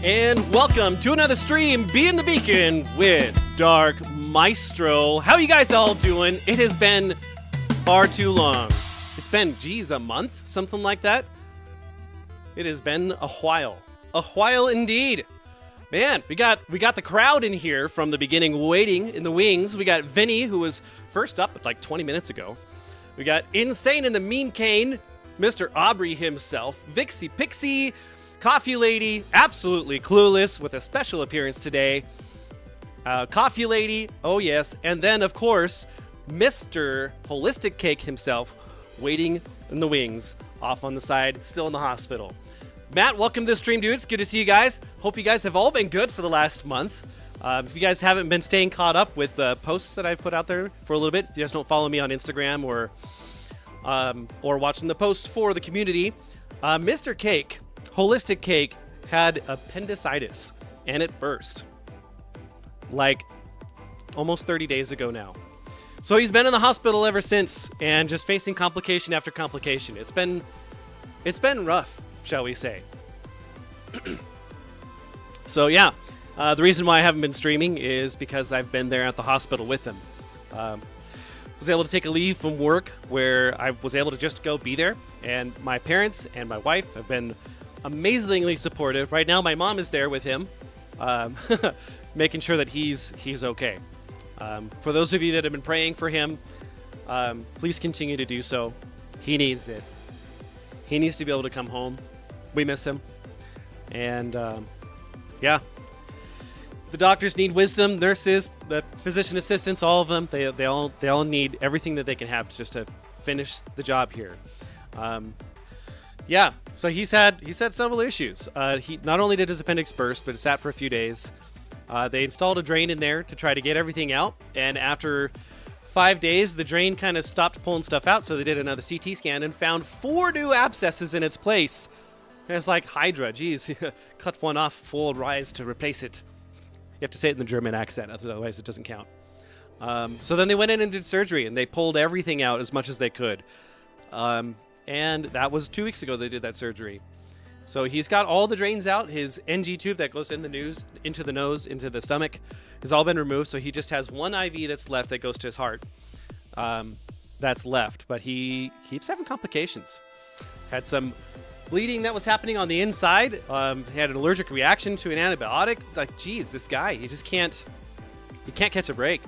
And welcome to another stream, Being the Beacon with Dark Maestro. How you guys all doing? It has been far too long. It's been, geez, a month? Something like that? It has been a while. A while indeed. Man, we got the crowd in here from the beginning waiting in the wings. We got Vinny, who was first up like 20 minutes ago. We got Insane in the Mean Cane, Mr. Aubrey himself, Vixie Pixie, Coffee Lady, absolutely clueless with a special appearance today. Coffee Lady, oh yes. And then, of course, Mr. Holistic Cake himself, waiting in the wings, off on the side, still in the hospital. Matt, welcome to the stream, dudes. Good to see you guys. Hope you guys have all been good for the last month. If you guys haven't been staying caught up with the posts that I've put out there for a little bit, you guys don't follow me on Instagram or watching the posts for the community, Mr. Cake, Holistic Cake, had appendicitis and it burst like almost 30 days ago now. So he's been in the hospital ever since and just facing complication after complication. It's been rough, shall we say. So yeah, the reason why I haven't been streaming is because I've been there at the hospital with him. Was able to take a leave from work where I was able to just go be there, and my parents and my wife have been amazingly supportive. Right now my mom is there with him, making sure that he's okay. For those of you that have been praying for him, please continue to do so. He needs it. He needs to be able to come home. We miss him. And yeah, the doctors need wisdom, nurses, the physician assistants, all of them. They all need everything that they can have just to finish the job here. Yeah, so he's had several issues. He not only did his appendix burst, but it sat for a few days. They installed a drain in there to try to get everything out, and after 5 days, the drain kind of stopped pulling stuff out, so they did another CT scan and found 4 new abscesses in its place. And it's like Hydra, geez, cut one off, full rise to replace it. You have to say it in the German accent, otherwise it doesn't count. So then they went in and did surgery, and they pulled everything out as much as they could. And that was 2 weeks ago they did that surgery. So he's got all the drains out. His NG tube that goes in the into the nose, into the stomach, has all been removed. So he just has one IV that's left that goes to his heart. That's left, but he keeps having complications. Had some bleeding that was happening on the inside. He had an allergic reaction to an antibiotic. Like, geez, this guy, he can't catch a break.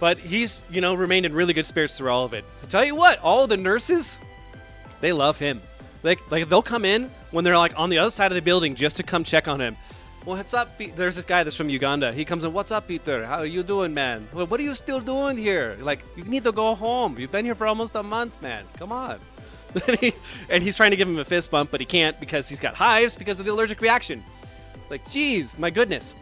But he's, remained in really good spirits through all of it. I tell you what, all the nurses, they love him. Like they'll come in when they're like on the other side of the building just to come check on him. Well, what's up? There's this guy that's from Uganda. He comes in, what's up, Peter? How are you doing, man? Well, what are you still doing here? Like, you need to go home. You've been here for almost a month, man. Come on. And he's trying to give him a fist bump, but he can't because he's got hives because of the allergic reaction. It's like, geez, my goodness.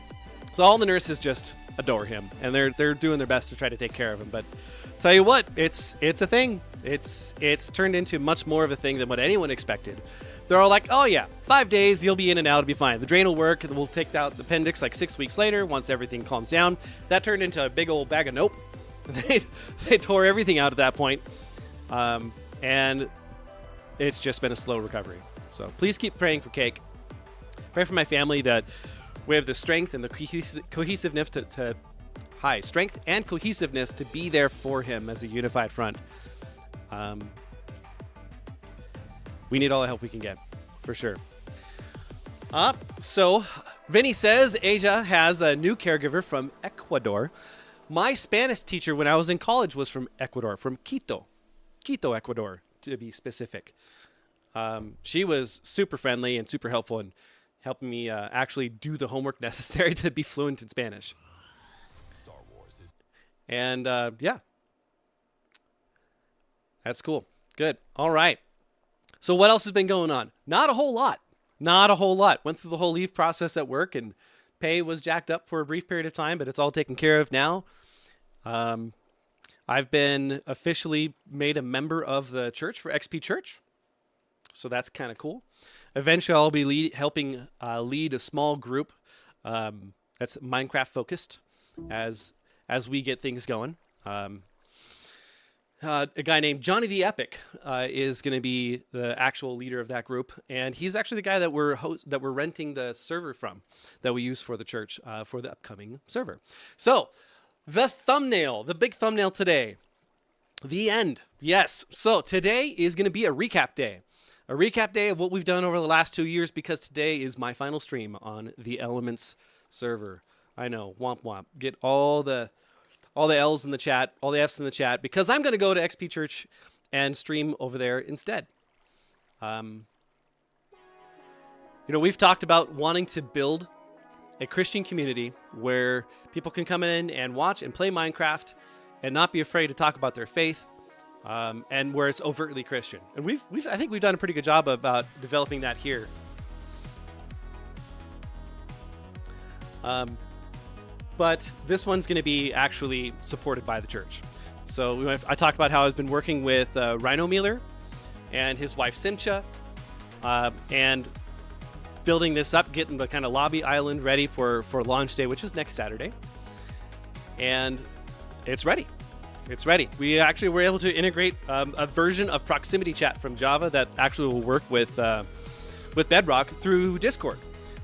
So all the nurses just adore him, and they're doing their best to try to take care of him. But tell you what, it's a thing. It's turned into much more of a thing than what anyone expected. They're all like, oh yeah, 5 days, you'll be in and out, it'll be fine. The drain will work, and we'll take out the appendix like 6 weeks later once everything calms down. That turned into a big old bag of nope. They tore everything out at that point. And it's just been a slow recovery. So please keep praying for Cake. Pray for my family that we have the strength and the cohesiveness strength and cohesiveness to be there for him as a unified front. We need all the help we can get, for sure. So Vinny says Asia has a new caregiver from Ecuador. My Spanish teacher when I was in college was from Ecuador, from Quito, Ecuador, to be specific. She was super friendly and super helpful in helping me actually do the homework necessary to be fluent in Spanish. Star Wars is... And yeah, that's cool. Good. All right. So what else has been going on? Not a whole lot. Went through the whole leave process at work, and pay was jacked up for a brief period of time, but it's all taken care of now. I've been officially made a member of the church for XP Church. So that's kind of cool. Eventually, I'll be helping lead a small group that's Minecraft focused as we get things going. A guy named Johnny the Epic is going to be the actual leader of that group, and he's actually the guy that we're renting the server from, that we use for the church for the upcoming server. So, the big thumbnail today, the end. Yes. So today is going to be a recap day of what we've done over the last 2 years, because today is my final stream on the Elements server. I know, womp womp. Get all the L's in the chat, all the F's in the chat, because I'm going to go to XP Church and stream over there instead. We've talked about wanting to build a Christian community where people can come in and watch and play Minecraft and not be afraid to talk about their faith, and where it's overtly Christian. And I think we've done a pretty good job about developing that here. But this one's going to be actually supported by the church. So I talked about how I've been working with Rhino Mealer and his wife Cynthia, and building this up, getting the kind of lobby island ready for launch day, which is next Saturday. And it's ready. It's ready. We actually were able to integrate a version of proximity chat from Java that actually will work with Bedrock through Discord,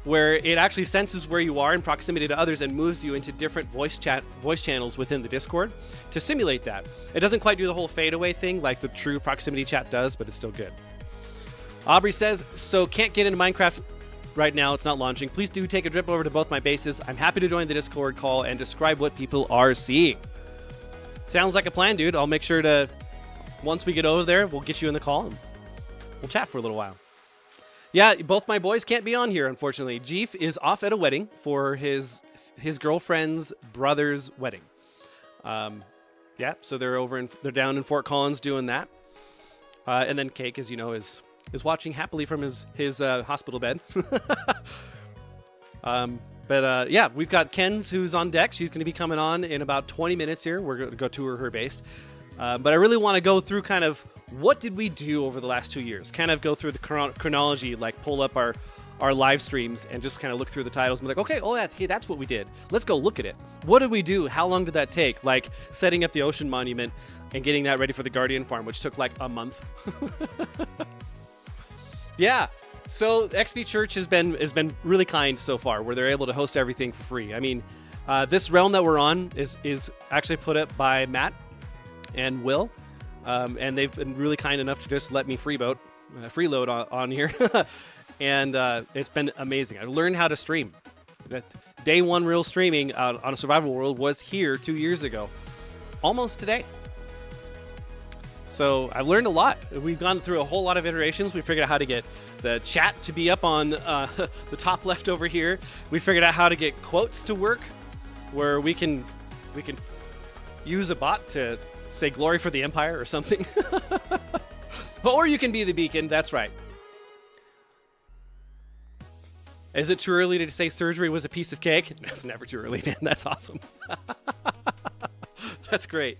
where it actually senses where you are in proximity to others and moves you into different voice channels within the Discord to simulate that. It doesn't quite do the whole fadeaway thing like the true proximity chat does, but it's still good. Aubrey says, so can't get into Minecraft right now, it's not launching. Please do take a trip over to both my bases. I'm happy to join the Discord call and describe what people are seeing. Sounds like a plan, dude. I'll make sure to, once we get over there, we'll get you in the call and we'll chat for a little while. Yeah, both my boys can't be on here, unfortunately. Jeef is off at a wedding for his girlfriend's brother's wedding. Yeah, so they're down in Fort Collins doing that. And then Cake, as you know, is watching happily from his hospital bed. But yeah, we've got Ken's who's on deck. She's going to be coming on in about 20 minutes here. We're going to go tour her base. But I really want to go through kind of what did we do over the last 2 years? Kind of go through the chronology, like pull up our live streams and just kind of look through the titles and be like, okay, that's what we did. Let's go look at it. What did we do? How long did that take? Like setting up the ocean monument and getting that ready for the Guardian farm, which took like a month. Yeah. So XP Church has been really kind so far, where they're able to host everything for free. I mean, this realm that we're on is actually put up by Matt and Will, and they've been really kind enough to just let me freeload on here, and it's been amazing. I learned how to stream. That day one real streaming on a survival world was here 2 years ago, almost today. So I've learned a lot. We've gone through a whole lot of iterations. We figured out how to get the chat to be up on the top left over here. We figured out how to get quotes to work, where we can use a bot to say glory for the Empire or something. Or you can be the beacon. That's right. Is it too early to say surgery was a piece of cake? It's never too early, man. That's awesome. That's great.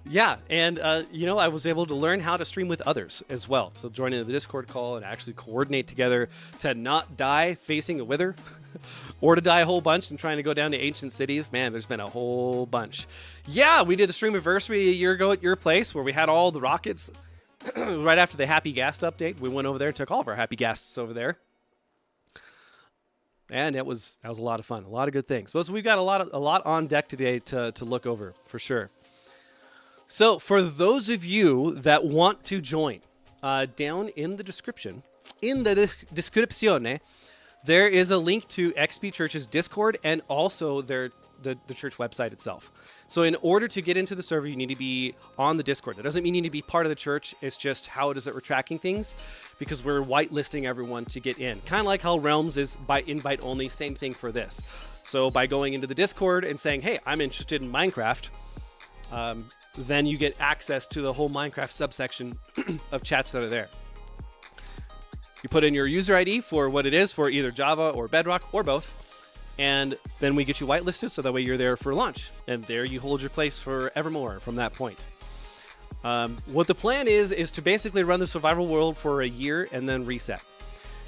Yeah, and I was able to learn how to stream with others as well. So joining the Discord call and actually coordinate together to not die facing a wither, or to die a whole bunch and trying to go down to ancient cities. Man, there's been a whole bunch. Yeah, we did the stream anniversary a year ago at your place, where we had all the rockets right after the Happy Ghast update. We went over there and took all of our Happy Ghasts over there. And that was a lot of fun, a lot of good things. So we've got a lot on deck today to look over for sure. So for those of you that want to join, down in the description, there is a link to XP Church's Discord and also the church website itself. So in order to get into the server, you need to be on the Discord. That doesn't mean you need to be part of the church. It's just how it is that we're tracking things, because we're whitelisting everyone to get in. Kind of like how Realms is by invite only, same thing for this. So by going into the Discord and saying, hey, I'm interested in Minecraft, then you get access to the whole Minecraft subsection of chats that are there. You put in your user ID for what it is for either Java or Bedrock or both, and then we get you whitelisted, so that way you're there for launch. And there you hold your place forevermore from that point. What the plan is to basically run the survival world for a year and then reset.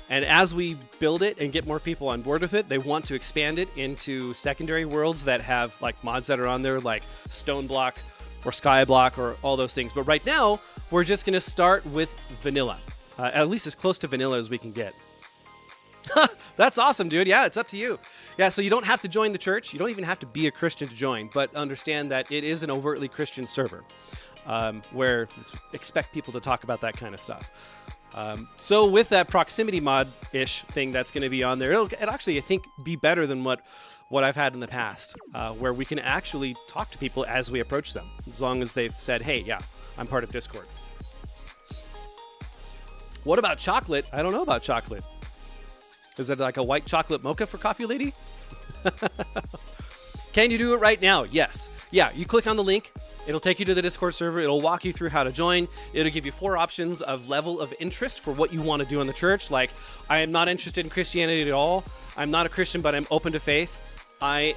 And as we build it and get more people on board with it, they want to expand it into secondary worlds that have like mods that are on there, like Stone Block or Skyblock or all those things. But right now, we're just going to start with vanilla, at least as close to vanilla as we can get. That's awesome, dude. Yeah, it's up to you. Yeah, so you don't have to join the church. You don't even have to be a Christian to join, but understand that it is an overtly Christian server where expect people to talk about that kind of stuff. So with that proximity mod-ish thing that's going to be on there, it'll actually, I think, be better than what I've had in the past, where we can actually talk to people as we approach them, as long as they've said, hey, yeah, I'm part of Discord. What about chocolate? I don't know about chocolate. Is it like a white chocolate mocha for Coffee Lady? Can you do it right now? Yes. Yeah, you click on the link. It'll take you to the Discord server. It'll walk you through how to join. It'll give you 4 options of level of interest for what you want to do in the church. Like, I am not interested in Christianity at all. I'm not a Christian, but I'm open to faith. I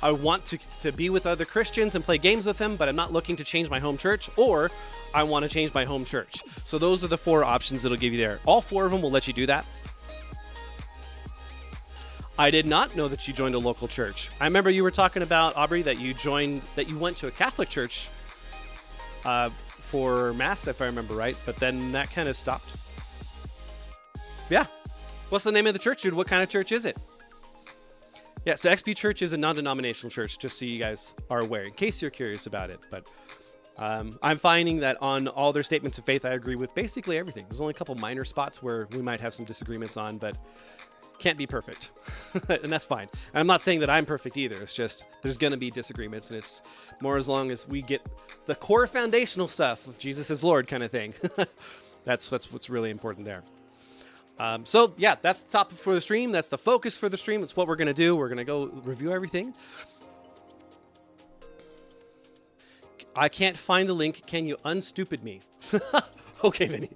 want to be with other Christians and play games with them, but I'm not looking to change my home church, or I want to change my home church. So those are the 4 options it'll give you there. All 4 of them will let you do that. I did not know that you joined a local church. I remember you were talking about, Aubrey, that you went to a Catholic church for Mass, if I remember right, but then that kind of stopped. Yeah. What's the name of the church, dude? What kind of church is it? Yeah, so XP Church is a non-denominational church, just so you guys are aware, in case you're curious about it. But I'm finding that on all their statements of faith, I agree with basically everything. There's only a couple minor spots where we might have some disagreements on, but can't be perfect. And that's fine. And I'm not saying that I'm perfect either. It's just there's going to be disagreements, and it's more as long as we get the core foundational stuff of Jesus is Lord kind of thing. That's what's really important there. So yeah, that's the topic for the stream. That's the focus for the stream. It's what we're going to do. We're going to go review everything. I can't find the link. Can you unstupid me? Okay, Vinny.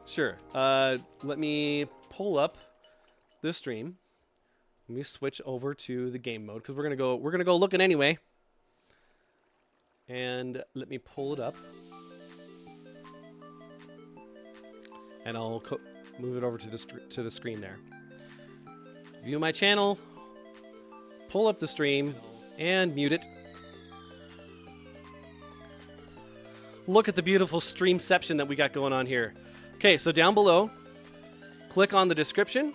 Sure. Let me pull up the stream. Let me switch over to the game mode because we're gonna go looking anyway. And let me pull it up. And I'll move it over to the screen there. View my channel, pull up the stream, and mute it. Look at the beautiful streamception that we got going on here. Okay, so down below, click on the description.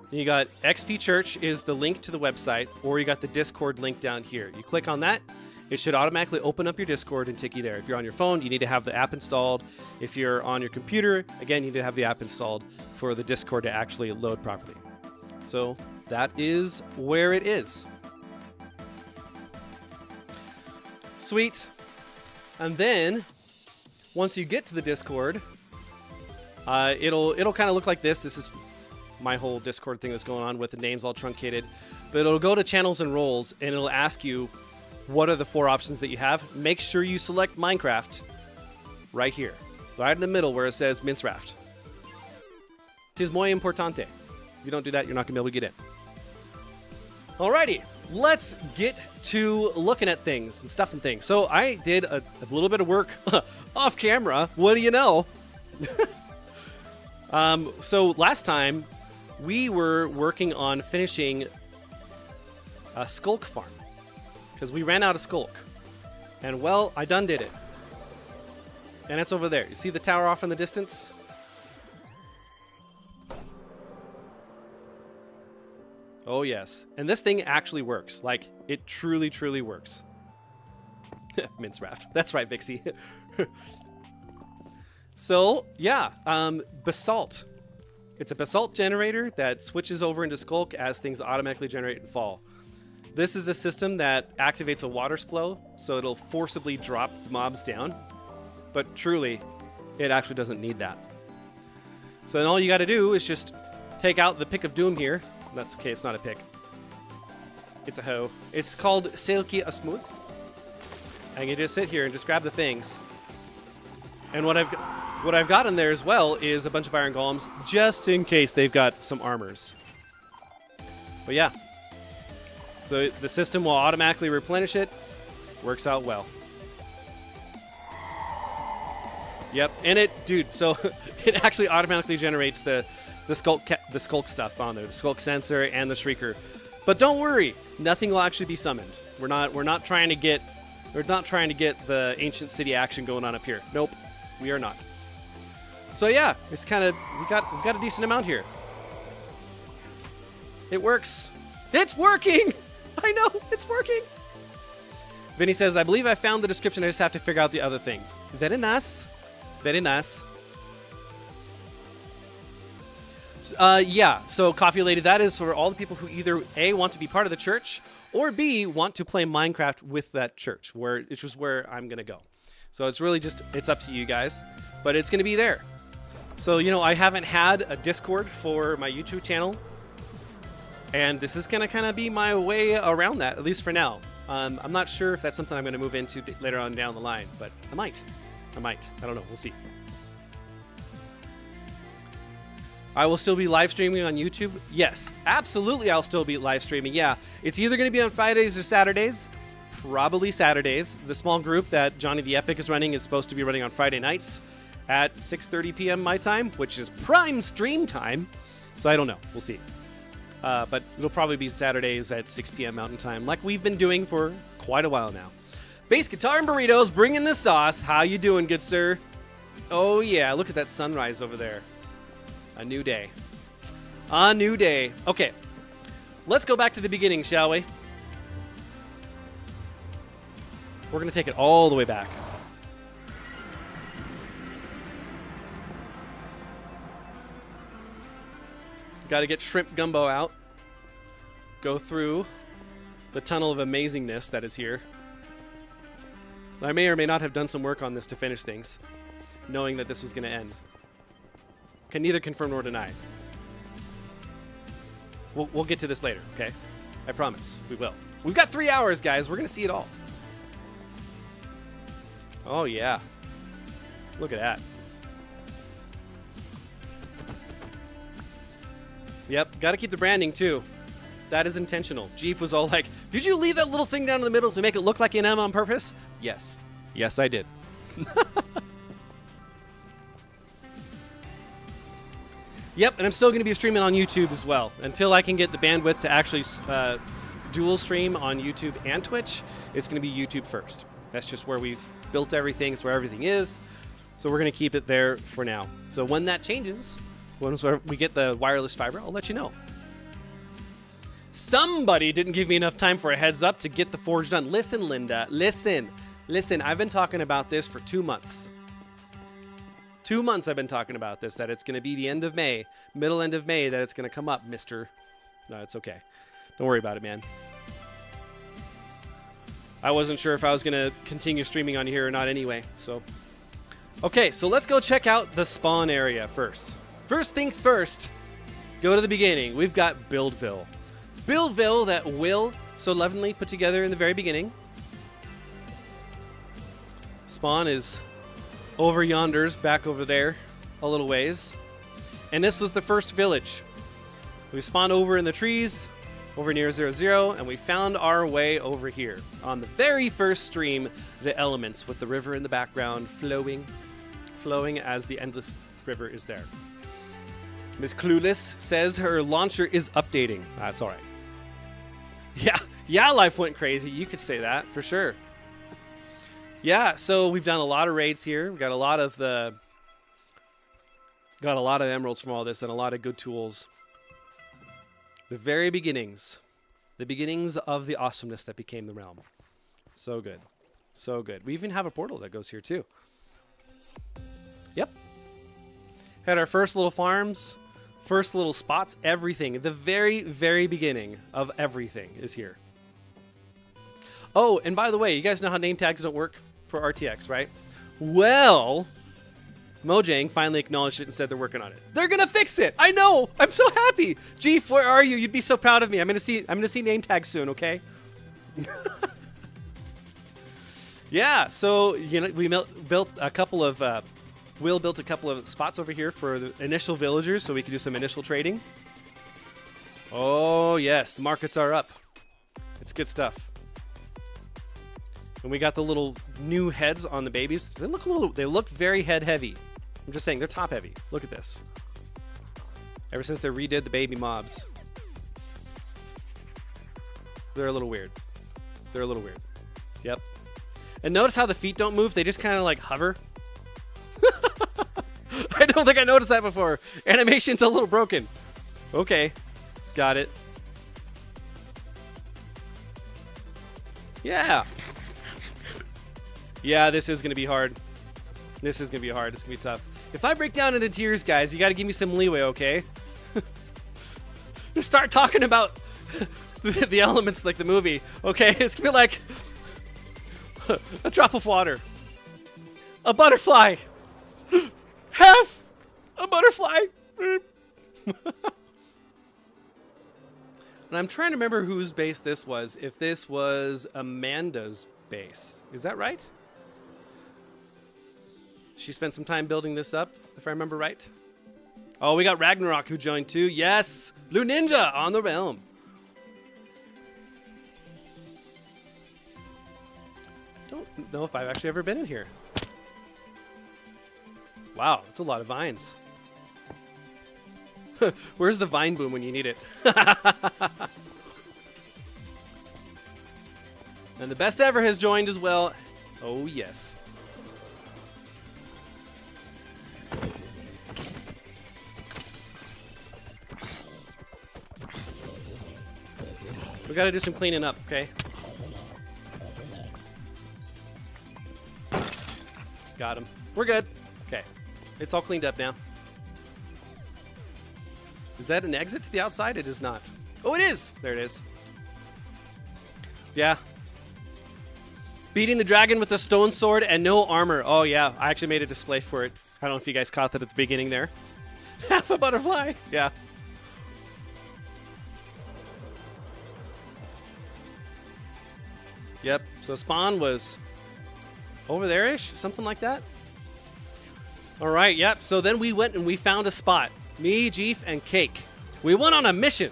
You got XP Church is the link to the website, or you got the Discord link down here. You click on that. It should automatically open up your Discord and take you there. If you're on your phone, you need to have the app installed. If you're on your computer, again, you need to have the app installed for the Discord to actually load properly. So that is where it is. Sweet. And then once you get to the Discord, it'll kind of look like this. This is my whole Discord thing that's going on with the names all truncated. But it'll go to channels and roles, and it'll ask you, what are the 4 options that you have? Make sure you select Minecraft right here, right in the middle where it says Minecraft. Tis muy importante. If you don't do that, you're not going to be able to get in. Alrighty, let's get to looking at things and stuff and things. So I did a little bit of work off camera. What do you know? So last time we were working on finishing a skulk farm because we ran out of skulk, and well, I done did it. And it's over there. You see the tower off in the distance? Oh yes. And this thing actually works. Like, it truly, truly works. Mince raft. That's right, Vixie. So, yeah, basalt. It's a basalt generator that switches over into Skulk as things automatically generate and fall. This is a system that activates a water flow, so it'll forcibly drop the mobs down. But truly, it actually doesn't need that. So then all you got to do is just take out the pick of doom here. That's okay, it's not a pick. It's a hoe. It's called Selkie a Smooth. And you just sit here and just grab the things. And what I've got in there as well is a bunch of iron golems, just in case they've got some armors. But yeah. So the system will automatically replenish it. Works out well. Yep, and so it actually automatically generates the skulk stuff on there, the skulk sensor and the shrieker. But don't worry, nothing will actually be summoned. We're not trying to get the ancient city action going on up here. Nope, we are not. So yeah, it's kind of we've got a decent amount here. It works. It's working. I know it's working. Vinny says, I believe I found the description. I just have to figure out the other things. Very nice. Very nice. Yeah, so Coffee Lady, that is for all the people who either A, want to be part of the church, or B, want to play Minecraft with that church, which is where I'm going to go. So it's really just, it's up to you guys, but it's going to be there. So, you know, I haven't had a Discord for my YouTube channel, and this is going to kind of be my way around that, at least for now. I'm not sure if that's something I'm going to move into later on down the line, but I might. I don't know. We'll see. I will still be live streaming on YouTube. Yes, absolutely. I'll still be live streaming. Yeah, it's either going to be on Fridays or Saturdays. Probably Saturdays. The small group that Johnny the Epic is running is supposed to be running on Friday nights at 6:30 p.m. my time, which is prime stream time. So I don't know. We'll see. But it'll probably be Saturdays at 6 p.m. Mountain Time, like we've been doing for quite a while now. Bass Guitar and Burritos, bringing the sauce. How you doing, good sir? Oh, yeah. Look at that sunrise over there. A new day. A new day. Okay. Let's go back to the beginning, shall we? We're going to take it all the way back. Got to get shrimp gumbo out. Go through the tunnel of amazingness that is here. I may or may not have done some work on this to finish things, knowing that this was going to end. Can neither confirm nor deny. We'll get to this later, okay? I promise. We will. We've got 3 hours, guys. We're going to see it all. Oh, yeah. Look at that. Yep, got to keep the branding, too. That is intentional. Jeef was all like, did you leave that little thing down in the middle to make it look like an M on purpose? Yes. Yes, I did. Yep, and I'm still going to be streaming on YouTube as well. Until I can get the bandwidth to actually dual stream on YouTube and Twitch, it's going to be YouTube first. That's just where we've built everything. It's where everything is. So we're going to keep it there for now. So when that changes, once we get the wireless fiber, I'll let you know. Somebody didn't give me enough time for a heads up to get the forge done. Listen, Linda. Listen. I've been talking about this for 2 months. 2 months I've been talking about this, that it's going to be the end of May, middle end of May, that it's going to come up, mister. No, it's okay. Don't worry about it, man. I wasn't sure if I was going to continue streaming on here or not anyway, so. Okay, so let's go check out the spawn area first. First things first, go to the beginning. We've got Buildville. Buildville that Will so lovingly put together in the very beginning. Spawn is over yonders, back over there, a little ways. And this was the first village. We spawned over in the trees, over near 00, and we found our way over here. On the very first stream, the elements with the river in the background flowing as the endless river is there. Miss Clueless says her launcher is updating. That's all right. Yeah, life went crazy. You could say that, for sure. Yeah, so we've done a lot of raids here. We got a lot of emeralds from all this and a lot of good tools. The very beginnings. The beginnings of the awesomeness that became the realm. So good. So good. We even have a portal that goes here too. Yep. Had our first little farms, first little spots, everything. The very, very beginning of everything is here. Oh, and by the way, you guys know how name tags don't work for RTX, right? Well, Mojang finally acknowledged it and said they're working on it. They're gonna fix it. I know. I'm so happy. Jeef, where are you? You'd be so proud of me. I'm gonna see name tags soon. Okay. Yeah. So we built a couple of. Will built a couple of spots over here for the initial villagers, so we could do some initial trading. Oh yes, the markets are up. It's good stuff. And we got the little new heads on the babies. They look very head heavy. I'm just saying, they're top heavy. Look at this. Ever since they redid the baby mobs, they're a little weird. They're a little weird. Yep. And notice how the feet don't move. They just kind of like hover. I don't think I noticed that before. Animation's a little broken. Okay. Got it. Yeah. Yeah, this is going to be hard. This is going to be hard. It's going to be tough. If I break down into tears, guys, you got to give me some leeway, okay? Just start talking about the elements like the movie, okay? It's going to be like a drop of water. A butterfly. Half a butterfly. And I'm trying to remember whose base this was. If this was Amanda's base. Is that right? She spent some time building this up, if I remember right. Oh, we got Ragnarok who joined too. Yes! Blue Ninja on the realm. Don't know if I've actually ever been in here. Wow, that's a lot of vines. Where's the vine boom when you need it? And the best ever has joined as well. Oh, yes. We gotta do some cleaning up, okay? Got him. We're good. Okay. It's all cleaned up now. Is that an exit to the outside? It is not. Oh, it is! There it is. Yeah. Beating the dragon with a stone sword and no armor. Oh, yeah. I actually made a display for it. I don't know if you guys caught that at the beginning there. Half a butterfly. Yeah. Yep. So spawn was over there-ish. Something like that. All right. Yep. So then we went and we found a spot. Me, Jeef, and Cake. We went on a mission.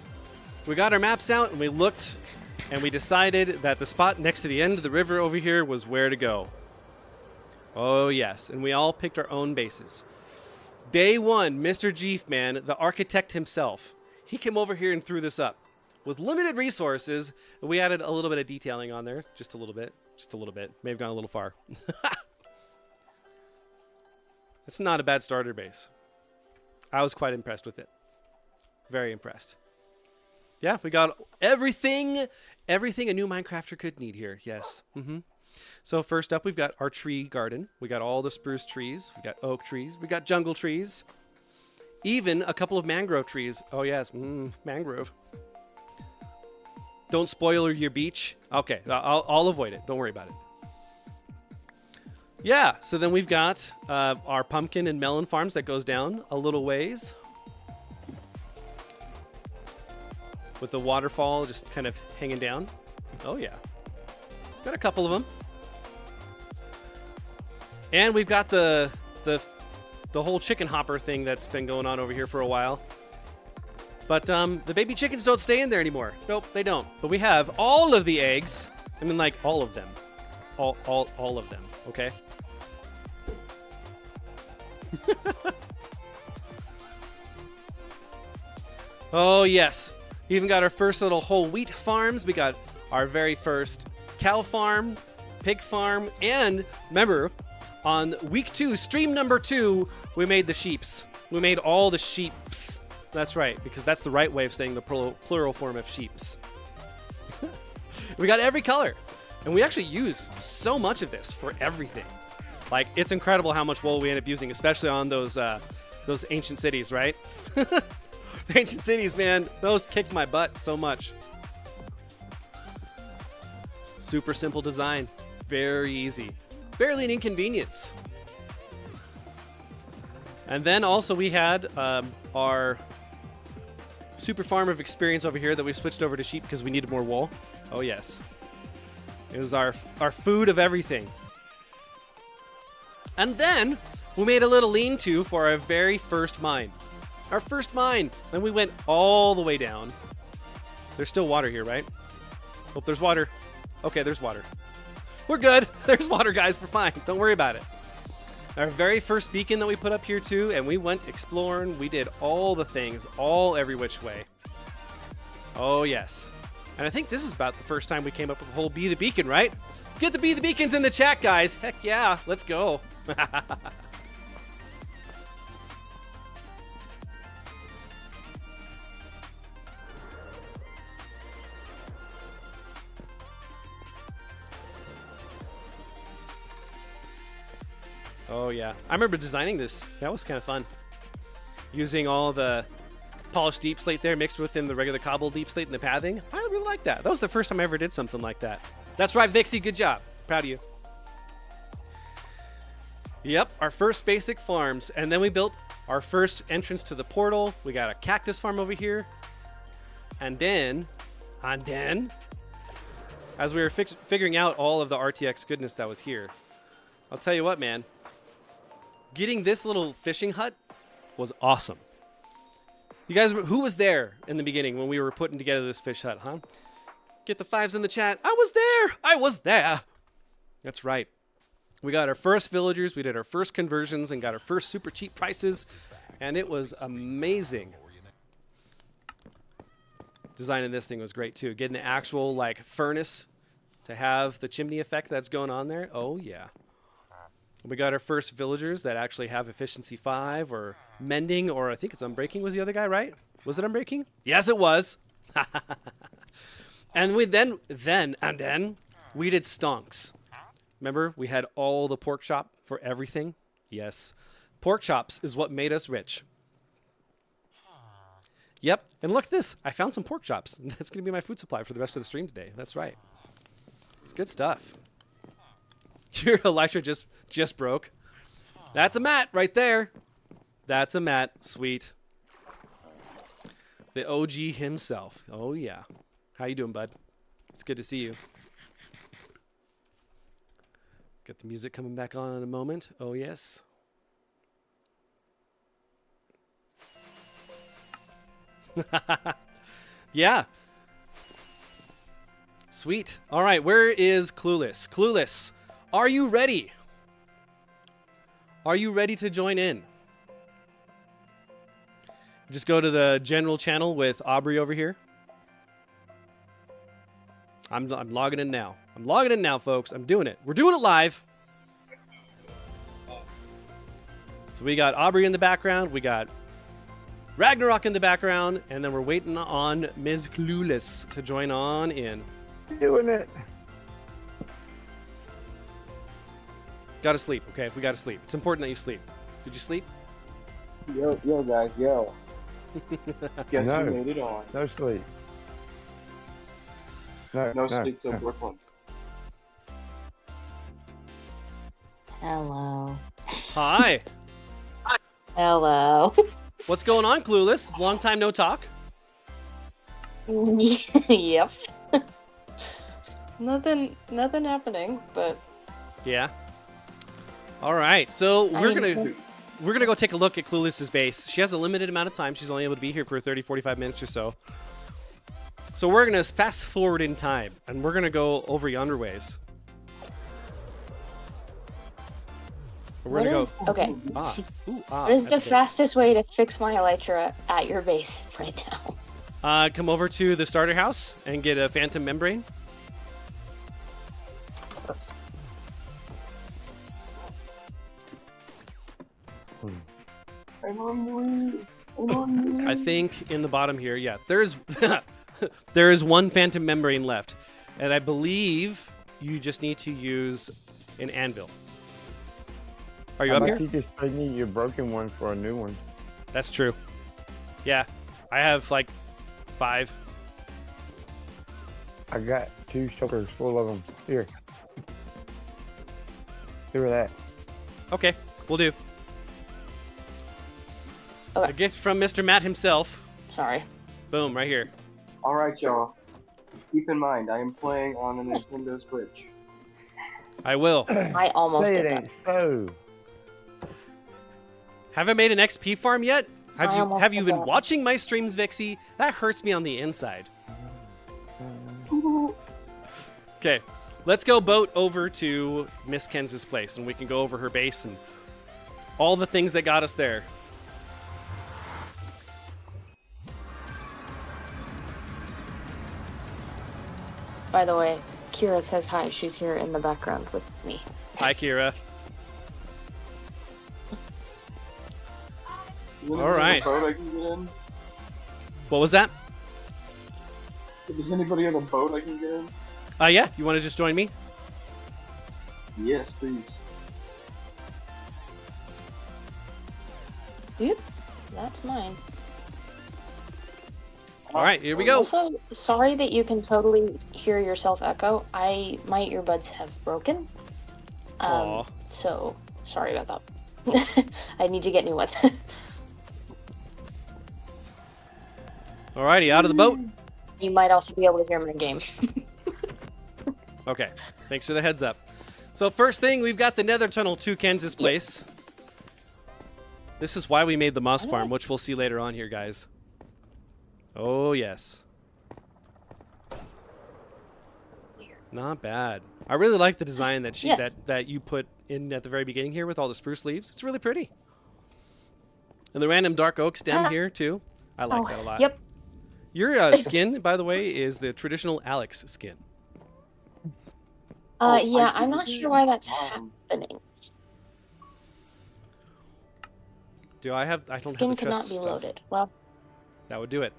We got our maps out and we looked and we decided that the spot next to the end of the river over here was where to go. Oh, yes. And we all picked our own bases. Day one, Mr. Jeef, man, the architect himself, he came over here and threw this up. With limited resources, we added a little bit of detailing on there. Just a little bit. Just a little bit. May have gone a little far. It's not a bad starter base. I was quite impressed with it. Very impressed. Yeah, we got everything a new Minecrafter could need here. Yes. So first up, we've got our tree garden. We got all the spruce trees. We got oak trees. We got jungle trees. Even a couple of mangrove trees. Oh, yes. Mangrove. Don't spoil your beach. Okay, I'll avoid it. Don't worry about it. Yeah, so then we've got our pumpkin and melon farms that goes down a little ways. With the waterfall just kind of hanging down. Oh, yeah. Got a couple of them. And we've got the whole chicken hopper thing that's been going on over here for a while. But the baby chickens don't stay in there anymore. Nope, they don't. But we have all of the eggs. I mean, like, all of them. All of them, okay? Oh, yes. We even got our first little whole wheat farms. We got our very first cow farm, pig farm, and remember, on week 2, stream number 2, we made the sheeps. We made all the sheeps. That's right, because that's the right way of saying the plural form of sheeps. We got every color. And we actually used so much of this for everything. Like, it's incredible how much wool we end up using, especially on those ancient cities, right? Ancient cities, man, those kicked my butt so much. Super simple design. Very easy. Barely an inconvenience. And then also we had our super farm of experience over here that we switched over to sheep because we needed more wool. Oh, yes. It was our food of everything. And then we made a little lean-to for our very first mine. Our first mine. And we went all the way down. There's still water here, right? Oh, there's water. Okay, there's water. We're good. There's water, guys. We're fine. Don't worry about it. Our very first beacon that we put up here, too, and we went exploring. We did all the things, all every which way. Oh, yes. And I think this is about the first time we came up with the whole Be the Beacon, right? Get the Be the Beacons in the chat, guys. Heck yeah, let's go. Oh yeah, I remember designing this. That was kind of fun. Using all the polished deep slate there mixed within the regular cobble deep slate and the pathing. I really like that. That was the first time I ever did something like that. That's right, Vixie, good job. Proud of you. Yep, our first basic farms. And then we built our first entrance to the portal. We got a cactus farm over here. And then, as we were figuring out all of the RTX goodness that was here, I'll tell you what, man. Getting this little fishing hut was awesome. You guys, who was there in the beginning when we were putting together this fish hut, huh? Get the 5s in the chat. I was there. I was there. That's right. We got our first villagers. We did our first conversions and got our first super cheap prices. And it was amazing. Designing this thing was great too. Getting an actual like furnace to have the chimney effect that's going on there. Oh yeah. We got our first villagers that actually have efficiency 5 or mending, or I think it's unbreaking was the other guy, right? Was it unbreaking? Yes, it was. And we then we did stonks. Remember, we had all the pork chop for everything. Yes. Pork chops is what made us rich. Yep. And look at this. I found some pork chops. That's going to be my food supply for the rest of the stream today. That's right. It's good stuff. Your Elisha just broke. That's a mat right there. That's a mat. Sweet. The OG himself. Oh, yeah. How you doing, bud? It's good to see you. Get the music coming back on in a moment. Oh, yes. Yeah. Sweet. All right, where is Clueless? Clueless, are you ready? Are you ready to join in? Just go to the general channel with Aubrey over here. I'm logging in now. I'm logging in now, folks. I'm doing it. We're doing it live. So we got Aubrey in the background. We got Ragnarok in the background. And then we're waiting on Ms. Clueless to join on in. Doing it. Gotta sleep, okay? We gotta sleep. It's important that you sleep. Did you sleep? Yo, guys, yo. Guess No. you made it on. No sleep. No sleep till Brooklyn. Hello. Hi. Hello. What's going on, Clueless? Long time no talk. Yep. Nothing happening, but Yeah. All right. So we're gonna go take a look at Clueless's base. She has a limited amount of time. She's only able to be here for 30, 45 minutes or so. So we're gonna fast forward in time, and we're gonna go over yonder ways. We're gonna go. Okay. What is at the base. fastest way to fix my elytra at your base right now? Come over to the starter house and get a phantom membrane. I'm on the I think in the bottom here, yeah, there's there is one phantom membrane left, and I believe you just need to use an anvil. Are you up here? You just need your broken one for a new one. That's true. Yeah, I have like 5. I got 2 shoulders full of them. Here. Give her that. Okay, we'll do. Okay. A gift from Mr. Matt himself. Sorry. Boom, right here. Alright, y'all. Keep in mind, I am playing on a Nintendo Switch. I will. I almost Say did it that. ain't so. Haven't made an XP farm yet? I almost Have you did been that. watching my streams, Vixie? That hurts me on the inside. Okay, let's go boat over to Miss Kenz's place, and we can go over her base and all the things that got us there. By the way, Kira says hi. She's here in the background with me. Hi, Kira. Is All right. Boat I can get in? What was that? Does anybody have a boat I can get in? Yeah. You want to just join me? Yes, please. Dude, that's mine. All right, here we go. Also, sorry that you can totally hear yourself echo. My earbuds have broken. Aw. So sorry about that. I need to get new ones. Alrighty, out of the boat. You might also be able to hear my game. Okay, thanks for the heads up. So first thing, we've got the Nether Tunnel to Kansas Place. This is why we made the moss farm, which we'll see later on here, guys. Oh, yes. Not bad. I really like the design that that you put in at the very beginning here with all the spruce leaves. It's really pretty. And the random dark oak stem here, too. I like that a lot. Yep. Your skin, by the way, is the traditional Alex skin. Yeah, I'm not sure why that's happening. I don't have the Skin could not chest be stuff. loaded. Well, That would do it.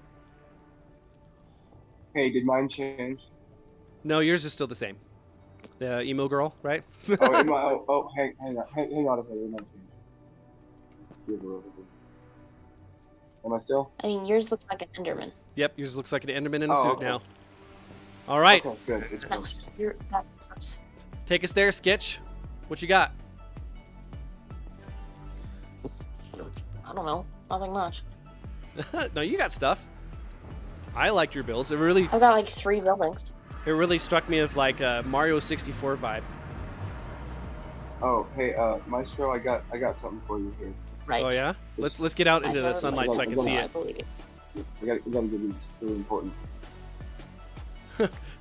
Hey, did mine change? No, yours is still the same. The emo girl, right? Hang on a second. It might change. Am I still? I mean, yours looks like an Enderman. Yep, yours looks like an Enderman in a Oh, suit okay. now. All right, Okay, good. It's good. That's gross. take us there, Sketch. What you got? I don't know. Nothing much. No, you got stuff. I like your builds. It really I've got like 3 buildings. struck me as like a Mario 64 vibe. Oh, hey, Maestro, I got something for you here. Right. Oh yeah? Let's get out into the sunlight so I can see I it. believe it. We gotta give you this. It's really important.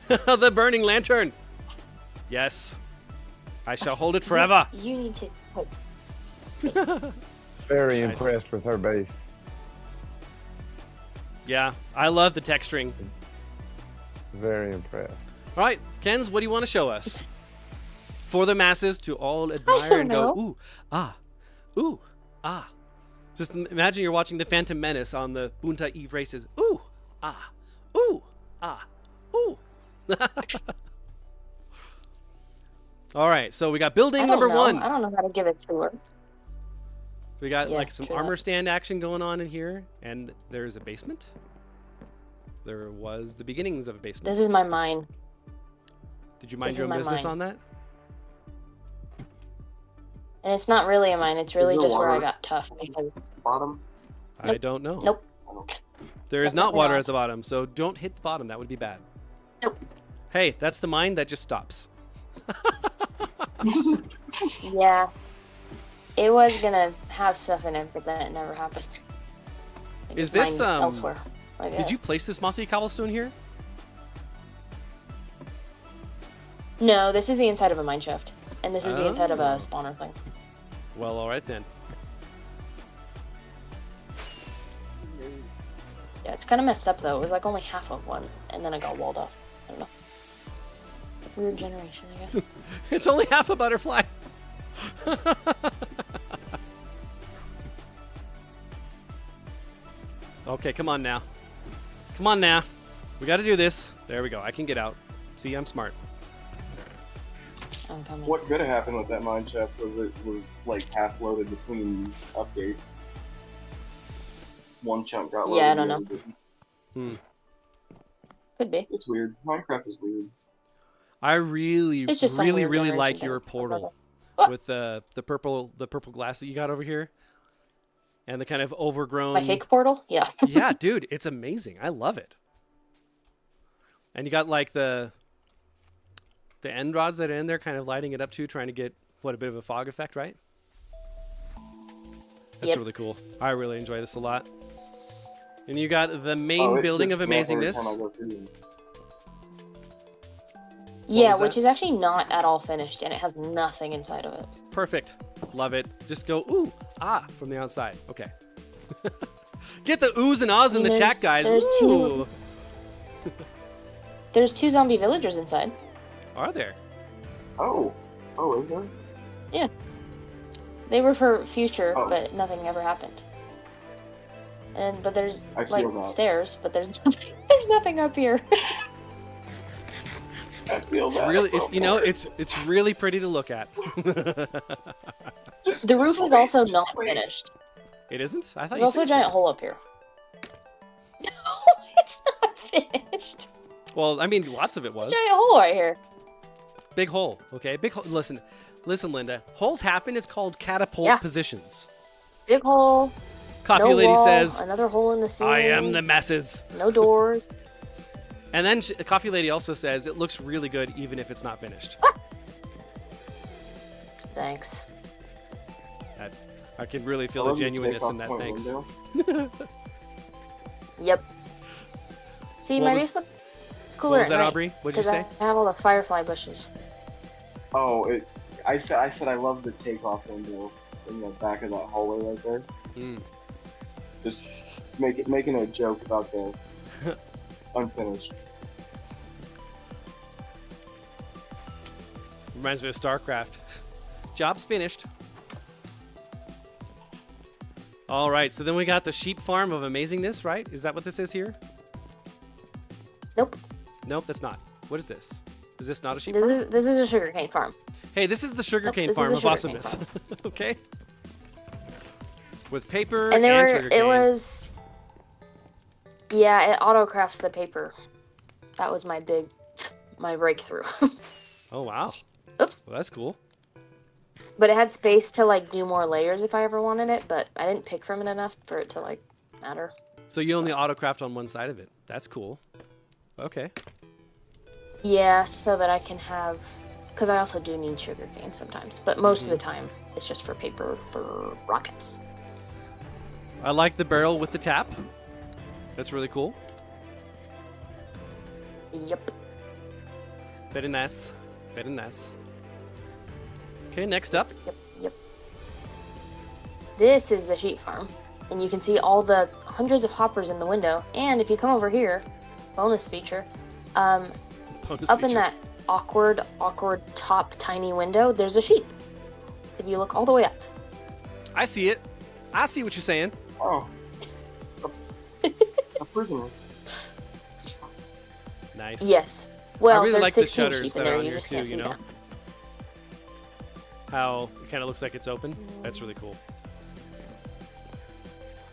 The burning lantern. Yes. I shall hold it forever. You need to. Very Nice. impressed with her base. Yeah, I love the texturing. Very impressed. All right, Kens, what do you want to show us? For the masses to all admire and go, ooh, ah, ooh, ah. Just imagine you're watching the Phantom Menace on the Bunta Eve races. Ooh, ah, ooh, ah, ooh. All right, so we got building number 1. I don't know how to give it to her. We got Yeah, like some true armor that. stand action going on in here, and there's a basement. There was the beginnings of a basement. This is my mine. Did you mind this your is own my business mine. on that? And it's not really a mine. It's really there just where I water? got tough because. Bottom? I Nope. don't know. Nope. There is Definitely not water not. at the bottom, so don't hit the bottom. That would be bad. Nope. Hey, that's the mine that just stops. Yeah. It was gonna have stuff in it, but then it never happened. I Is just this, mined elsewhere? I Did guess. you place this mossy cobblestone here? No, this is the inside of a mine shaft, and this is the inside of a Oh. spawner thing. Well, all right then. Yeah, it's kind of messed up though. It was like only half of one, and then it got walled off. I don't know. Weird generation, I guess. It's only half a butterfly. Okay, come on now. Come on now. We got to do this. There we go. I can get out. See, I'm smart. I'm coming. What could have happened with that mine shaft was it was like half loaded between updates. One chunk got loaded. Yeah, I don't the know. other didn't. Could be. It's weird. Minecraft is weird. I really, It's just some really, weird really generation like thing. your portal Ah! with the purple glass that you got over here, and the kind of overgrown. My fake portal? Yeah. Yeah, dude, it's amazing. I love it. And you got like the end rods that are in there, kind of lighting it up too, trying to get a bit of a fog effect, right? That's Yep. really cool. I really enjoy this a lot. And you got the main Oh, it building of trips me out every amazingness. time I go through them. Yeah, was which that? is actually not at all finished, and it has nothing inside of it. Perfect. Love it. Just go ooh, ah from the outside. Okay. Get the oohs and ahs in the chat, guys. There's Ooh. There's 2 zombie villagers inside. Are there? Oh, is there? They were for future, Oh. but nothing ever happened. But there's I feel that. stairs, but there's nothing. There's nothing up here. I feel that. Really, it's really pretty to look at. The roof is also not finished. It isn't? I thought There's you also a finished giant it. hole up here. No, it's not finished. Well, I mean, lots of it was. Giant hole right here. Big hole, okay? Big hole. Listen, Linda. Holes happen. It's called catapult Yeah. positions. Big hole. Coffee no Lady wall, says, another hole in the ceiling. I am the messes. No doors. And then the Coffee Lady also says, it looks really good even if it's not finished. Thanks. I can really feel I the love you genuineness take in that. off my Thanks. window. Yep. See, What my was- base look cooler What was at that, night, Aubrey? What'd you 'cause say? I have all the firefly bushes. Oh, I said I love the takeoff window in the back of that hallway right there. Mm. Just making a joke about the unfinished. Reminds me of StarCraft. Job's finished. All right, so then we got the sheep farm of amazingness, right? Is that what this is here? Nope. Nope, that's not. What is this? Is this not a sheep This farm? is a sugarcane farm. Hey, this is the sugarcane Nope, this farm is of a sugarcane awesomeness. Okay. With paper And sugarcane. it was. Yeah, it auto-crafts the paper. That was my breakthrough. Oh wow. Oops. Well, that's cool. But it had space to like do more layers if I ever wanted it, but I didn't pick from it enough for it to like matter. So you only autocraft on one side of it. That's cool. Okay. Yeah, so that I can have, because I also do need sugarcane sometimes, but most of the time it's just for paper for rockets. I like the barrel with the tap. That's really cool. Yep. Very nice. Very nice. Okay, next up. Yep. This is the sheep farm, and you can see all the hundreds of hoppers in the window. And if you come over here, bonus feature, Bonus up in feature. that awkward top tiny window, there's a sheep. If you look all the way up. I see it. I see what you're saying. Oh, a prisoner. Nice. Yes. Well, I really there's like the 16 shutters sheep that in are there. on You here just too, can't you see know? them. How it kind of looks like it's open. That's really cool.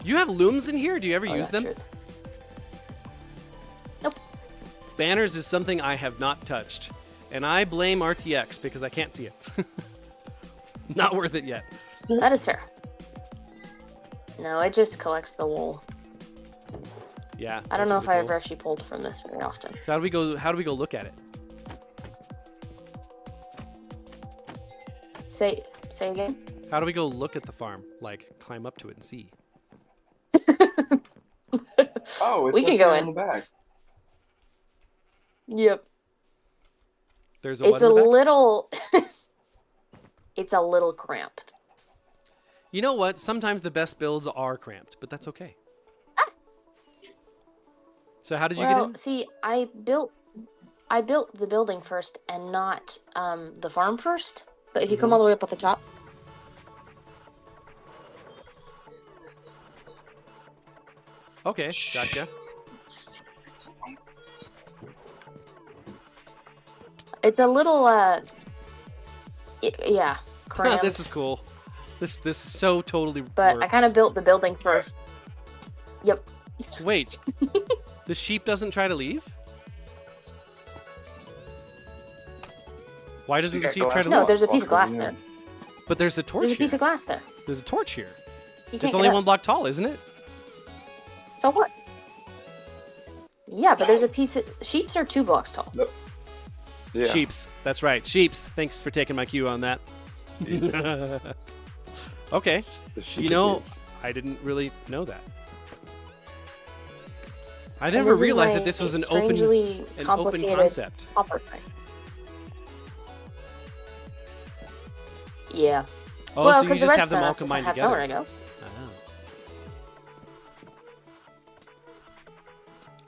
You have looms in here? Do you ever Oh, use yeah, them? truth. Nope. Banners is something I have not touched. And I blame RTX because I can't see it. Not worth it yet. That is fair. No, it just collects the wool. Yeah. I don't that's know if really I cool. ever actually pulled from this very often. So how do we go look at it? Say again. How do we go look at the farm? Like climb up to it and see. Oh, it's We up can go there in. the back. Yep. There's a what It's in a the back? little. It's a little cramped. You know what? Sometimes the best builds are cramped, but that's okay. So how did you get Well, in? see, I built the building first and not the farm first. But if you come all the way up at the top, Okay, gotcha. it's a little yeah, cramped. This is cool. This is so totally but works. I kind of built the building first. Yep. Wait. The sheep doesn't try to leave? Why doesn't the sheep try to No, leave? there's a piece of glass there. But there's a torch There's a here. piece of glass there. There's a torch here. You can't It's get only up. one block tall, isn't it? So what? Yeah, but there's a piece of sheeps are 2 blocks tall. Yeah. Sheeps. That's right. Sheeps. Thanks for taking my cue on that. Okay. The sheep You know, is- I didn't really know that. I And never this is realized my that this was an open strangely complicated concept. hopper thing. Yeah. Oh, well, so because you the just have them redstone all has to combined have together. somewhere to go.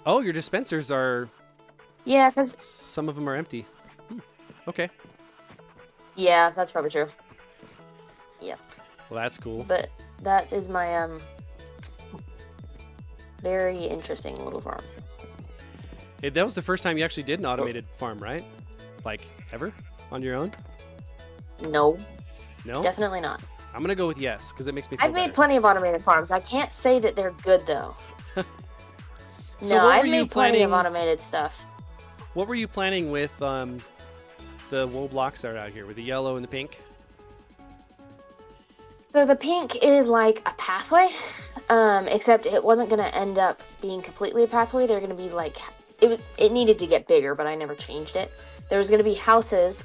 Oh, your dispensers are Yeah, because Some of them are empty. Okay. yeah, that's probably true. Yep. Well, that's cool. But that is my very interesting little farm. Hey, that was the first time you actually did an automated farm, right? Like, ever? On your own? No, No? definitely not. I'm going to go with yes, because it makes me feel I've made better. plenty of automated farms. I can't say that they're good though. So No, what I've were you made plenty of planning- automated stuff. What were you planning with the wool blocks that are out here, with the yellow and the pink? So the pink is like a pathway, except it wasn't going to end up being completely a pathway. They're going to be like, it needed to get bigger, but I never changed it. There was going to be houses,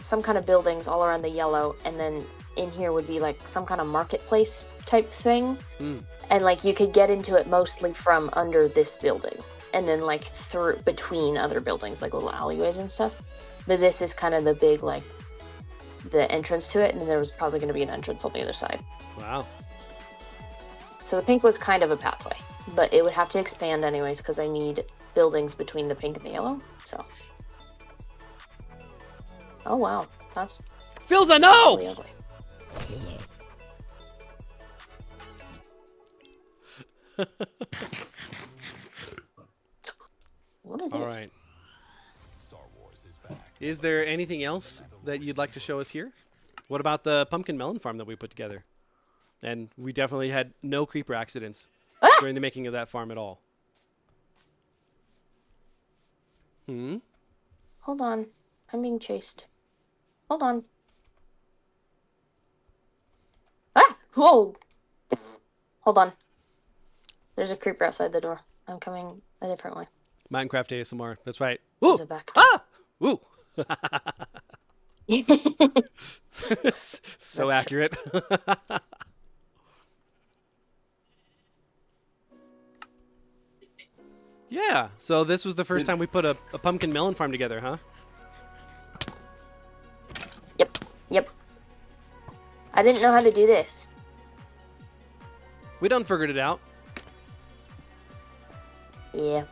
some kind of buildings all around the yellow, and then in here would be like some kind of marketplace type thing. And like you could get into it mostly from under this building, and then like through between other buildings, like little alleyways and stuff. But this is kind of the big, like, the entrance to it, and then there was probably going to be an entrance on the other side. Wow. So the pink was kind of a pathway, but it would have to expand anyways because I need buildings between the pink and the yellow. So. Oh wow, that's Feels a really no! ugly. What is All it? right. Is there anything else that you'd like to show us here? What about the pumpkin melon farm that we put together? And we definitely had no creeper accidents Ah! during the making of that farm at all. Hold on, I'm being chased. Hold on. Ah! Whoa! Hold on. There's a creeper outside the door. I'm coming a different way. Minecraft ASMR. That's right. There's Ooh! a back. Ah! Ooh! so That's accurate. Yeah. So this was the first time we put a pumpkin melon farm together, huh? Yep. I didn't know how to do this. We done figured it out. Yeah.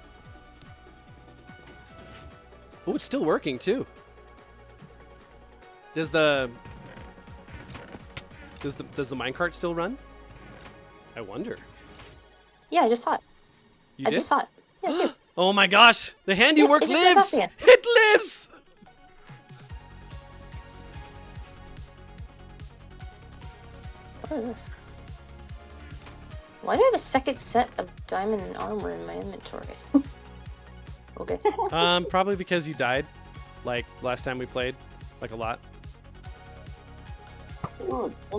Oh, it's still working too. Does the minecart still run? I wonder. Yeah, I just saw it. You I did? just saw it. Yeah, it's here. Oh my gosh! The handiwork it just went lives! up again. It lives! What is this? Why do I have a second set of diamond armor in my inventory? Okay. Probably because you died, like last time we played, like a lot.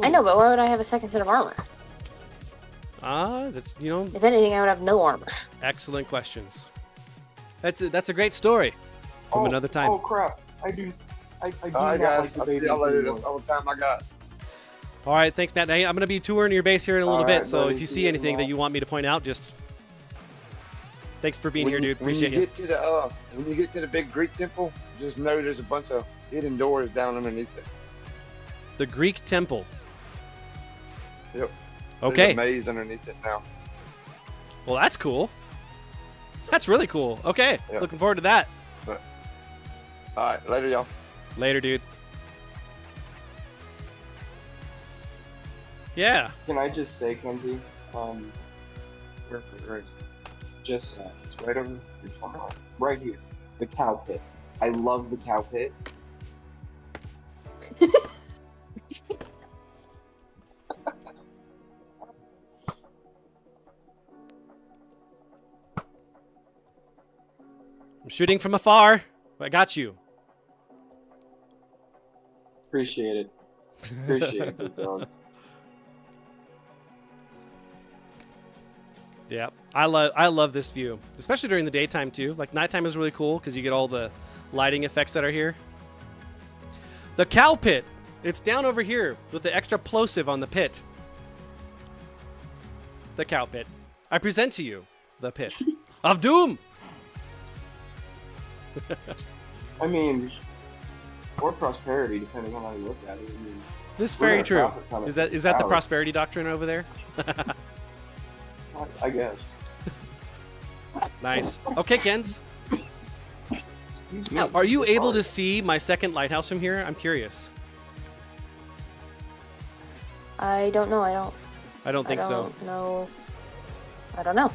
I know, but why would I have a second set of armor? That's If anything, I would have no armor. excellent questions. That's a great story from another time. Oh crap! I do All right, not guys. like the I'll see baby y'all later. anymore. That's all the time I got. All right, thanks, Matt. Hey, I'm gonna be touring your base here in a little All bit, right, so buddy. if you See see you anything that tomorrow. you want me to point out, just thanks for being here, dude. When Appreciate you you. get to the when you get to the big Greek temple, just know there's a bunch of hidden doors down underneath it. The Greek temple. Yep. Okay. There's a maze underneath it now. Well, that's cool. That's really cool. Okay, Yeah. looking forward to that. All right, later, y'all. Later, dude. Yeah. Can I just say, Kenzie? Where just it's right over your corner, right here, the cow pit. I love the cow pit. I'm shooting from afar. I got you. Appreciate it. Appreciate it, good dog. Yeah, I love this view, especially during the daytime too. Like nighttime is really cool because you get all the lighting effects that are here. The cow pit. It's down over here with the extra plosive on the pit. The cow pit. I present to you the pit of doom. I mean, or prosperity, depending on how you look at it. I mean, This is we're very gonna true. profit from it Is that the hours. prosperity doctrine over there? I guess. Nice. Okay, Kens. Excuse me. Oh. Are you able to Sorry. see my second lighthouse from here? I'm curious. I don't know. I don't think so. No. I don't know.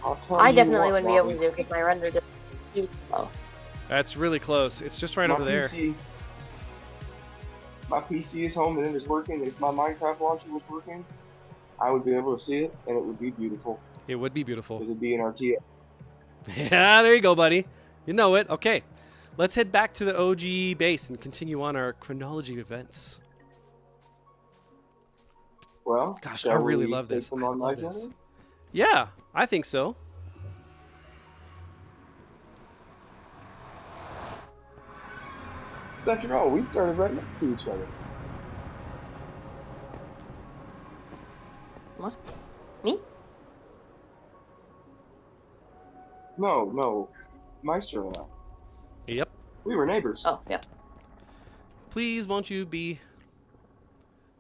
I'll tell I you definitely what, wouldn't be able Bobby. to do because my render just is too slow. That's really close. It's just right My over there. PC, my PC is home and it is working. If my Minecraft launcher was working, I would be able to see it and it would be beautiful. It would be It beautiful. would be an RTX. Yeah, there you go, buddy. You know it. Okay. Let's head back to the OG base and continue on our chronology of events. Well, Gosh, shall I really we love take this. them I on love my this. journey? Yeah, I think so. After all, we started right next to each other. What? Me? No, Meister and I. Yep. We were neighbors. Oh, yeah. Please won't you be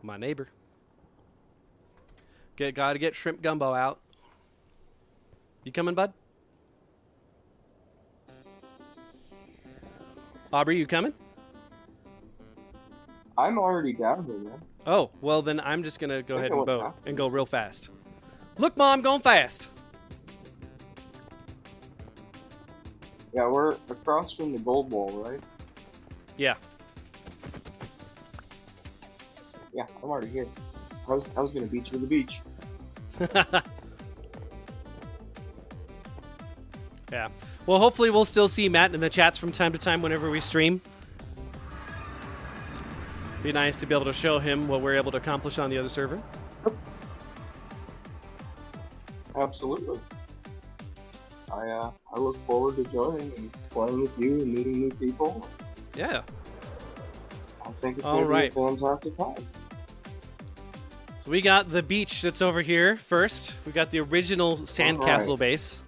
my neighbor? Gotta get shrimp gumbo out. You coming, bud? Aubrey, you coming? I'm already down here, man. Oh, well then I'm just gonna go I ahead think I and went boat fast. and go real fast. Look, Mom, going fast. Yeah, we're across from the gold wall, right? Yeah. Yeah, I'm already here. I was gonna beat you to the beach. Yeah. Well, hopefully we'll still see Matt in the chats from time to time whenever we stream. Be nice to be able to show him what we're able to accomplish on the other server. Absolutely. I look forward to joining and playing with you and meeting new people. Yeah. I think it's All gonna right. be a fantastic time. So we got the beach that's over here first. We got the original sandcastle right. base.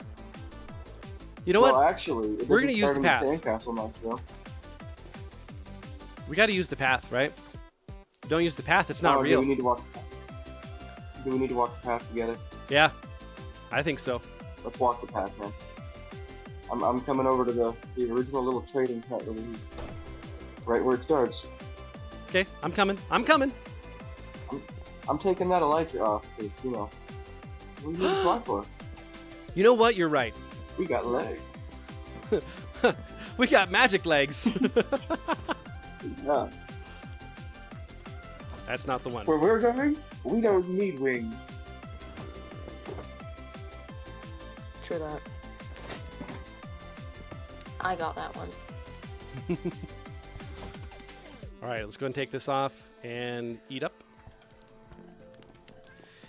You know Well, what? actually, it We're doesn't gonna use start the in path. Sandcastle much, though. We got to use the path, right? Don't use the path. It's not Oh, real. Do we need to walk the path together? Yeah. I think so. Let's walk the path, man. I'm coming over to the original little trading hut over here. Right where it starts. Okay. I'm coming. I'm coming. I'm taking that elytra off because, you know, what do you need to fly for? You know what? You're right. We got legs. We got magic legs. Yeah. That's not the one. Where we're going, we don't need wings. True that. I got that one. All right, let's go and take this off and eat up.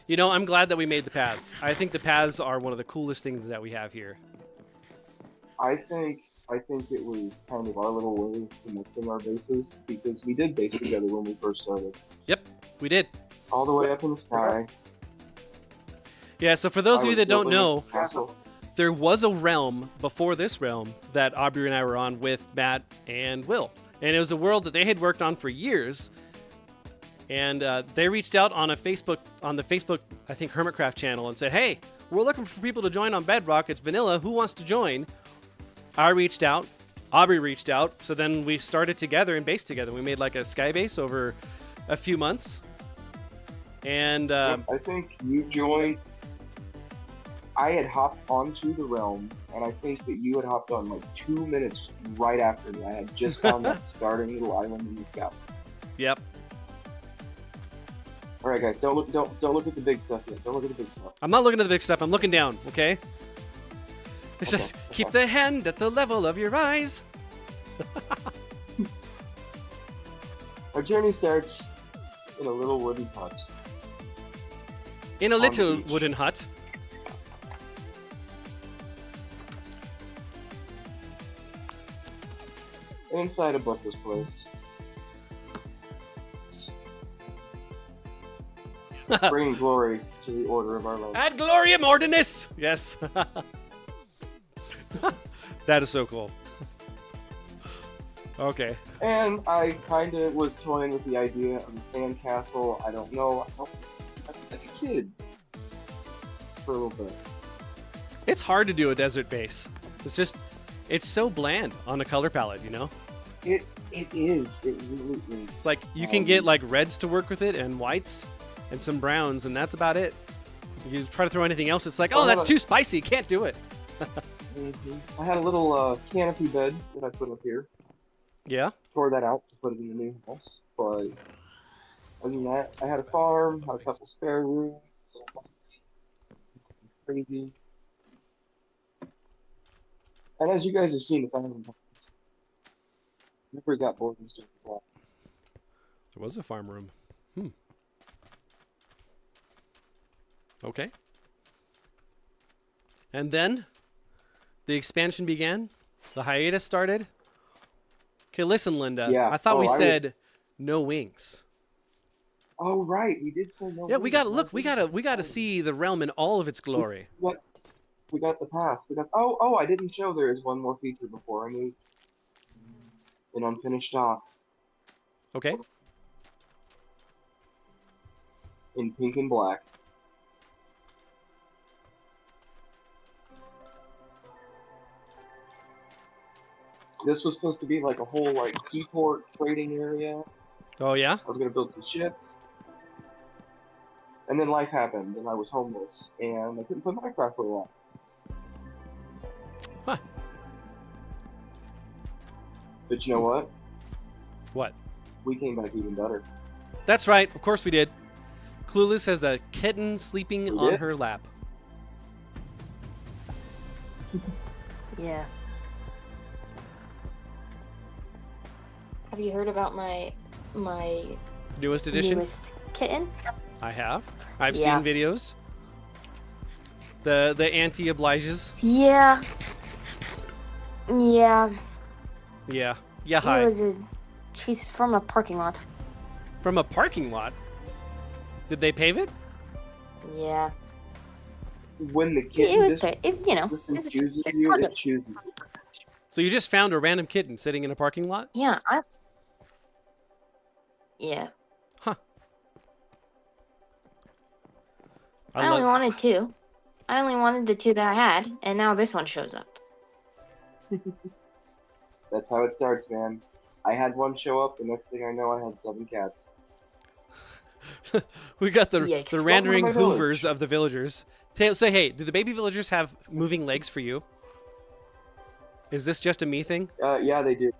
You know, I'm glad that we made the paths. I think the paths are one of the coolest things that we have here. I think it was kind of our little way of connecting our bases because we did base together when we first started. Yep, we did. All the way up in the sky. Yeah, so for those I of you was that don't building know, a castle. there was a realm before this realm that Aubrey and I were on with Matt and Will. And it was a world that they had worked on for years. And they reached out on the Facebook, I think, Hermitcraft channel and said, hey, we're looking for people to join on Bedrock. It's vanilla. Who wants to join? I reached out. Aubrey reached out. So then we started together and based together. We made like a sky base over a few months. And I think you joined. I had hopped onto the realm, and I think that you had hopped on like 2 minutes right after me. I had just found that starting little island in the sky. yep. All right, guys, don't look at the big stuff yet. Don't look at the big stuff. I'm not looking at the big stuff. I'm looking down, okay? It's Okay, just okay. keep the hand at the level of your eyes. Our journey starts in a little wooden hut. In a On the little beach. wooden hut. Inside a book was placed. Bringing glory to the order of our land. Ad gloriam ordinis! Yes. That is so cool. Okay. And I kind of was toying with the idea of a sandcastle. I don't know. Like a kid. For a little bit. It's hard to do a desert base. It's so bland on a color palette, you know? It is. It really is. It's like you can get like reds to work with it and whites and some browns, and that's about it. You try to throw anything else, it's like, oh, that's too spicy. Can't do it. I had a little canopy bed that I put up here. Yeah. Tore that out to put it in the new house. But other than that, I had a farm, had a couple spare rooms. Crazy. And as you guys have seen, the family homes never got bored and stuff like that. There was a farm room. Okay. And then the expansion began. The hiatus started. Okay, listen, Linda. Yeah. I thought we said no wings. Oh right, we did say no. Yeah, we wings. gotta look. We gotta see the realm in all of its glory. What? We got the path. We got. Oh! I didn't show there is one more feature before I move. An unfinished dock Okay. in pink and black. This was supposed to be like a whole like seaport trading area. Oh yeah. I was gonna build some ships. And then life happened, and I was homeless, and I couldn't play Minecraft for a while. Huh. But you know what? What? We came back even better. That's right. Of course we did. Clueless has a kitten sleeping We on did? her lap. Yeah. Have you heard about my Newest edition. newest kitten? I have. I've Yeah. seen videos. The auntie obliges. Yeah. Yeah. Yeah. Yeah. He Hi. was she's from a parking lot. From a parking lot. Did they pave it? Yeah. When the It kitten was just you know. chooses It's, you, it's it chooses. So you just found a random kitten sitting in a parking lot? yeah. Yeah. Huh. I only wanted two. I only wanted the two that I had, and now this one shows up. That's how it starts, man. I had one show up, the next thing I know, I had 7 cats. We got the Yikes. the Welcome rendering to my village. hoovers of the villagers. Say, hey, do the baby villagers have moving legs for you? Is this just a me thing? Yeah, they do.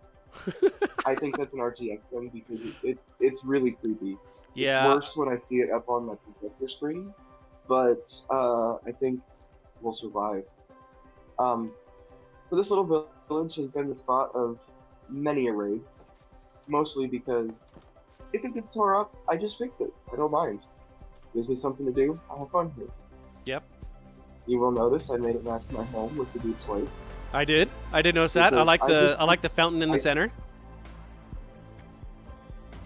I think that's an RTX thing because it's really creepy. Yeah. It's worse when I see it up on my projector screen, but I think we'll survive. So this little village has been the spot of many a raid, mostly because if it gets tore up, I just fix it. I don't mind. Gives me something to do. I have fun here. Yep. You will notice I made it match my home with the deep slate. I did notice that. I Because like I the just- I like the fountain in the I- center.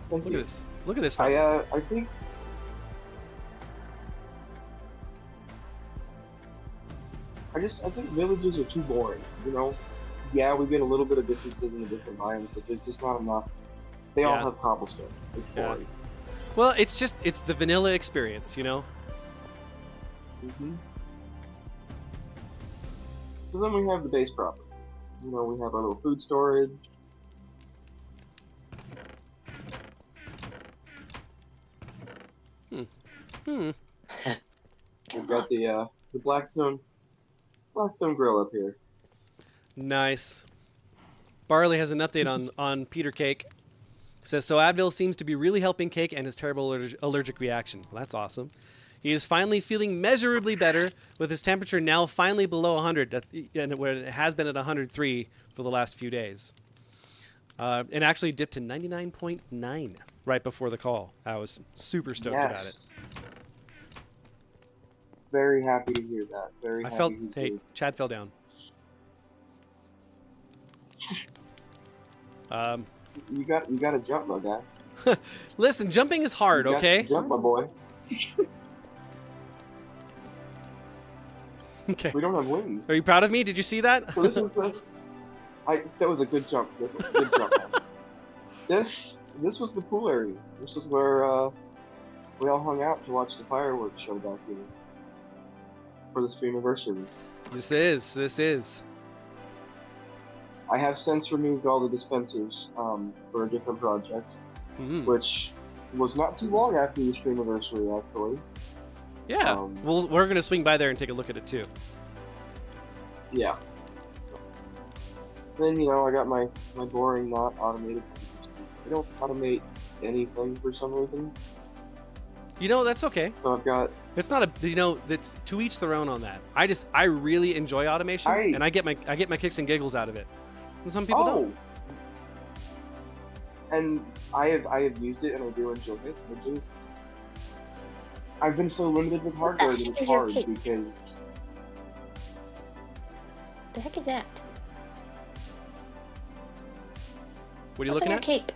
Thank Look you. at this. Look at this fountain. I think I think villages are too boring, you know? Yeah, we get a little bit of differences in the different biomes, but there's just not enough. They all Yeah. have cobblestone. It's Yeah. boring. Well, it's the vanilla experience, you know. So then we have the base property. You know, we have our little food storage. Hmm. We've got the Blackstone grill up here. Nice. Barley has an update on Peter Cake. Says, so Advil seems to be really helping Cake and his terrible allergic reaction. Well, that's awesome. He is finally feeling measurably better with his temperature now finally below 100, and where it has been at 103 for the last few days. And actually dipped to 99.9 right before the call. I was super stoked about it. Yes. Very happy to hear that. Very I happy felt, he's hey, good. Chad fell down. You got to jump, my guy. Listen, jumping is hard, You got okay? to jump, my boy. Okay. We don't have wings. Are you proud of me? Did you see that? So this is that was a good jump. That was a good jump. This was the pool area. This is where we all hung out to watch the fireworks show back here for the stream anniversary. This is. I have since removed all the dispensers for a different project, which was not too long after the stream anniversary, actually. Yeah, well, we're gonna swing by there and take a look at it too. Yeah. So, then I got my boring not automated processes. I don't automate anything for some reason. That's okay. So I've got. It's not it's to each their own on that. I really enjoy automation, and I get my kicks and giggles out of it. And some people don't. And I have used it and I do enjoy it. I've been so limited with hardware that it's hard because. The heck is that? What are you What's looking on at? Cape?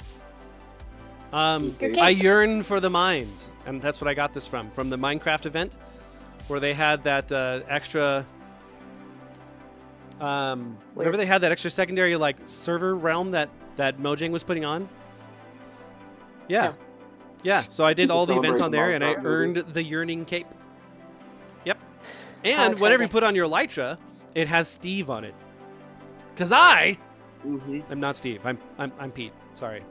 Your I cape. yearn for the mines, and that's what I got this from the Minecraft event, where they had that extra. Remember they had that extra secondary server realm that Mojang was putting on. Yeah, yeah. So I did all the events on there, and I earned the yearning cape. Yep. And whenever you put on your Elytra, it has Steve on it. Cause I'm not Steve. I'm Pete. Sorry.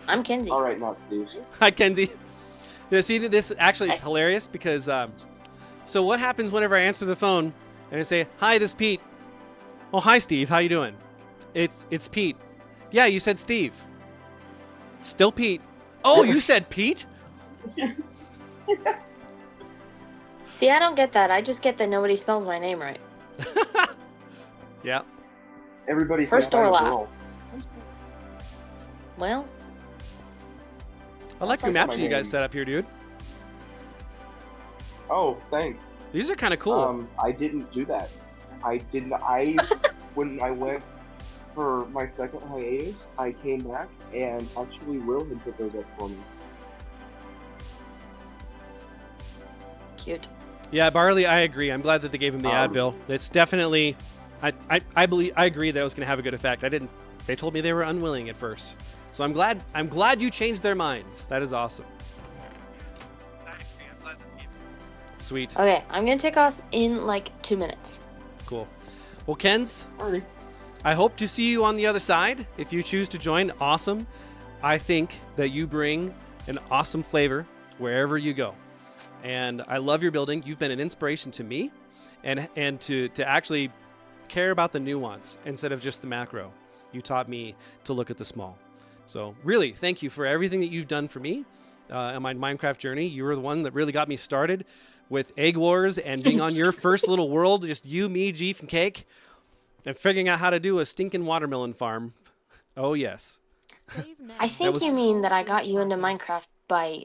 I'm Kenzie. All right, not Steve. Hi, Kenzie. See, this actually is hilarious because so what happens whenever I answer the phone and I say, "Hi, this is Pete." "Oh, hi, Steve. How you doing?" It's Pete. "Yeah, you said Steve." "Still Pete." "Oh, you said Pete?" See, I don't get that. I just get that nobody spells my name right. Yeah. Everybody First thinks or I'm a last? girl. Well, I like your That's maps my you guys name. set up here, dude. Oh, thanks. These are kind of cool. I didn't do that. I didn't. When I went for my second hiatus, I came back and actually Will had put those up for me. cute. Yeah, Barley, I agree. I'm glad that they gave him the Advil. It's definitely, I agree that it was going to have a good effect. They told me they were unwilling at first. So I'm glad you changed their minds. That is awesome. Sweet. Okay, I'm gonna take off in 2 minutes. Cool. Well, Ken's, Alrighty. I hope to see you on the other side. If you choose to join, awesome. I think that you bring an awesome flavor wherever you go. And I love your building. You've been an inspiration to me and to actually care about the nuance instead of just the macro. You taught me to look at the small. So really, thank you for everything that you've done for me on my Minecraft journey. You were the one that really got me started with Egg Wars and being on your first little world, just you, me, Jeef, and Cake, and figuring out how to do a stinking watermelon farm. Oh, yes. I think you mean that I got you into Minecraft by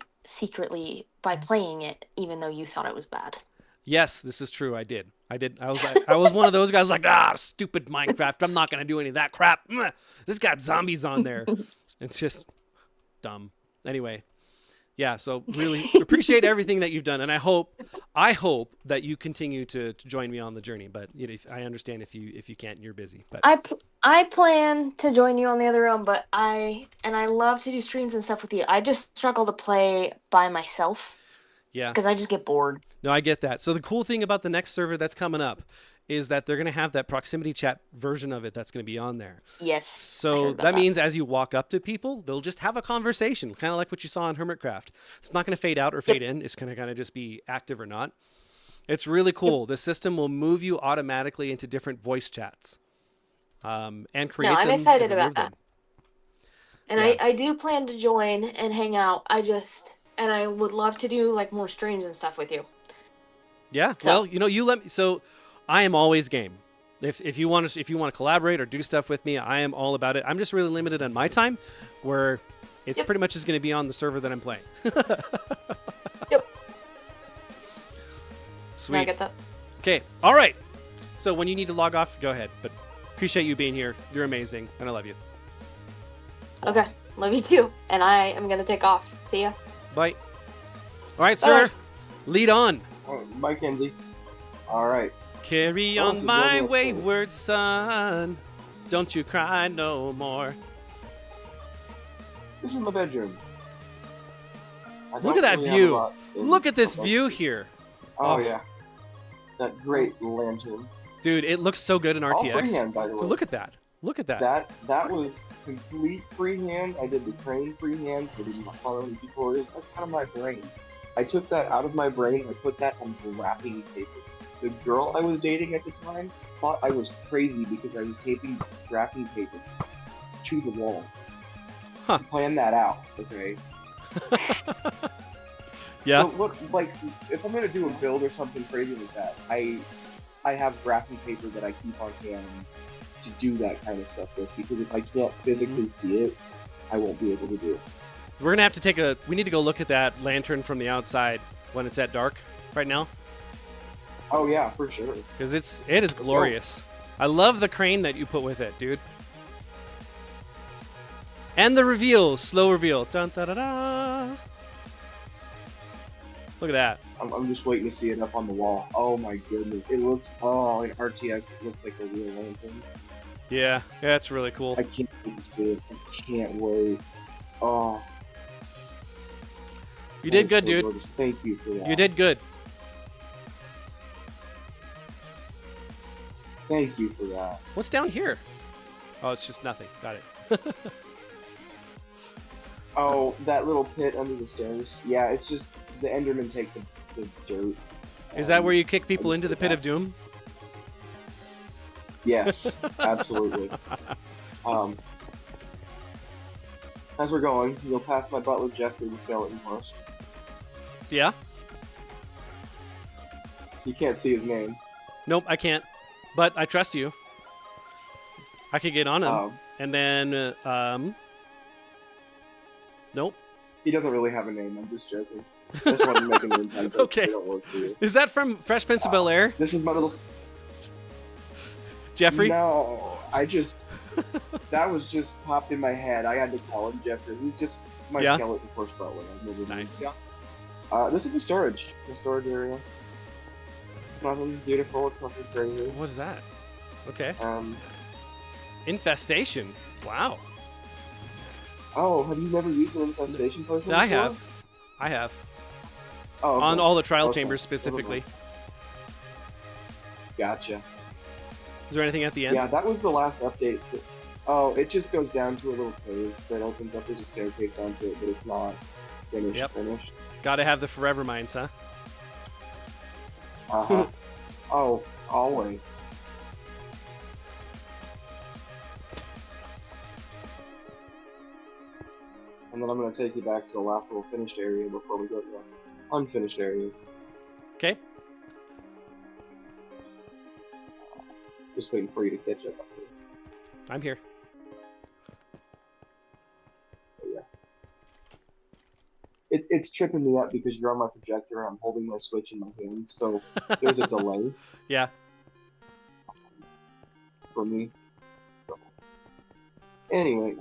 playing it, even though you thought it was bad. Yes, this is true. I did. I was one of those guys stupid Minecraft. I'm not going to do any of that crap. This got zombies on there. It's just dumb. Anyway. Yeah, so really appreciate everything that you've done, and I hope that you continue to join me on the journey. But I understand if you can't, you're busy. But I plan to join you on the other realm, but I love to do streams and stuff with you. I just struggle to play by myself. Yeah, because I just get bored. No, I get that. So the cool thing about the next server that's coming up is that they're going to have that proximity chat version of it that's going to be on there. Yes. So that means as you walk up to people, they'll just have a conversation, kind of like what you saw in Hermitcraft. It's not going to fade out or fade in. It's going to kind of just be active or not. It's really cool. Yep. The system will move you automatically into different voice chats and create them. I'm excited about that. Them. And yeah. I do plan to join and hang out. And I would love to do more streams and stuff with you. Yeah. So. Well, you let me. So I am always game. If you want to collaborate or do stuff with me, I am all about it. I'm just really limited on my time, where it's pretty much just going to be on the server that I'm playing. Yep. Sweet. No, I get that. Okay. All right. So when you need to log off, go ahead. But appreciate you being here. You're amazing, and I love you. Okay. Love you too. And I am going to take off. See ya. Bye. All right, sir. Bye. Lead on. Bye, Kenzie. All right. Carry on, my wayward son. Don't you cry no more. This is my bedroom. Look at that view. Look at this view here. Oh, yeah. That great lantern. Dude, it looks so good in All RTX. freehand, by the way. Dude, look at that. Look at that. That was complete freehand. I did the crane freehand. I didn't follow any tutorials. That's out of my brain. I took that out of my brain. I put that on wrapping paper. The girl I was dating at the time thought I was crazy because I was taping wrapping paper to the wall. Huh. Plan that out, okay? Yeah. So look, like, if I'm gonna do a build or something crazy like that, I have wrapping paper that I keep on hand to do that kind of stuff with, because if I can't physically see it, I won't be able to do it. We're gonna have to take a. We need to go look at that lantern from the outside when it's at dark right now, Oh yeah, for sure. because it is glorious. I love the crane that you put with it, dude. And the reveal, slow reveal. Dun, da, da, da. Look at that. I'm just waiting to see it up on the wall. Oh my goodness, it looks. Oh, in RTX, it looks like a real lantern. Yeah, that's really cool. I can't wait to see it. I can't wait. Oh. You that did is good, so dude. gorgeous. Thank you for that. You did good. Thank you for that. What's down here? Oh, it's just nothing. Got it. Oh, that little pit under the stairs. Yeah, it's just the Endermen take the dirt. Is that where you kick people I into the did pit that. of doom? Yes, absolutely. As we're going, you'll pass my butler Jeffrey the skeleton horse. Yeah. You can't see his name. Nope, I can't. But I trust you. I could get on him, and then nope. He doesn't really have a name. I'm just joking. I just wanted to make a name tag, but Okay. they don't work for you. Is that from Fresh Prince of Bel Air, This is my little. Jeffrey? No, I just. That was just popped in my head. I had to call him Jeffrey. He's just my Yeah. skeleton horse butler. I've never Nice. This is the storage area. It's nothing beautiful. It's nothing crazy. What is that? Okay. Um. Infestation. Wow. Oh, have you never used an infestation potion? I before? have. I have. Oh, okay. On all the trial Okay. chambers specifically. Gotcha. Is there anything at the end? Yeah, that was the last update. Oh, it just goes down to a little cave that opens up. There's a staircase down to it, but it's not finished. Yep. Finished. Gotta have the forever mines, huh? Uh-huh. Oh, always. And then I'm gonna take you back to the last little finished area before we go to the unfinished areas. Okay. Just waiting for you to catch up. I'm here. But yeah. It's tripping me up because you're on my projector and I'm holding my Switch in my hand, so there's a delay Yeah. for me. So anyway.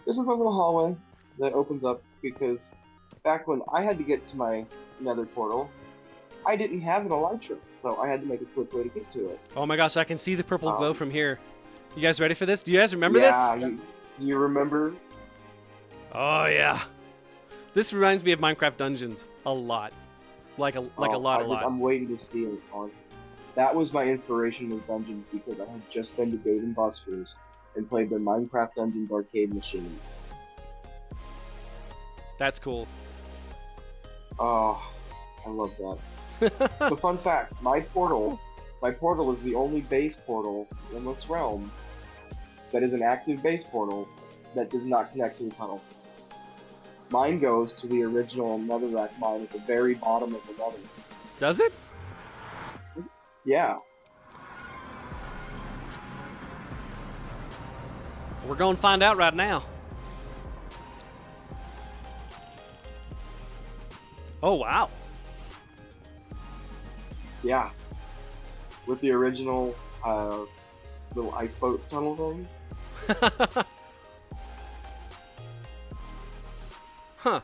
This is my little hallway that opens up because back when I had to get to my nether portal, I didn't have an elytra, so I had to make a quick way to get to it. Oh my gosh, I can see the purple glow from here. You guys ready for this? Do you guys remember Yeah, this? you remember? Oh yeah. This reminds me of Minecraft Dungeons a lot. Like a lot. I'm waiting to see it on. That was my inspiration with Dungeons because I had just been to Dave and Buster's and played their Minecraft Dungeons arcade machine. That's cool. Oh, I love that. So fun fact, my portal is the only base portal in this realm that is an active base portal that does not connect to the tunnel. Mine goes to the original netherrack mine at the very bottom of the nether. Does it? Yeah. We're going to find out right now. Oh, wow. Yeah. With the original little ice boat tunnel thing. Huh.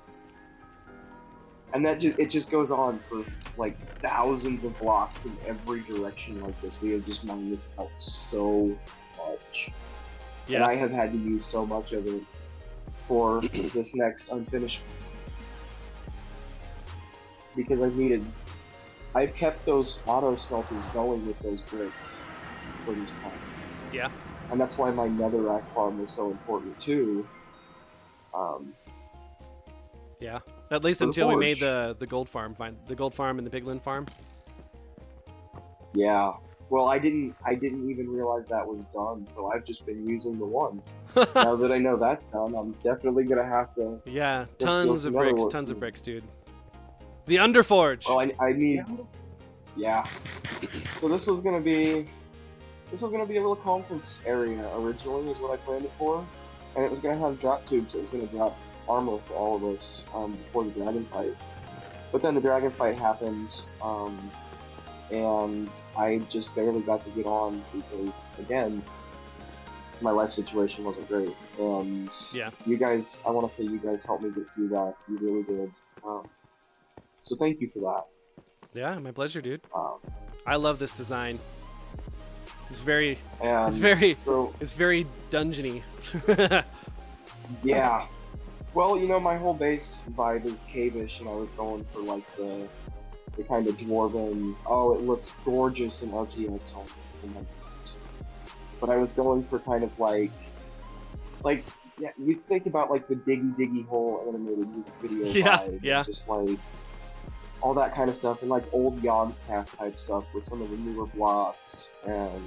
And that just goes on for like thousands of blocks in every direction like this. We have just mined this out so much. And Yeah. I have had to use so much of it for this next unfinished because I've needed I've kept those auto smelters going with those bricks for this time. Yeah. And that's why my netherrack farm was so important too. Um, Yeah. At least For the until we made forge. the gold farm, the gold farm and the piglin farm. yeah. Well, I didn't even realize that was done, so I've just been using the one. Now that I know that's done, I'm definitely gonna have to Yeah, go steal tons of some other bricks, work. tons of bricks, dude. The Underforge. Well, I need. Yeah. So this was gonna be a little conference area originally, is what I planned it for, and it was gonna have drop tubes. It was gonna drop armor for all of us before the dragon fight. But then the dragon fight happened, and I just barely got to get on because, again, my life situation wasn't great. And Yeah. you guys, I want to say you guys helped me get through that. You really did. So thank you for that. Yeah, my pleasure, dude. Um, I love this design. It's very, and it's very, so, it's very dungeony. yeah. Well, you know, my whole base vibe is cave-ish, and I was going for like the kind of dwarven. Oh, it looks gorgeous in RTX. But I was going for kind of like yeah, you think about like the diggy hole animated music video Yeah, vibe, yeah. just like all that kind of stuff, and like old Jan's Cast type stuff with some of the newer blocks. And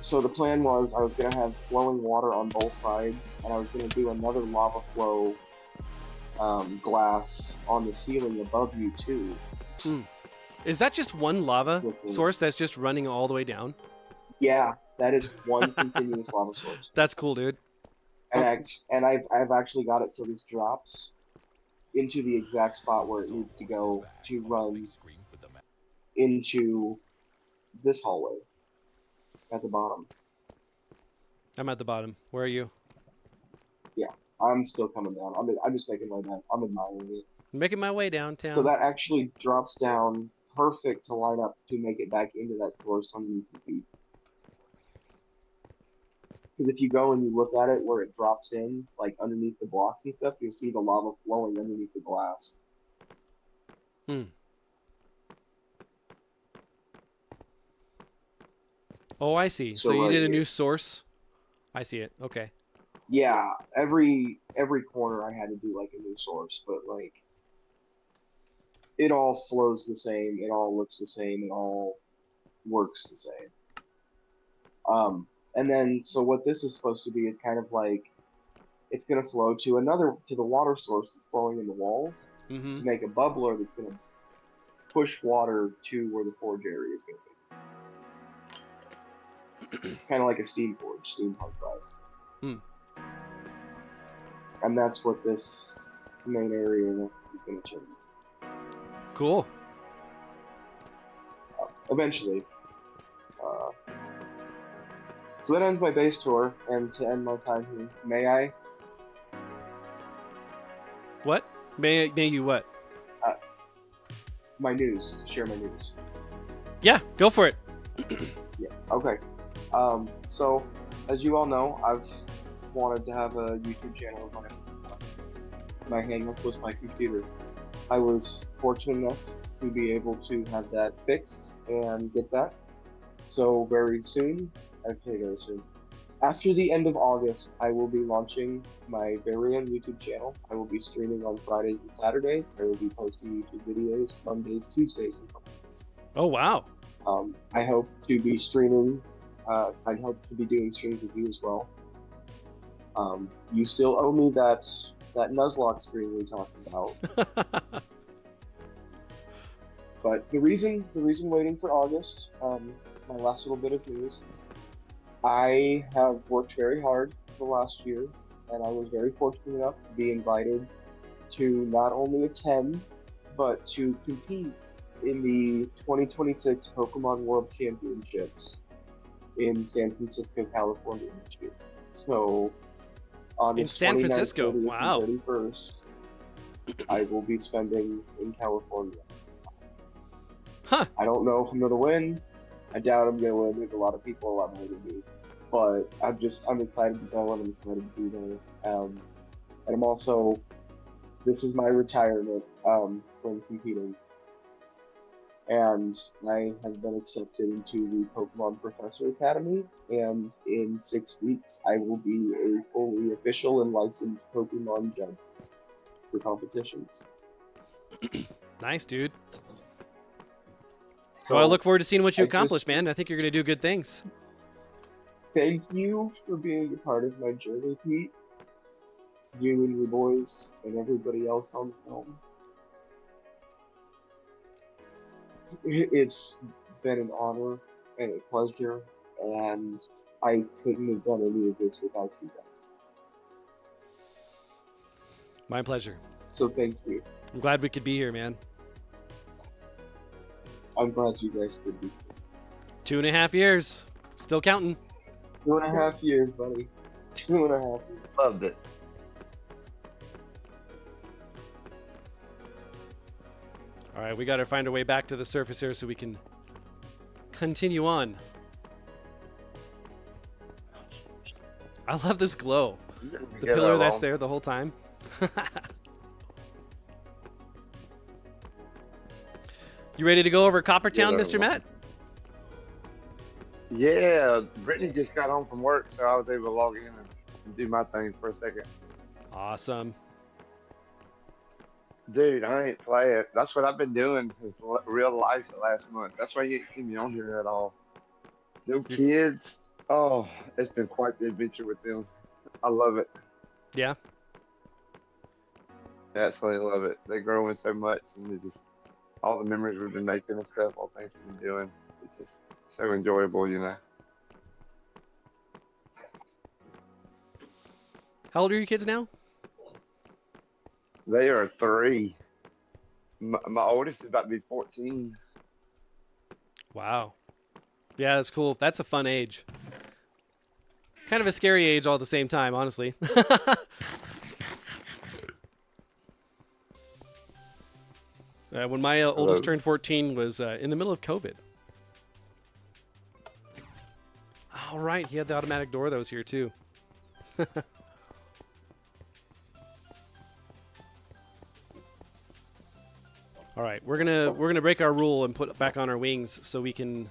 so the plan was I was gonna have flowing water on both sides, and I was gonna do another lava flow glass on the ceiling above you too. Is that just one lava With the- source that's just running all the way down? Yeah, that is one continuous lava source. That's cool, dude. And I've actually got it so this drops into the exact spot where it needs to go to run into this hallway at the bottom. I'm at the bottom. Where are you? Yeah, I'm still coming down. I'm just making my way down. I'm admiring it. Making my way downtown. So that actually drops down perfect to line up to make it back into that source underneath the feet. Because if you go and you look at it where it drops in, like underneath the blocks and stuff, you'll see the lava flowing underneath the glass. Oh, I see. So So you right did a here. new source. I see it. Okay. Yeah, every corner I had to do like a new source, but like it all flows the same, it all looks the same, it all works the same. And then so what this is supposed to be is kind of like it's gonna flow to the water source that's flowing in the walls Mm-hmm. to make a bubbler that's gonna push water to where the forge area is gonna be. Kind of like a steam forge, steampunk vibe. And that's what this main area is going to change. Cool. Eventually. So that ends my base tour, and to end my time here, may I? What? May you what? My news, to share my news. Yeah, go for it. Yeah, okay. So, as you all know, I've wanted to have a YouTube channel of my hang-up was my computer. I was fortunate enough to be able to have that fixed and get that. So very soon, after the end of August, I will be launching my very own YouTube channel. I will be streaming on Fridays and Saturdays. I will be posting YouTube videos Mondays, Tuesdays, and Fridays. Oh, wow. I hope to be streaming. I hope to be doing streams with you as well. You still owe me that Nuzlocke screen we talked about. But the reason waiting for August, my last little bit of news, I have worked very hard for the last year, and I was very fortunate enough to be invited to not only attend, but to compete in the 2026 Pokemon World Championships in San Francisco, California next year. So, on In the San 29th, Francisco, 30th, wow. and 31st, I will be spending in California. Huh. I don't know if I'm gonna win. I doubt I'm gonna win. There's a lot of people a lot more than me. But I'm excited to go and I'm excited to be there. And I'm also, this is my retirement from competing. and I have been accepted into the Pokemon Professor Academy, and in 6 weeks I will be a fully official and licensed Pokemon judge for competitions. Nice, dude. So Well, I look forward to seeing what you I accomplish, just- man. I think you're going to do good things. Thank you for being a part of my journey, Pete. You and your boys and everybody else on the film. It's been an honor and a pleasure, and I couldn't have done any of this without you guys. My pleasure. So thank you. I'm glad we could be here, man. I'm glad you guys could be too. 2.5 years. Still counting. 2.5 years, buddy. 2.5 years. Loved it. All right, we got to find our way back to the surface here so we can continue on. I love this glow. The pillar that's there the whole time. You ready to go over Coppertown, Mr. Matt? Yeah, Brittany just got home from work, so I was able to log in and do my thing for a second. Awesome. Dude, I ain't playing. That's what I've been doing with real life the last month. That's why you ain't seen me on here at all. Them kids, oh, it's been quite the adventure with them. I love it. Yeah. Absolutely love it. They're growing so much, and they just all the memories we've been making and stuff, all things we've been doing. It's just so enjoyable, you know. How old are your kids now? They are 3. My oldest is about to be 14. Wow. Yeah, that's cool. That's a fun age. Kind of a scary age all at the same time, honestly. When my oldest turned 14 was in the middle of COVID. All right, he had the automatic door that was here too. All right, we're gonna break our rule and put back on our wings so we can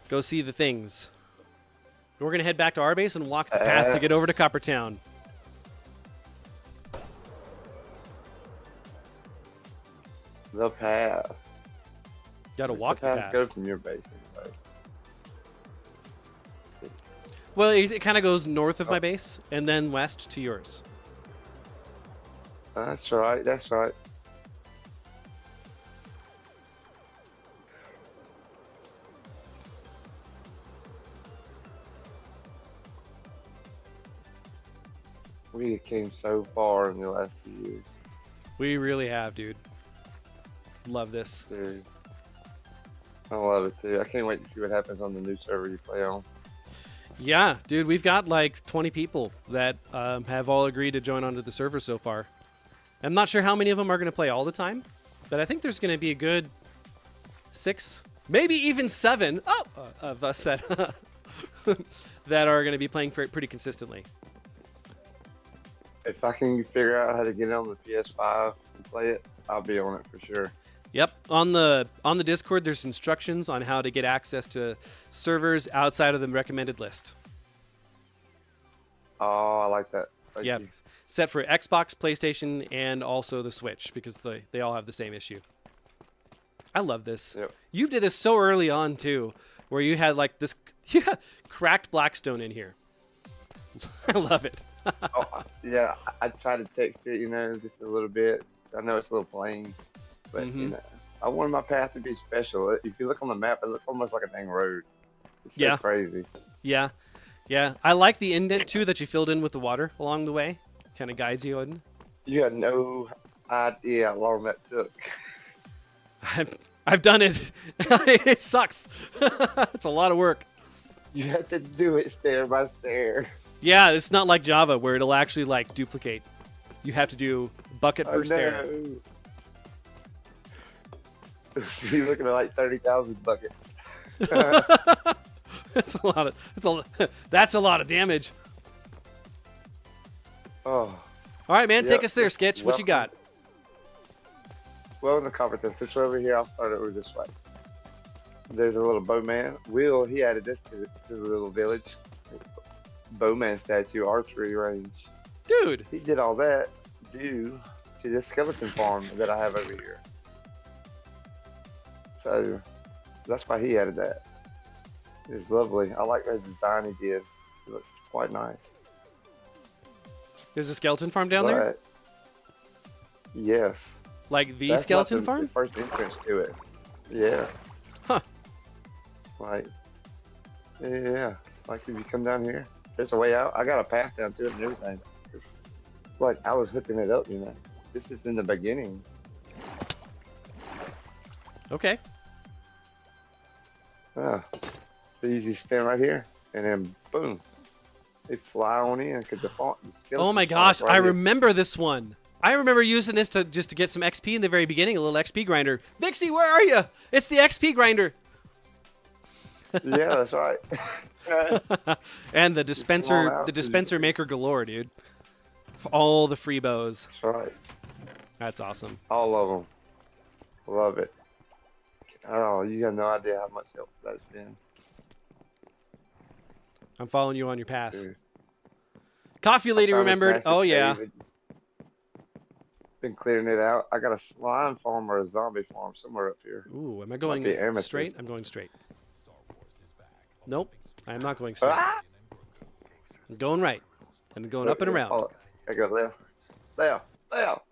go see the things. We're gonna head back to our base and walk the path to get over to Coppertown. The path. Gotta walk the path. Go from your base. Anyway. Well, it kind of goes north of my base and then west to yours. That's right. That's right. We came so far in the last 2 years. We really have, dude. Love this. Dude. I love it too. I can't wait to see what happens on the new server you play on. Yeah, dude, we've got like 20 people that have all agreed to join onto the server so far. I'm not sure how many of them are going to play all the time, but I think there's going to be a good 6, maybe even 7 of us that that are going to be playing pretty consistently. If I can figure out how to get it on the PS5 and play it, I'll be on it for sure. Yep, on the Discord, there's instructions on how to get access to servers outside of the recommended list. Oh, I like that. Thank Yep, you. set for Xbox, PlayStation, and also the Switch because they all have the same issue. I love this. Yep. You did this so early on too, where you had like this cracked Blackstone in here. I love it. Oh, yeah, I try to text it, you know, just a little bit. I know it's a little plain, but you know, I wanted my path to be special. If you look on the map, it looks almost like a dang road. It's so crazy. Yeah. I like the indent too that you filled in with the water along the way. Kind of guides you in. You have no idea how long that took. I've done it. It sucks. It's a lot of work. You have to do it stair by stair. Yeah, it's not like Java where it'll actually like duplicate. You have to do bucket per stair. You're looking at like 30,000 buckets. That's a lot of damage. Oh. All right, man, take us there, Sketch. What you got? well in the competition. Since we're over here, I'll start over this way. There's a little bowman. Will, he added this to the little village. Bowman statue, archery range. Dude. He did all that due to this skeleton farm that I have over here. So that's why he added that. It's lovely. I like that design he did. It looks quite nice. There's a skeleton farm down there? Yes. Like the That's skeleton not farm? the first entrance to it. Yeah. Huh. Like, yeah. Like if you come down here, there's a way out. I got a path down to it and everything. It's like I was hooking it up, you know. This is in the beginning. Okay. Ah, so easy spin right here, and then boom, they fly on in because the skeleton. Oh my gosh, I remember this one. I remember using this to just to get some XP in the very beginning, a little XP grinder. Vixie, where are you? It's the XP grinder. Yeah, that's right. And the dispenser maker galore, dude. All the free bows. That's right. That's awesome. All of them. Love it. Oh, you have no idea how much help that's been. I'm following you on your path. Dude. Coffee lady remembered. Oh yeah. Been clearing it out. I got a slime farm or a zombie farm somewhere up here. Ooh, am I going straight? I'm going straight. Nope, I am not going straight. Ah! I'm going right. I'm going up and around. Oh, I go left. Left. Left.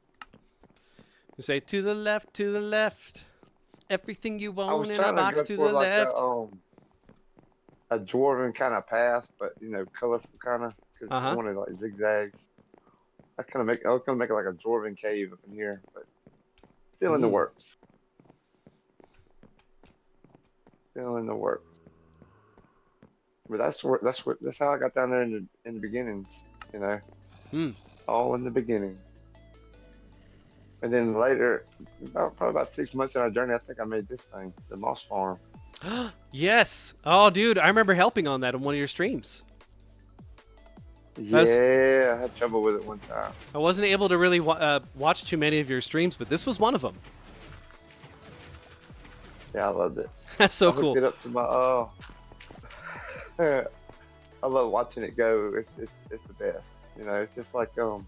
You say to the left, to the left. Everything you I was own in trying a box to the for like left. a dwarven kind of path, but you know, colorful kind of. Because I wanted like zigzags. I was gonna make it like a dwarven cave up in here, but still in the works. Still in the works. But that's how I got down there in the beginnings, you know. All in the beginnings. And then later, probably about 6 months in our journey, I think I made this thing, the moss farm. Yes. Oh, dude, I remember helping on that on one of your streams. Yeah, I had trouble with it one time. I wasn't able to really watch too many of your streams, but this was one of them. Yeah, I loved it. That's so I cool. hooked it up to my I love watching it go. It's the best. You know, it's just like the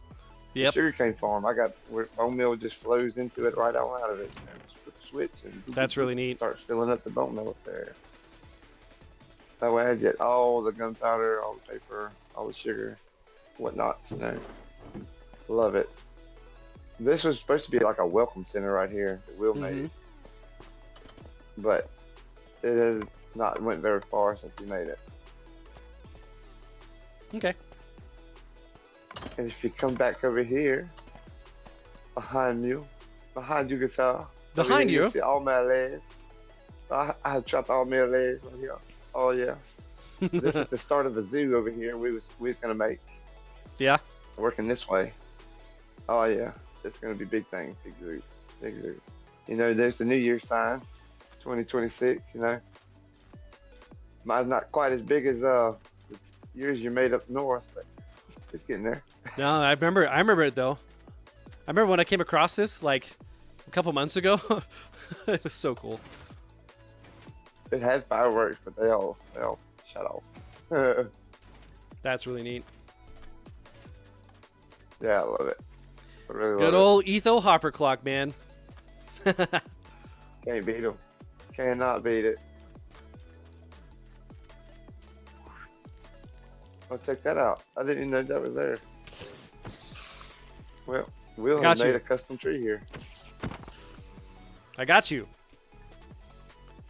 sugarcane farm. Where bone meal just flows into it right out of it. You know, just put the switch and that's really neat. Start filling up the bone meal up there. That way I get all the gunpowder, all the paper, all the sugar, whatnot. You know, love it. This was supposed to be like a welcome center right here that Will made, but it has not went very far since he made it. Okay. And if you come back over here, behind you guitar. Behind you? See all my legs. I have trapped all my legs right here. Oh yeah. This is the start of the zoo over here. We was gonna make. Yeah. Working this way. Oh yeah. It's gonna be big things. Big zoo. Big zoo. You know, there's the New Year's sign, 2026. You know. Mine's not quite as big as the years you made up north, but it's getting there. No, I remember it though. I remember when I came across this like a couple months ago. It was so cool. It had fireworks, but they all shut off. That's really neat. Yeah, I love it. I really Good love old Etho Hopper clock, man. Can't beat them. Cannot beat it. I'll check that out. I didn't even know that was there. Well, Will has made a custom tree here. I got you.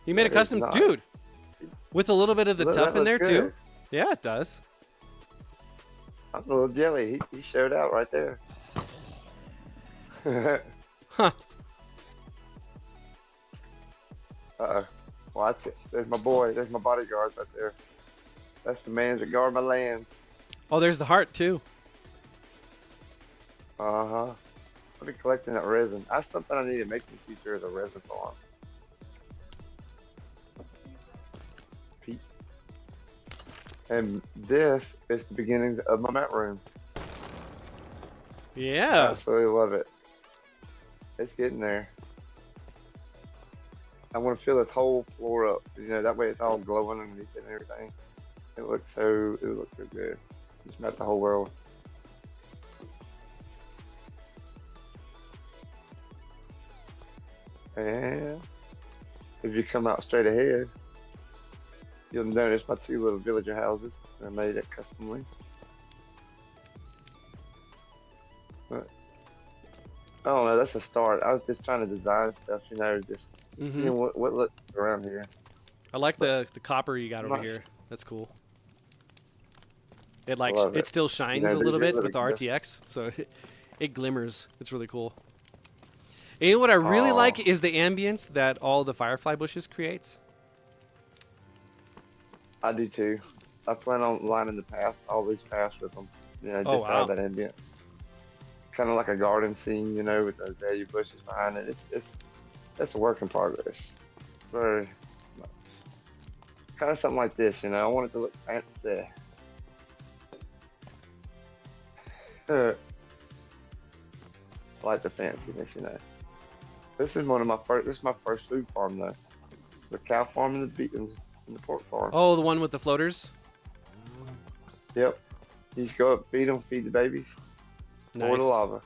You made a custom, nice. Dude. With a little bit of the tuff in there too. Yeah, it does. I'm a little jelly. He showed out right there. Huh. Uh-oh. Watch it. There's my boy. There's my bodyguard right there. That's the man that guard my lands. Oh, there's the heart too. Uh-huh. I'll be collecting that resin. That's something I need to make in the future is a resin farm. Peep. And this is the beginning of my mat room. Yeah. I absolutely love it. It's getting there. I want to fill this whole floor up. You know, that way it's all glowing underneath it and everything. It looks so good. Just map the whole world. And if you come out straight ahead, you'll notice my 2 little villager houses. They're made at customly. But, I don't know, that's a start. I was just trying to design stuff, you know, just seeing what looks around here. I like the copper you got over here. That's cool. It like it still shines a little bit with the RTX, so it glimmers. It's really cool. And you know what I really like is the ambience that all the firefly bushes creates. I do too. I plan on lining the path, all these paths with them. You know, just have that ambience. Kind of like a garden scene, you know, with those azalea bushes behind it. It's a work in progress. Very much. Kind of something like this, you know. I want it to look fancy. I like the fanciness, you know. This is my first food farm though. The cow farm and the pork farm. Oh, the one with the floaters? Yep. You just go up, feed them, feed the babies. Nice. Pour the lava.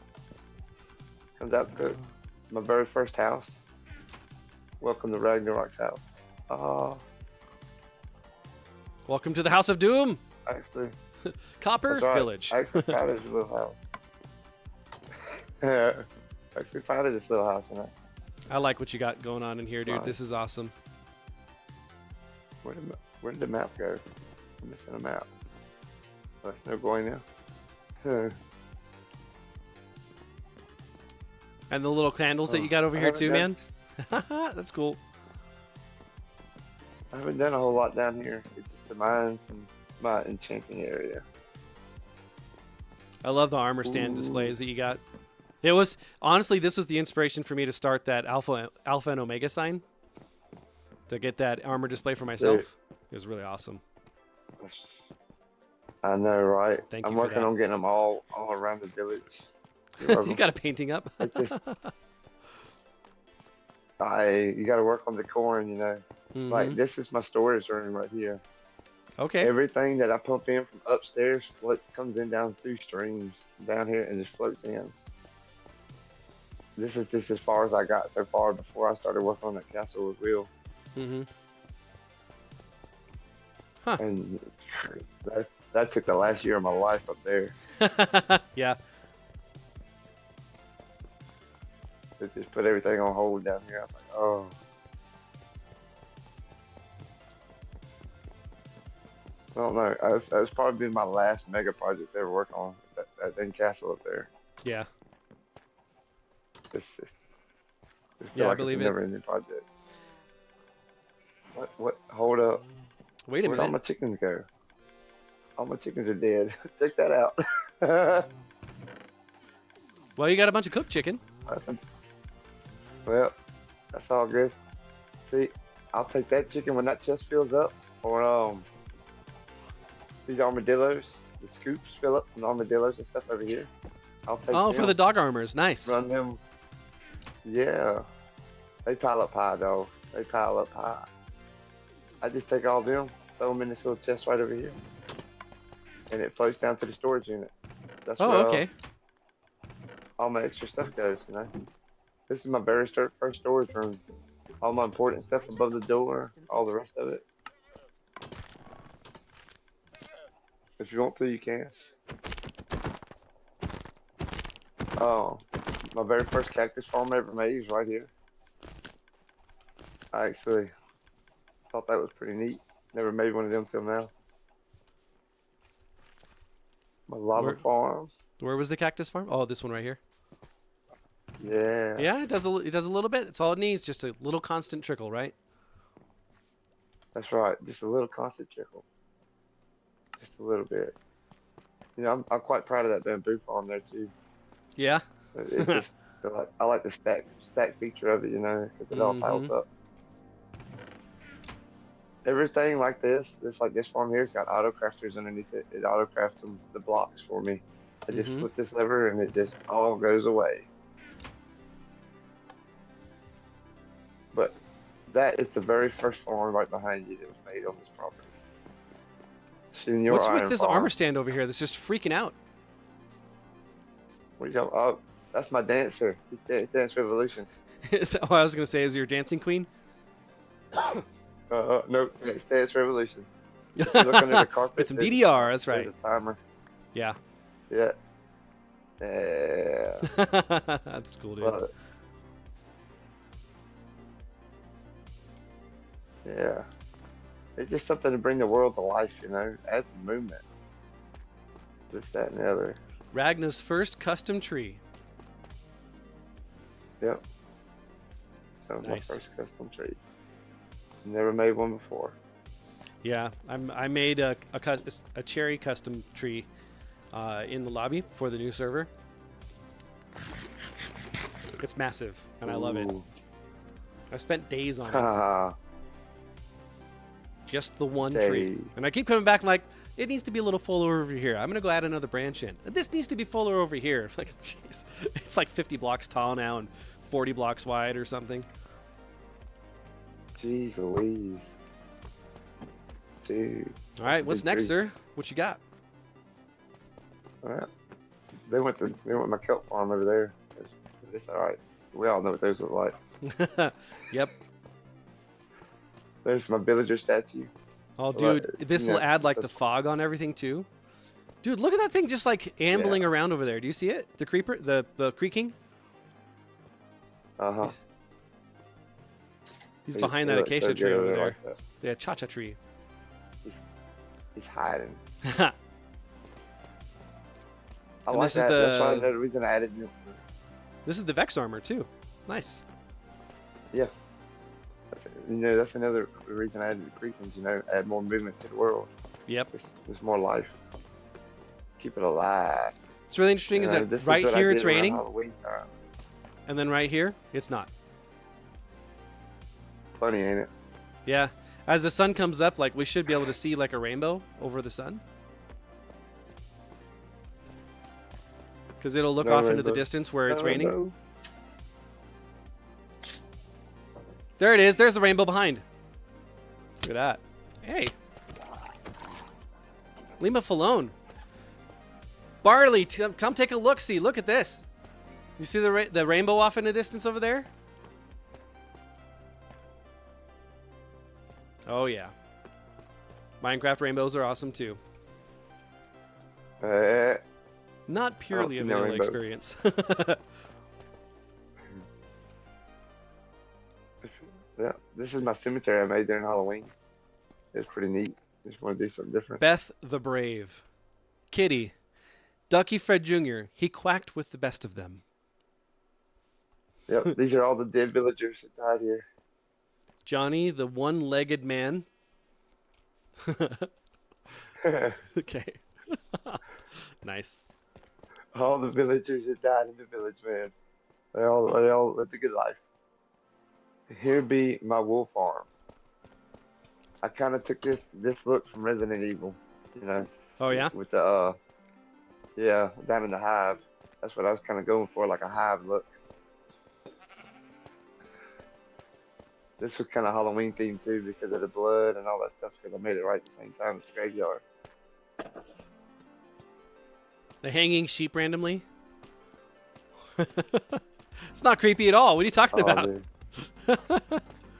Comes out cooked. My very first house. Welcome to Ragnarok's house. Welcome to the House of Doom. Actually. Copper Village. I actually founded this little house. I actually founded this little house, you know. I like what you got going on in here, dude. Nice. This is awesome. Where did the map go? I'm missing a map. Oh, there's no going now. And the little candles that you got over here too, man. That's cool. I haven't done a whole lot down here. It's just the mines and my enchanting area. I love the armor stand displays that you got. It was honestly, this was the inspiration for me to start that Alpha and Omega sign. To get that armor display for myself. Dude. It was really awesome. I know, right? Thank you. I'm working on getting them all around the village. You got a painting up? You got to work on the corn, you know. Like, this is my storage room right here. Okay. Everything that I pump in from upstairs, comes in down through streams down here and just floats in. This is just as far as I got so far before I started working on that castle with Will. Huh. And that took the last year of my life up there. Yeah. To just put everything on hold down here. I'm like, oh. I don't know. That's probably been my last mega project I ever worked on. That castle up there. Yeah. I believe it. Never ending project. What? Hold up. Wait a minute. Where'd all my chickens go? All my chickens are dead. Check that out. Well, you got a bunch of cooked chicken. Well, that's all good. See, I'll take that chicken when that chest fills up, or these armadillos, the scoops fill up from the armadillos and stuff over here. I'll take them. For the dog armors, nice. Run them. Yeah, they pile up high, though. They pile up high. I just take all them, throw them in this little chest right over here, and it floats down to the storage unit. That's where okay. All my extra stuff goes, you know. This is my very first storage room. All my important stuff above the door, all the rest of it. If you want to, you can. Oh, my very first cactus farm I ever made is right here. I actually thought that was pretty neat. Never made one of them till now. My lava farm. Where was the cactus farm? Oh, this one right here. Yeah. Yeah, it does a little bit. It's all it needs, just a little constant trickle, right? That's right. Just a little constant trickle. Just a little bit. You know, I'm quite proud of that bamboo farm there too. Yeah. It's just I like the stack feature of it, you know, because it all piles up. Everything like this farm here's got auto crafters underneath it. It auto crafts the blocks for me. I just flip this lever and it just all goes away. But That is the very first farm right behind you that was made on this property. Senior What's with Iron this Farm. armor stand over here that's just freaking out? What you got? Oh, that's my dancer. Dance Revolution. Is that what I was gonna say? Is your dancing queen? No, it's Dance Revolution. If you look under the carpet. Get some DDR. That's right. There's a timer. Yeah. Yeah. Yeah. That's cool, dude. Love it. Yeah. It's just something to bring the world to life, you know. Add some movement. This, that, and the other. Ragna's first custom tree. Yep. That was Nice. my first custom tree. Never made one before. Yeah, I made a cherry custom tree in the lobby for the new server. It's massive, and I love it. Ooh. I spent days on it. Ha Just the one tree. Days. And I keep coming back and like, it needs to be a little fuller over here. I'm going to go add another branch in. This needs to be fuller over here. Like, jeez. It's like 50 blocks tall now and 40 blocks wide or something. Jeez Louise. Dude. All right, what's Big next, tree. sir? What you got? Alright. They went my kelp farm over there. It's alright. We all know what those look like. Yep. There's my villager statue. Oh, So, dude, this will yeah, add like the that's- fog on everything too. Dude, look at that thing just like ambling around over there. Do you see it? The creeper, the creaking. Uh-huh. He's behind that acacia tree over there. Like that. Yeah, cha-cha tree. He's hiding. And I like this is that. That's why the- another reason I added new. This is the Vex armor too. Nice. Yeah. That's another reason I added the creepings, add more movement to the world. Yep. There's more life. Keep it alive. It's really interesting is that This is right what I here did it's around raining, Halloween time. and then right here it's not. Funny, ain't it? Yeah. As the sun comes up, like we should be able to see like a rainbow over the sun. Because it'll look No off into the rainbow. distance where it's No, raining. no. There it is. There's the rainbow behind. Look at that. Hey. Lima Falone. Barley, come take a look-see. Look at this. You see the rainbow off in the distance over there? Oh, yeah. Minecraft rainbows are awesome, too. Not purely a see no vanilla rainbow. experience. Yeah, this is my cemetery I made during Halloween. It's pretty neat. Just want to do something different. Beth the Brave. Kitty. Ducky Fred Jr. He quacked with the best of them. Yep, these are all the dead villagers that died here. Johnny, the one-legged man. Okay. Nice. All the villagers that died in the village, man. They all lived a good life. Here be my wool farm. I kind of took this look from Resident Evil, Oh, yeah? with the yeah, down in the hive. That's what I was kind of going for, like a hive look. This was kind of Halloween themed too because of the blood and all that stuff. Because I made it right at the same time as the graveyard. The hanging sheep randomly? It's not creepy at all. What are you talking about? Dude.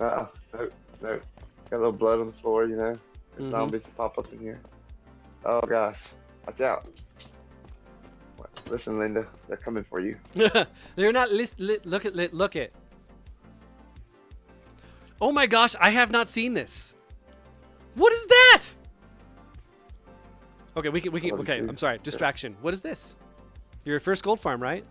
No. Got a little blood on the floor, Mhm. Zombies pop up in here. Oh gosh, watch out! Listen, Linda, they're coming for you. They're not look at. Oh my gosh, I have not seen this. What is that? Okay, we can okay, I'm sorry. Distraction. What is this? Your first gold farm, right?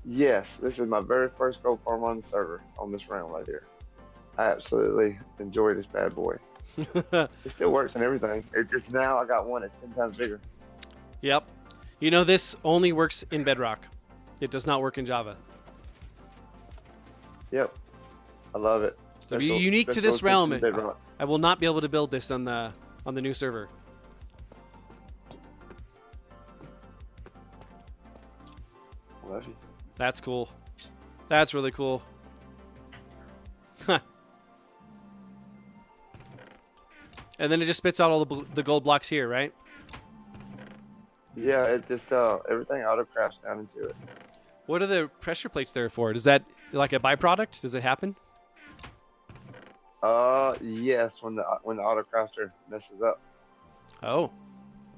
Yes, this is my very first gold farm on the server on this realm right here. I absolutely enjoy this bad boy. It still works and everything. It's just now I got one that's 10 times bigger. Yep. This only works in Bedrock. It does not work in Java. Yep, I love it. So be unique to this special realm. attention to Bedrock. I will not be able to build this on the new server. Love you. That's cool. That's really cool. Huh. And then it just spits out all the gold blocks here, right? Yeah, it just everything auto crafts down into it. What are the pressure plates there for? Is that like a byproduct? Does it happen? Yes, when the auto crafter messes up. Oh.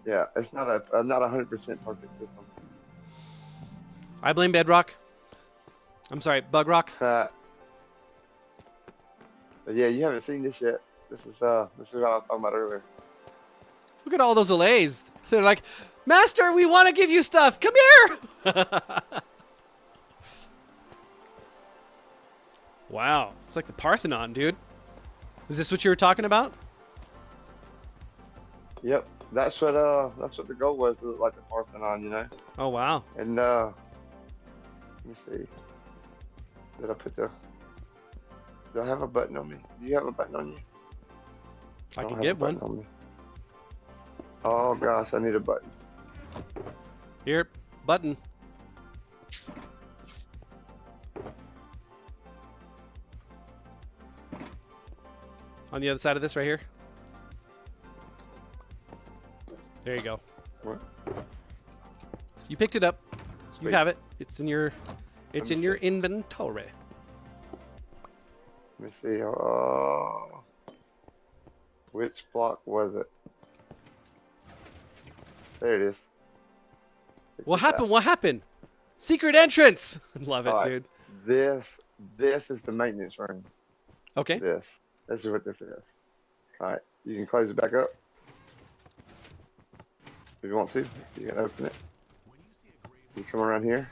Yeah, it's not a 100% perfect system. I blame Bedrock. I'm sorry, Bug Rock. But yeah, you haven't seen this yet. This is what I was talking about earlier. Look at all those allays. They're like, Master, we want to give you stuff. Come here. Wow. It's like the Parthenon, dude. Is this what you were talking about? Yep, that's what the goal was. To look like the Parthenon, you know. Oh, wow. And let me see. Did I put the? Do I have a button on me? Do you have a button on you? I don't can have get a button one. on me. Oh gosh, I need a button. Here, button. On the other side of this right here. There you go. What? You picked it up. You Sweet. have it. It's in your Let me see. inventory. Let me see. Which block was it? There it is. Check What this out. happened? What happened? Secret entrance. Love it, All right. dude. This is the maintenance room. Okay. This is what this is. All right, you can close it back up if you want to. You can open it. You come around here.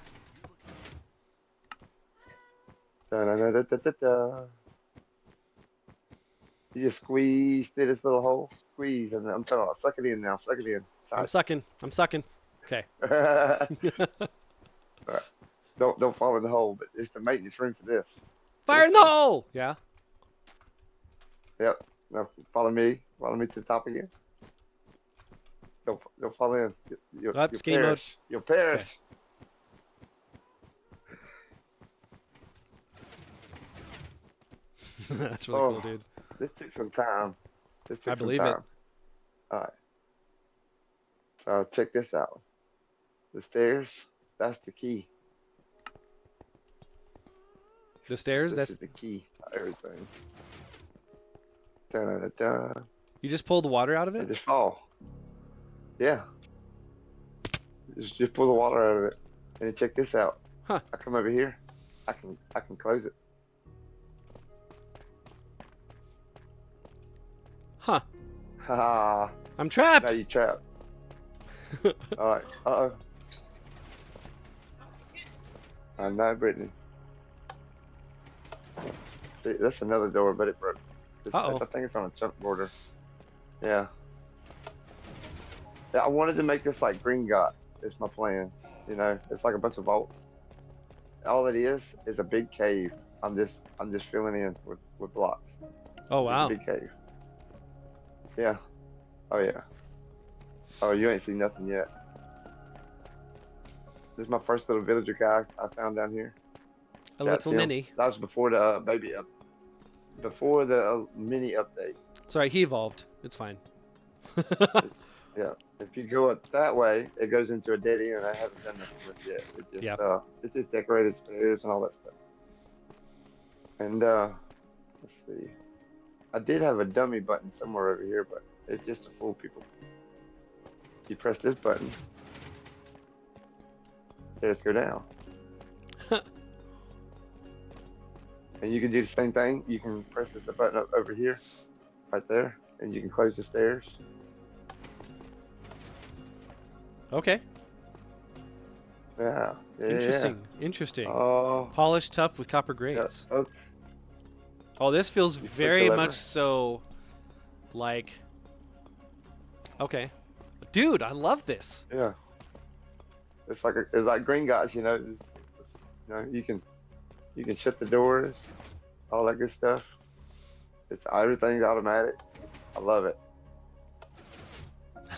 Da-da-da-da-da-da. You just squeeze through this little hole. Squeeze, and I'm telling you, suck it in now. Suck it in. I'm sucking. I'm sucking. Okay. All right. Don't fall in the hole, but it's the maintenance room for this. Fire in the hole. Yeah. Yep. Now follow me. Follow me to the top again. Don't fall in. You'll Ski mode. perish. You'll perish. Okay. That's really cool, dude. This took some time. I believe it. All right. So check this out. The stairs. That's the key. The stairs. This That's is the key to everything. Da-da-da-da. you just pulled the water out of And it. just fall. Yeah. Just pull the water out of it. And then check this out. Huh. I come over here. I can close it. Huh. Ha! I'm Now trapped. you trapped. All right. Uh-oh. I'm not Brittany. See, that's another door, but it broke. Uh-oh. I think it's on a jump border. Yeah. Yeah, I wanted to make this like green dots. It's my plan. You know, it's like a bunch of vaults. All it is a big cave. I'm just filling in with blocks. Oh wow. It's a big cave. Yeah. Oh yeah. Oh, you ain't seen nothing yet. This is my first little villager guy I found down here. A That's little him. mini. That was before the before the mini update. Sorry, he evolved. It's fine. Yeah. If you go up that way, it goes into a dead end. I haven't done nothing with it yet. It's just Yeah. It's just decorated stairs and all that stuff. And let's see. I did have a dummy button somewhere over here, but it's just to fool people. You press this button. Stairs go down. And you can do the same thing. You can press this button up over here, right there, and you can close the stairs. Okay. Yeah. Yeah. Interesting. Interesting. Oh. Polished tough with copper Yeah. grades. Oh, Oh, this feels You click very the lever. much so like. Okay. Dude, I love this. yeah. It's like green guys, you know. You know, you can shut the doors, all that good stuff. Everything's automatic. I love it.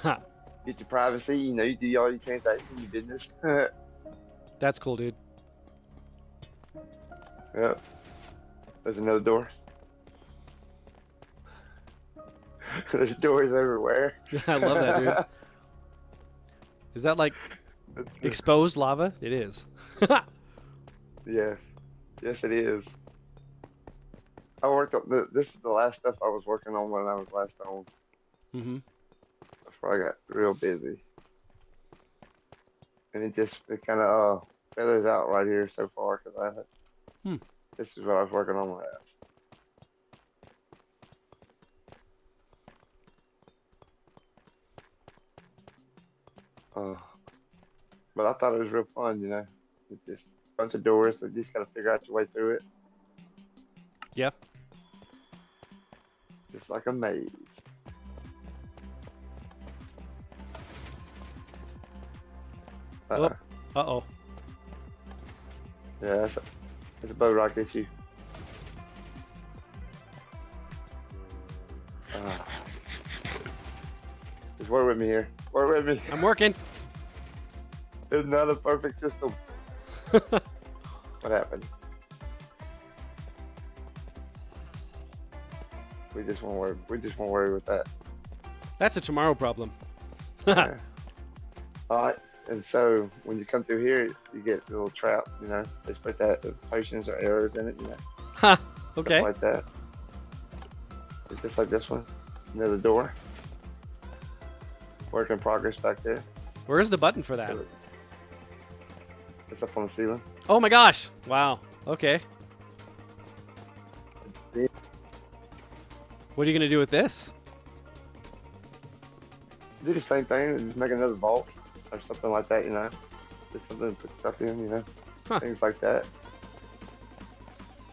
Get your privacy. You know, you do all your transactions, your business. That's cool, dude. Yep. There's another door. There's doors everywhere. I love that, dude. Is that like exposed lava? It is. Yes. Yes, it is. I worked up. This is the last stuff I was working on when I was last on. Mm-hmm. Before I got real busy. And it kind of feathers out right here so far because I haven't. This is what I was working on last. But I thought it was real fun, you know. It's just a bunch of doors, so you just gotta figure out your way through it. Yeah. Just like a maze. Uh-oh. Yeah, it's a bow rock issue. Just work with me here. Work with me. I'm working. It's not a perfect system. What happened? We just won't worry. We just won't worry with that. That's a tomorrow problem. Yeah. All right. And so when you come through here, you get a little trap. You know, they put that potions or arrows in it. You know. Huh. Okay. Stuff like that. It's just like this one. Near the door. Work in progress back there. Where's the button for that? It's up on the ceiling. Oh my gosh. Wow. Okay. What are you going to do with this? Do the same thing. Just make another vault or something like that, you know. Just something to put stuff in, you know. Huh. Things like that.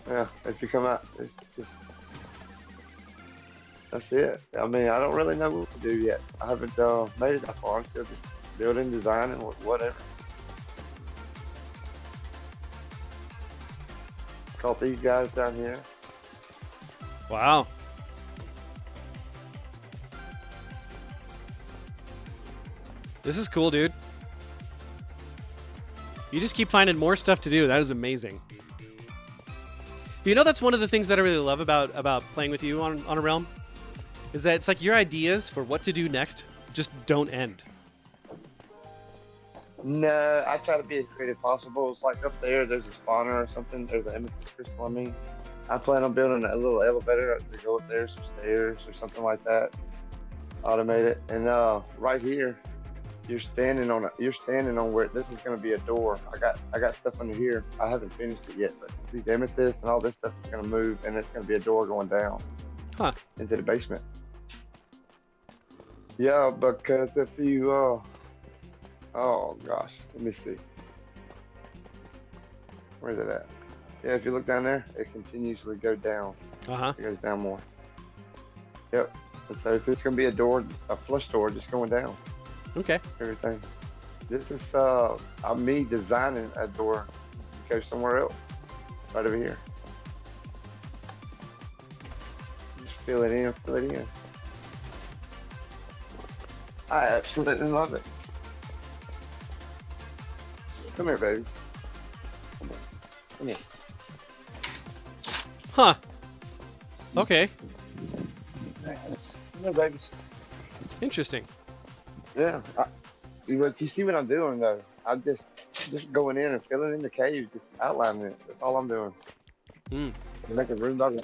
Yeah, if you come out, it's just... That's it. I mean, I don't really know what to do yet. I haven't made it that far. I'm still just building, designing, whatever. Caught these guys down here. Wow. This is cool, dude. You just keep finding more stuff to do. That is amazing. You know, that's one of the things that I really love about playing with you on a realm, is that it's like your ideas for what to do next just don't end. No, I try to be as creative as possible. It's like up there, there's a spawner or something. There's an amethyst crystal. I mean, I plan on building a little elevator to go up there, some stairs or something like that. Automate it, and right here, you're standing on where this is going to be a door. I got stuff under here. I haven't finished it yet, but these amethysts and all this stuff is going to move, and it's going to be a door going down into the basement. Yeah, because if you oh gosh, let me see. Where's it at? Yeah, if you look down there, it continuously goes down. It goes down more. Yep. And so it's just going to be a door, a flush door, just going down. Okay. Everything. This is me designing a door to go somewhere else. Right over here. Just fill it in, fill it in. I absolutely love it. Come here, baby. Come here. Huh. Okay. Come here, babies. Interesting. Yeah. You see what I'm doing, though? I'm just going in and filling in the cave, just outlining it. That's all I'm doing. Making room dog.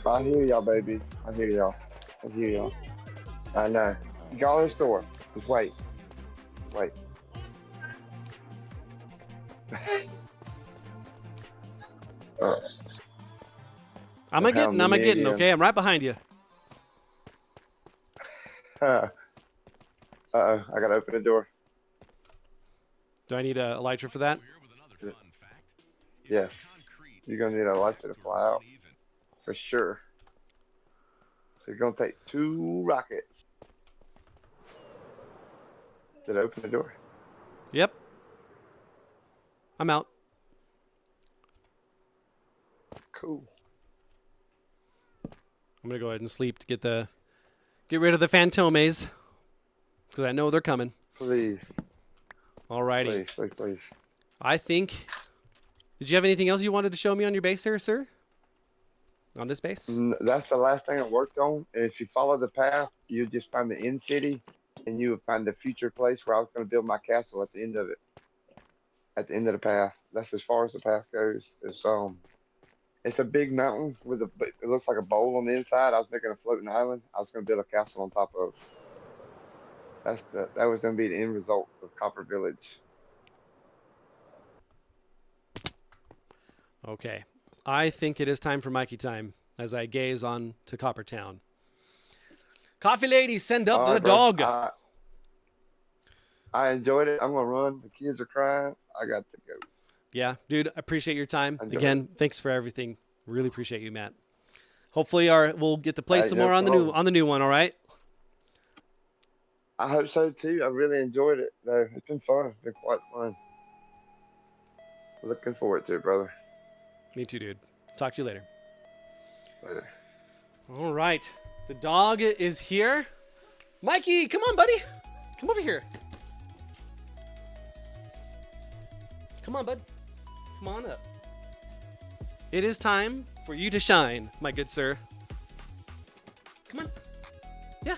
I hear y'all, baby. I hear y'all. I hear y'all. I know. Y'all in the store. Just wait. Wait. I'm getting, okay? I'm right behind you. Uh-oh, I gotta open the door. Do I need a elytra for that? Yes. You're gonna need a elytra to fly out. For sure. So you're gonna take 2 rockets. Did I open the door? Yep. I'm out. Cool. I'm gonna go ahead and sleep to get rid of the phantomes, because I know they're coming. Please. Alrighty. Please. I think. Did you have anything else you wanted to show me on your base there, sir? On this base? That's the last thing I worked on. And if you follow the path, you just find the end city, and you would find the future place where I was going to build my castle at the end of it. At the end of the path. That's as far as the path goes. It's a big mountain it looks like a bowl on the inside. I was making a floating island. I was going to build a castle on top of. That was going to be the end result of Copper Village. Okay. I think it is time for Mikey time as I gaze on to Copper Town. Coffee lady, send up the dog. I enjoyed it. I'm going to run. The kids are crying. I got to go. Yeah, dude, I appreciate your time. Enjoy. Thanks for everything. Really appreciate you, Matt. Hopefully we'll get to play some more on the new one, all right? I hope so too. I really enjoyed it though. It's been fun. It's been quite fun. Looking forward to it, brother. Me too, dude. Talk to you later. Later. All right. The dog is here. Mikey, come on, buddy. Come over here. Come on, bud. Come on up. It is time for you to shine, my good sir. Come on. Yeah.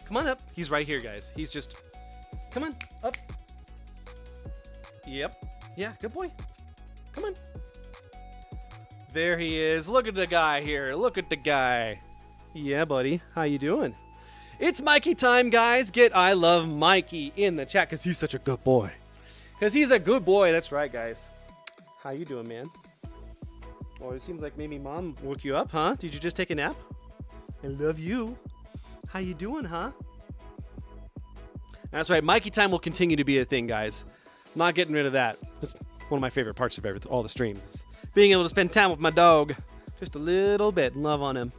Come on up. He's right here, guys. He's just... Come on. Up. Yep. Yeah, good boy. Come on. There he is. Look at the guy here. Look at the guy. Yeah, buddy. How you doing? It's Mikey time, guys. Get I love Mikey in the chat because he's such a good boy. Because he's a good boy. That's right, guys. How you doing, man? Oh, it seems like maybe mom woke you up, huh? Did you just take a nap? I love you. How you doing, huh? That's right. Mikey time will continue to be a thing, guys. I'm not getting rid of that. That's one of my favorite parts of all the streams. Is being able to spend time with my dog. Just a little bit. Love on him.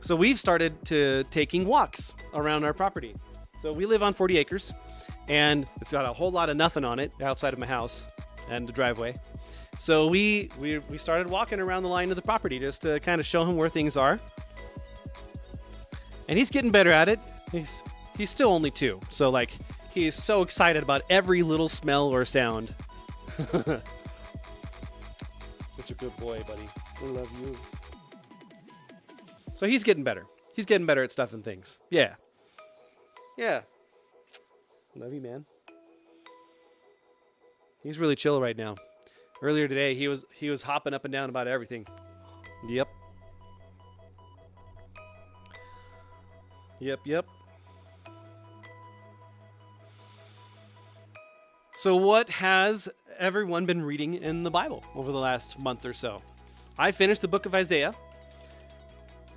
So we've started to taking walks around our property. So we live on 40 acres. And it's got a whole lot of nothing on it outside of my house and the driveway. So we started walking around the line of the property just to kind of show him where things are. And he's getting better at it. He's still only 2. So like he's so excited about every little smell or sound. Such a good boy, buddy. I love you. So he's getting better. He's getting better at stuff and things. Yeah. Yeah. Love you, man. He's really chill right now. Earlier today, he was hopping up and down about everything. Yep. Yep. So what has everyone been reading in the Bible over the last month or so? I finished the book of Isaiah.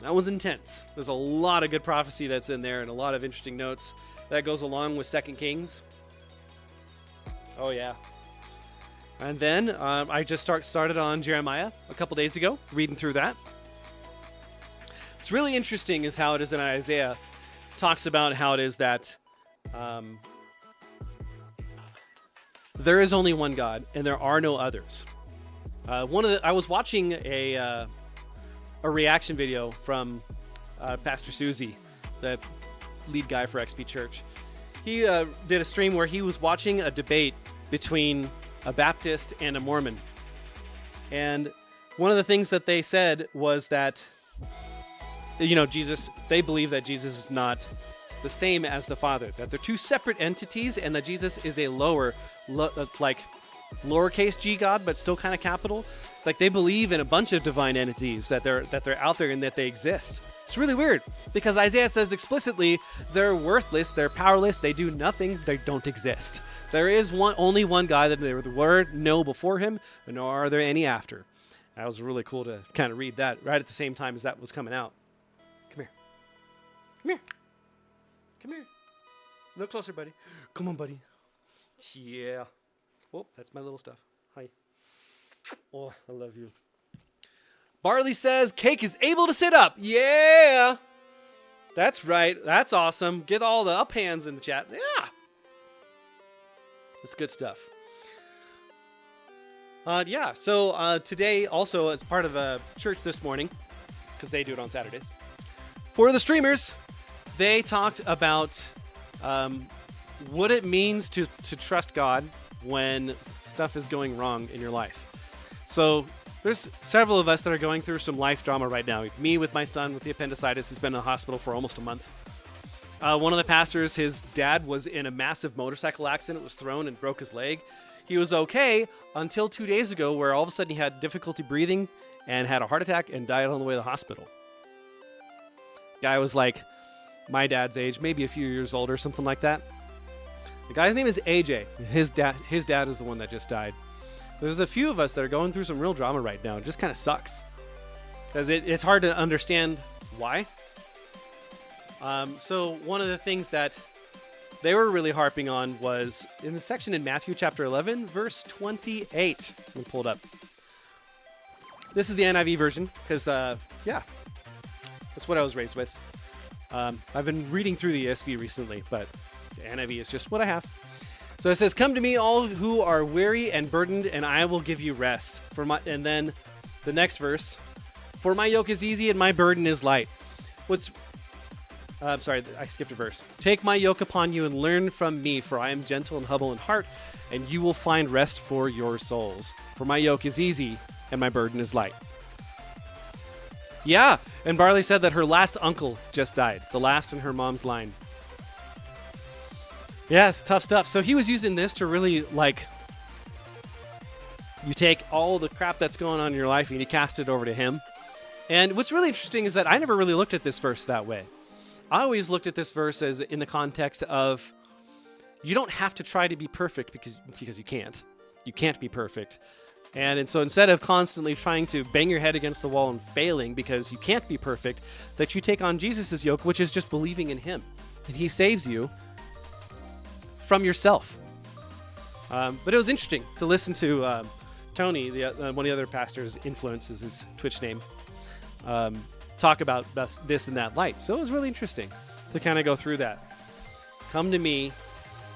That was intense. There's a lot of good prophecy that's in there and a lot of interesting notes. That goes along with 2 Kings. Oh, yeah. And then I just started on Jeremiah a couple days ago, reading through that. What's really interesting is how it is in Isaiah talks about how it is that there is only one God and there are no others. I was watching a reaction video from Pastor Susie, the lead guy for XP Church. He did a stream where he was watching a debate between a Baptist and a Mormon. And one of the things that they said was that, Jesus, they believe that Jesus is not the same as the Father, that they're 2 separate entities and that Jesus is a lowercase g God, but still kind of capital. Like they believe in a bunch of divine entities that they're out there and that they exist. It's really weird because Isaiah says explicitly they're worthless, they're powerless, they do nothing, they don't exist. There is only one God, that there were no before him, nor are there any after. That was really cool to kind of read that right at the same time as that was coming out. Come here. Come here. Come here. A little closer, buddy. Come on, buddy. Yeah. Oh, that's my little stuff. Hi. Oh, I love you. Barley says Cake is able to sit up. Yeah. That's right. That's awesome. Get all the up hands in the chat. Yeah. That's good stuff. So today also as part of a church this morning, because they do it on Saturdays, for the streamers, they talked about what it means to trust God, when stuff is going wrong in your life. So there's several of us that are going through some life drama right now. Me with my son with the appendicitis, who's been in the hospital for almost a month. One of the pastors, his dad was in a massive motorcycle accident, was thrown and broke his leg. He was okay until 2 days ago, where all of a sudden he had difficulty breathing and had a heart attack and died on the way to the hospital. Guy was like my dad's age, maybe a few years older, something like that. The guy's name is AJ. His dad is the one that just died. There's a few of us that are going through some real drama right now. It just kind of sucks because it's hard to understand why. So one of the things that they were really harping on was in the section in Matthew chapter 11, verse 28. Let me pull it up. This is the NIV version because, that's what I was raised with. I've been reading through the ESV recently, but the NIV is just what I have. So it says, "Come to me, all who are weary and burdened, and I will give you rest." And then the next verse, "For my yoke is easy and my burden is light." I'm sorry, I skipped a verse. "Take my yoke upon you and learn from me, for I am gentle and humble in heart, and you will find rest for your souls. For my yoke is easy and my burden is light." Yeah, and Barley said that her last uncle just died, the last in her mom's line. Yes, tough stuff. So he was using this to really, you take all the crap that's going on in your life and you cast it over to him. And what's really interesting is that I never really looked at this verse that way. I always looked at this verse as in the context of you don't have to try to be perfect because you can't. You can't be perfect. And so instead of constantly trying to bang your head against the wall and failing because you can't be perfect, that you take on Jesus' yoke, which is just believing in him. And he saves you from yourself. But it was interesting to listen to Tony, one of the other pastors' influences, his Twitch name, talk about this in that light. So it was really interesting to kind of go through that. "Come to me,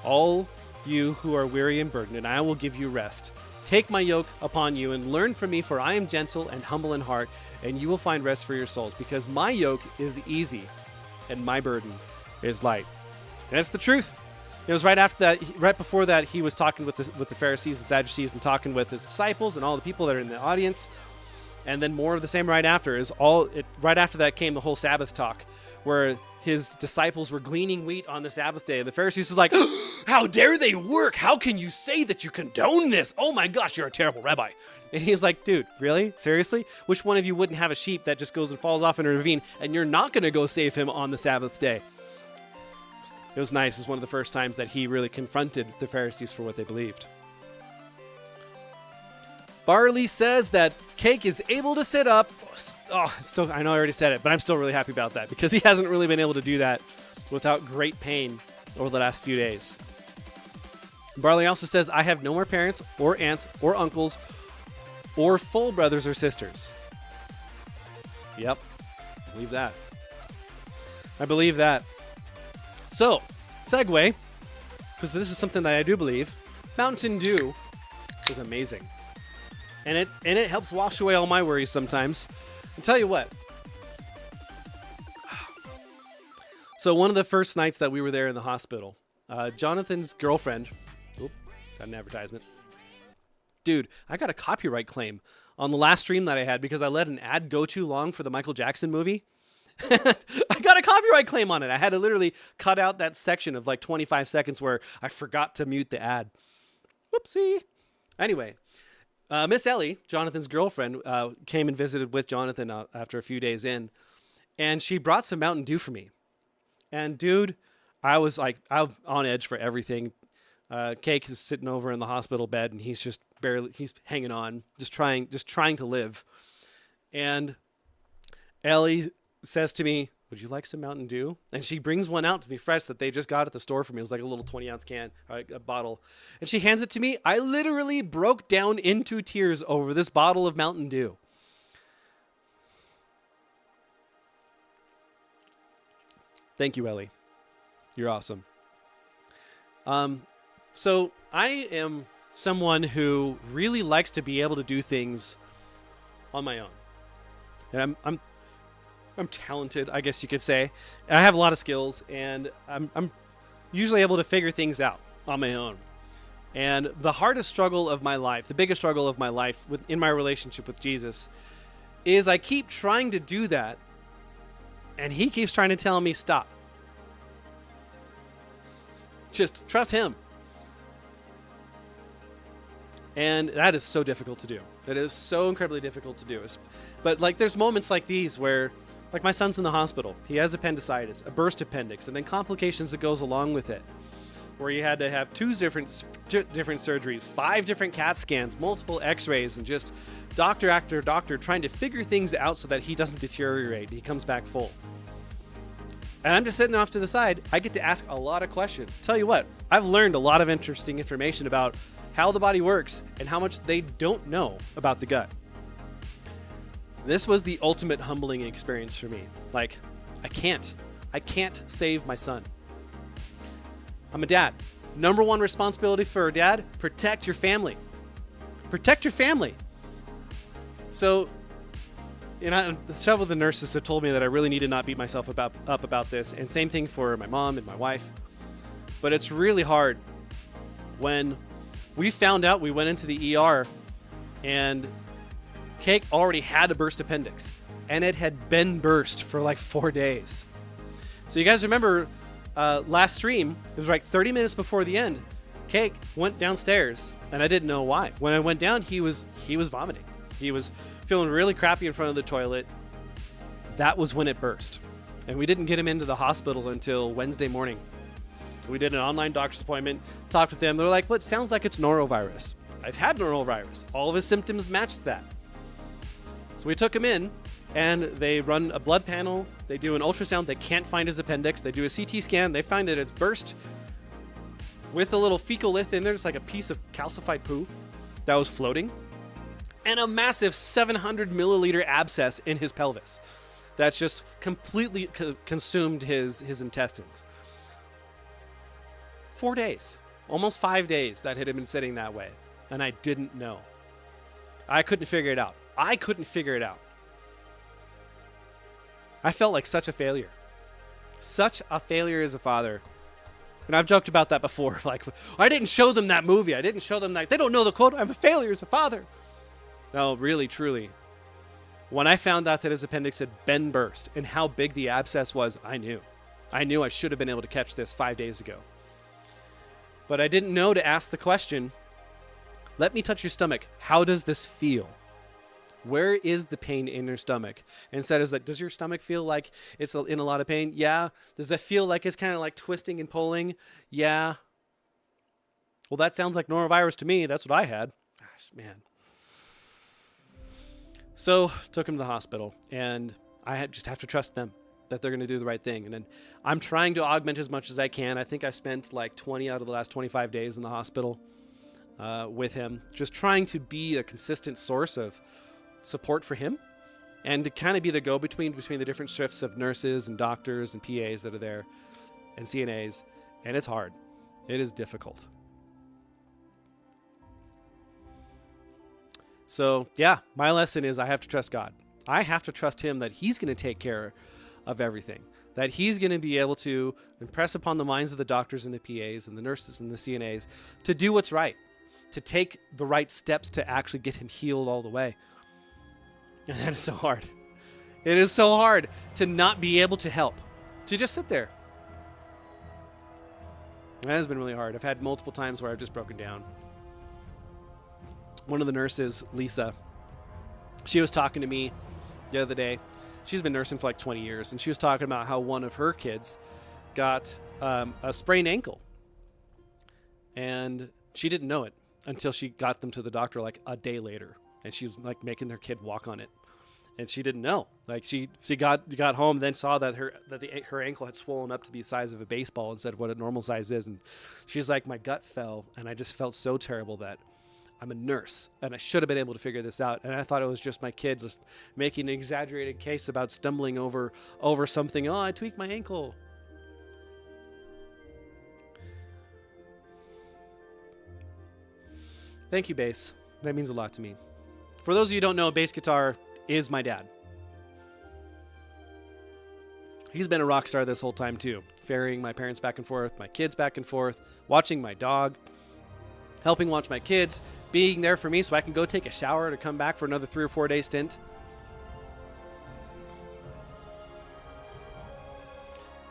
all you who are weary and burdened, and I will give you rest. Take my yoke upon you and learn from me, for I am gentle and humble in heart, and you will find rest for your souls, because my yoke is easy and my burden is light." And it's the truth. It was right before that, he was talking with the Pharisees and Sadducees and talking with his disciples and all the people that are in the audience. And then more of the same right after right after that came the whole Sabbath talk, where his disciples were gleaning wheat on the Sabbath day. And the Pharisees was like, "How dare they work? How can you say that you condone this? Oh my gosh, you're a terrible rabbi." And he's like, "Dude, really? Seriously? Which one of you wouldn't have a sheep that just goes and falls off in a ravine and you're not going to go save him on the Sabbath day?" It was nice. It's one of the first times that he really confronted the Pharisees for what they believed. Barley says that Cake is able to sit up. I know I already said it, but I'm still really happy about that because he hasn't really been able to do that without great pain over the last few days. Barley also says, "I have no more parents or aunts or uncles or full brothers or sisters." Yep, I believe that. I believe that. So, segue, because this is something that I do believe. Mountain Dew is amazing. And it helps wash away all my worries sometimes. I'll tell you what. So one of the first nights that we were there in the hospital, Jonathan's girlfriend, got an advertisement. Dude, I got a copyright claim on the last stream that I had because I let an ad go too long for the Michael Jackson movie. I got a copyright claim on it. I had to literally cut out that section of 25 seconds where I forgot to mute the ad. Whoopsie. Anyway, Miss Ellie, Jonathan's girlfriend, came and visited with Jonathan after a few days in, and she brought some Mountain Dew for me. And dude, I was on edge for everything. Cake is sitting over in the hospital bed, and he's hanging on, just trying to live. And Ellie says to me, "Would you like some Mountain Dew?" And she brings one out to me fresh that they just got at the store for me. It was like a little 20-ounce can, a bottle. And she hands it to me. I literally broke down into tears over this bottle of Mountain Dew. Thank you, Ellie. You're awesome. So I am someone who really likes to be able to do things on my own. And I'm talented, I guess you could say. I have a lot of skills, and I'm usually able to figure things out on my own. And the hardest struggle of my life, the biggest struggle of my life in my relationship with Jesus, is I keep trying to do that, and he keeps trying to tell me stop. Just trust him. And that is so difficult to do. That is so incredibly difficult to do. But like, there's moments like these where, like, my son's in the hospital. He has appendicitis, a burst appendix, and then complications that goes along with it, where he had to have 2 different surgeries, 5 different CAT scans, multiple x-rays, and just doctor after doctor trying to figure things out so that he doesn't deteriorate. He comes back full. And I'm just sitting off to the side. I get to ask a lot of questions. Tell you what, I've learned a lot of interesting information about how the body works and how much they don't know about the gut. This was the ultimate humbling experience for me. Like, I can't save my son. I'm a dad. Number 1 responsibility for a dad, protect your family. Protect your family. So, several of the nurses have told me that I really need to not beat myself up about this, and same thing for my mom and my wife. But it's really hard when we found out, we went into the ER, and Cake already had a burst appendix, and it had been burst for like 4 days. So you guys remember last stream, it was like 30 minutes before the end, Cake went downstairs, and I didn't know why. When I went down, he was vomiting. He was feeling really crappy in front of the toilet. That was when it burst. And we didn't get him into the hospital until Wednesday morning. We did an online doctor's appointment, talked with them. They're like, well, it sounds like it's norovirus. I've had norovirus. All of his symptoms matched that. So we took him in, and they run a blood panel. They do an ultrasound. They can't find his appendix. They do a CT scan. They find that it's burst with a little fecal lith in there. It's like a piece of calcified poo that was floating, and a massive 700 milliliter abscess in his pelvis that's just completely consumed his intestines. 4 days, almost 5 days that had been sitting that way, and I didn't know. I couldn't figure it out. I felt like such a failure. Such a failure as a father. And I've joked about that before. Like, I didn't show them that movie. I didn't show them that. They don't know the quote. I'm a failure as a father. No, really, truly. When I found out that his appendix had been burst and how big the abscess was, I knew. I should have been able to catch this 5 days ago. But I didn't know to ask the question, let me touch your stomach. How does this feel? Where is the pain in your stomach? Instead, it's like, does your stomach feel like it's in a lot of pain? Yeah. Does it feel like it's kind of like twisting and pulling? Yeah. Well, that sounds like norovirus to me. That's what I had. Gosh, man. So took him to the hospital, and I just have to trust them that they're going to do the right thing. And then I'm trying to augment as much as I can. I think I've spent like 20 out of the last 25 days in the hospital with him, just trying to be a consistent source of support for him and to kind of be the go-between between the different shifts of nurses and doctors and PAs that are there and CNAs. And it's hard. It is difficult. So yeah, my lesson is I have to trust God. I have to trust him that he's going to take care of everything, that he's going to be able to impress upon the minds of the doctors and the PAs and the nurses and the CNAs to do what's right, to take the right steps to actually get him healed all the way. And that is so hard. It is so hard to not be able to help, to just sit there. That has been really hard. I've had multiple times where I've just broken down. One of the nurses, Lisa, she was talking to me the other day. She's been nursing for like 20 years, and she was talking about how one of her kids got a sprained ankle. And she didn't know it until she got them to the doctor like a day later. And she was like making their kid walk on it. And she didn't know. Like she got home, then saw that her ankle had swollen up to be the size of a baseball instead of what a normal size is. And she's like, my gut fell, and I just felt so terrible that I'm a nurse, and I should have been able to figure this out. And I thought it was just my kid just making an exaggerated case about stumbling over something. Oh, I tweaked my ankle. Thank you, bass. That means a lot to me. For those of you who don't know, bass guitar is my dad. He's been a rock star this whole time too, ferrying my parents back and forth, my kids back and forth, watching my dog. helping watch my kids, being there for me so I can go take a shower to come back for another 3 or 4 day stint.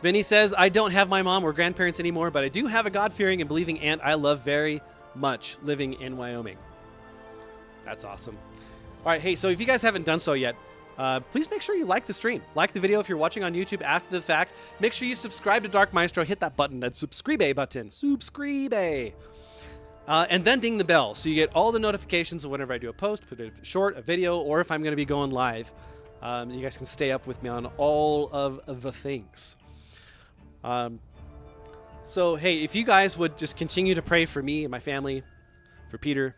Vinny says, I don't have my mom or grandparents anymore, but I do have a God-fearing and believing aunt I love very much living in Wyoming. That's awesome. All right, hey, so if you guys haven't done so yet, please make sure you like the stream. Like the video if you're watching on YouTube after the fact. Make sure you subscribe to Dark Maestro. Hit that button, that subscribe button. Subscribe. And then ding the bell so you get all the notifications of whenever I do a post, put a short, a video, or if I'm going to be going live. You guys can stay up with me on all of the things. So, hey, if you guys would just continue to pray for me and my family, for Peter,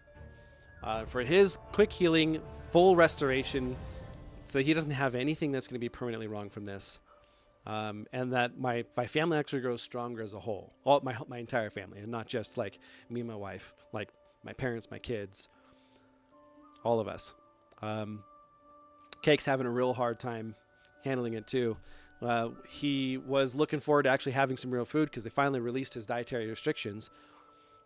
for his quick healing, full restoration, so that he doesn't have anything that's going to be permanently wrong from this, and that my family actually grows stronger as a whole, my entire family, and not just like me and my wife, like my parents, my kids, all of us. Cake's having a real hard time handling it too. He was looking forward to actually having some real food because they finally released his dietary restrictions,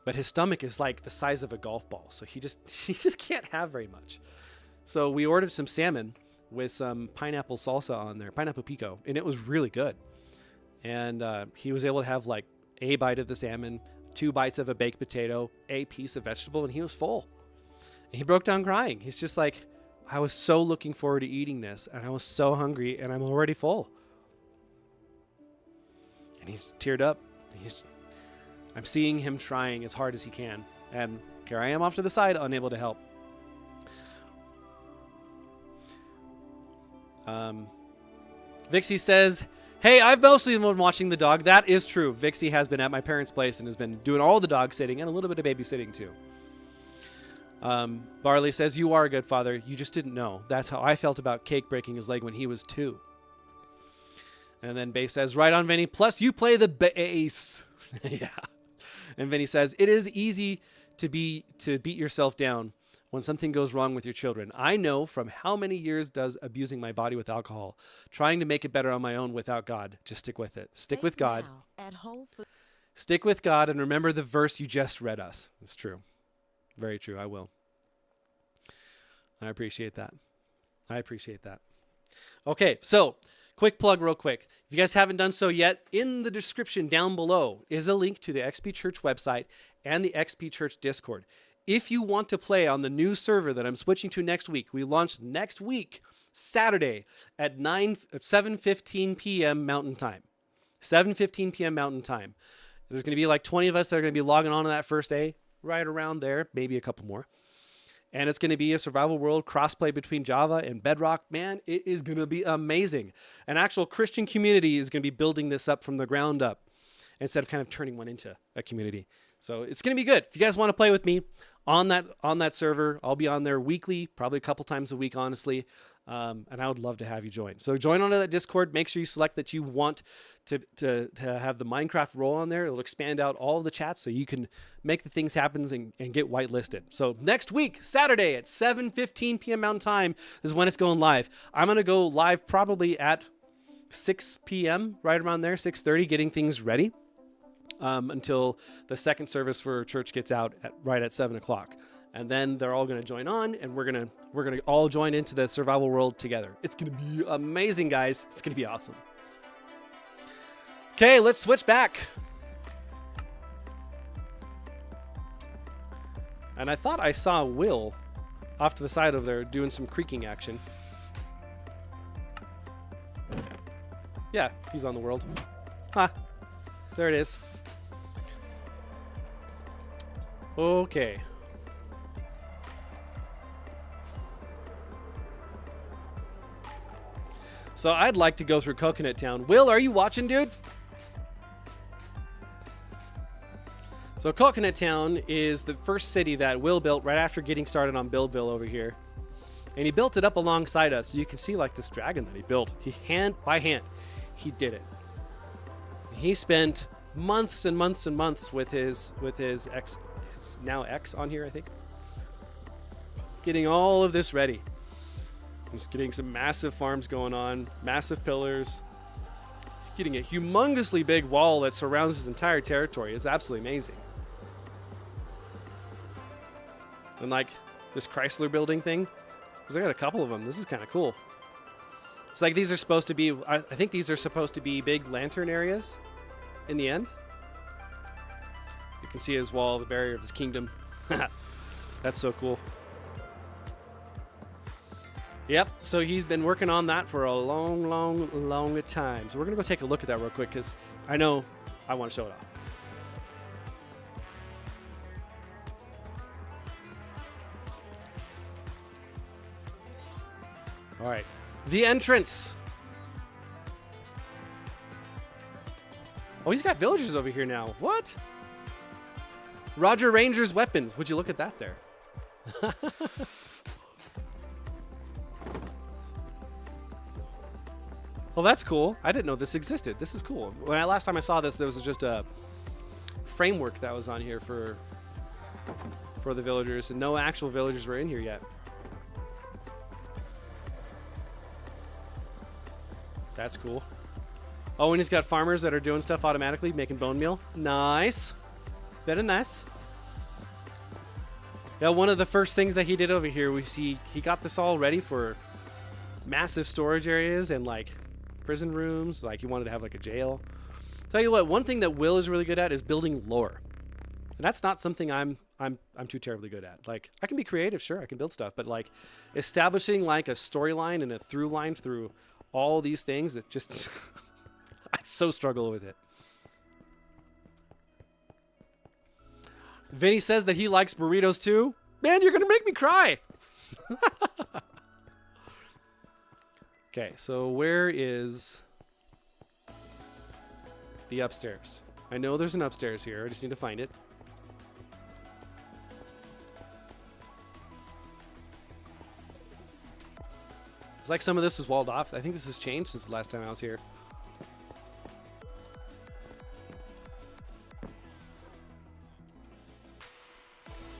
but his stomach is like the size of a golf ball, so he just can't have very much. So we ordered some salmon with some pineapple salsa on there, pineapple pico, and it was really good. And he was able to have like a bite of the salmon, 2 bites of a baked potato, a piece of vegetable, and he was full. And he broke down crying. He's just like, I was so looking forward to eating this, and I was so hungry, and I'm already full. And he's teared up. I'm seeing him trying as hard as he can. And here I am off to the side, unable to help. Vixie says, hey, I've mostly been watching the dog. That is true. Vixie has been at my parents' place and has been doing all the dog sitting and a little bit of babysitting too. Barley says, you are a good father. You just didn't know. That's how I felt about Cake breaking his leg when he was 2. And then Bass says, right on, Vinny. Plus, you play the bass. Yeah. And Vinny says, it is easy to beat yourself down when something goes wrong with your children. I know from how many years does abusing my body with alcohol, trying to make it better on my own without God. Just stick with it. Stick with God. Stick with God and remember the verse you just read us. It's true. Very true. I will. I appreciate that. Okay, so quick plug real quick. If you guys haven't done so yet, in the description down below is a link to the XP Church website and the XP Church Discord. If you want to play on the new server that I'm switching to next week, we launch next week, Saturday at 7:15 p.m. Mountain Time. 7:15 p.m. Mountain Time. There's going to be like 20 of us that are going to be logging on that first day, right around there, maybe a couple more. And it's going to be a survival world crossplay between Java and Bedrock. Man, it is going to be amazing. An actual Christian community is going to be building this up from the ground up instead of kind of turning one into a community. So it's going to be good. If you guys want to play with me on that server, I'll be on there weekly, probably a couple times a week, honestly. And I would love to have you join. So join onto that Discord. Make sure you select that you want to have the Minecraft role on there. It'll expand out all of the chats so you can make the things happen and get whitelisted. So next week, Saturday at 7:15 p.m. Mountain Time is when it's going live. I'm going to go live probably at 6 p.m., right around there, 6:30, getting things ready until the second service for church gets out right at 7 o'clock. And then they're all going to join on, and we're gonna all join into the survival world together. It's going to be amazing, guys. It's going to be awesome. Okay, let's switch back. And I thought I saw Will off to the side over there doing some creaking action. Yeah, he's on the world. Ha! There it is. Okay. So I'd like to go through Coconut Town. Will, are you watching, dude? So Coconut Town is the first city that Will built right after getting started on Buildville over here. And he built it up alongside us. So you can see like this dragon that he built. He hand by hand, he did it. He spent months and months and months with his ex, now ex on here, I think. Getting all of this ready. He's getting some massive farms going on, massive pillars, getting a humongously big wall that surrounds his entire territory. It's absolutely amazing. And like this Chrysler building thing. Because I got a couple of them. This is kind of cool. It's like these are supposed to be, I think these are supposed to be big lantern areas in the end. You can see his wall, the barrier of his kingdom. That's so cool. Yep, so he's been working on that for a long time. So we're going to go take a look at that real quick because I know I want to show it off. All right, the entrance. Oh, he's got villagers over here now. What? Roger Ranger's weapons. Would you look at that there? Well, that's cool. I didn't know this existed. This is cool. Last time I saw this, there was just a framework that was on here for the villagers, and no actual villagers were in here yet. That's cool. Oh, and he's got farmers that are doing stuff automatically, making bone meal. Nice. Very nice. Yeah, one of the first things that he did over here was he got this all ready for massive storage areas and like prison rooms. Like he wanted to have like a jail. Tell you what, one thing that Will is really good at is building lore. And that's not something I'm too terribly good at. Like I can be creative, sure, I can build stuff, but like establishing like a storyline and a through line through all these things, it just I so struggle with it. Vinny says that he likes burritos too. Man, you're gonna make me cry. Okay, so where is the upstairs? I know there's an upstairs here. I just need to find it. It's like some of this was walled off. I think this has changed since the last time I was here.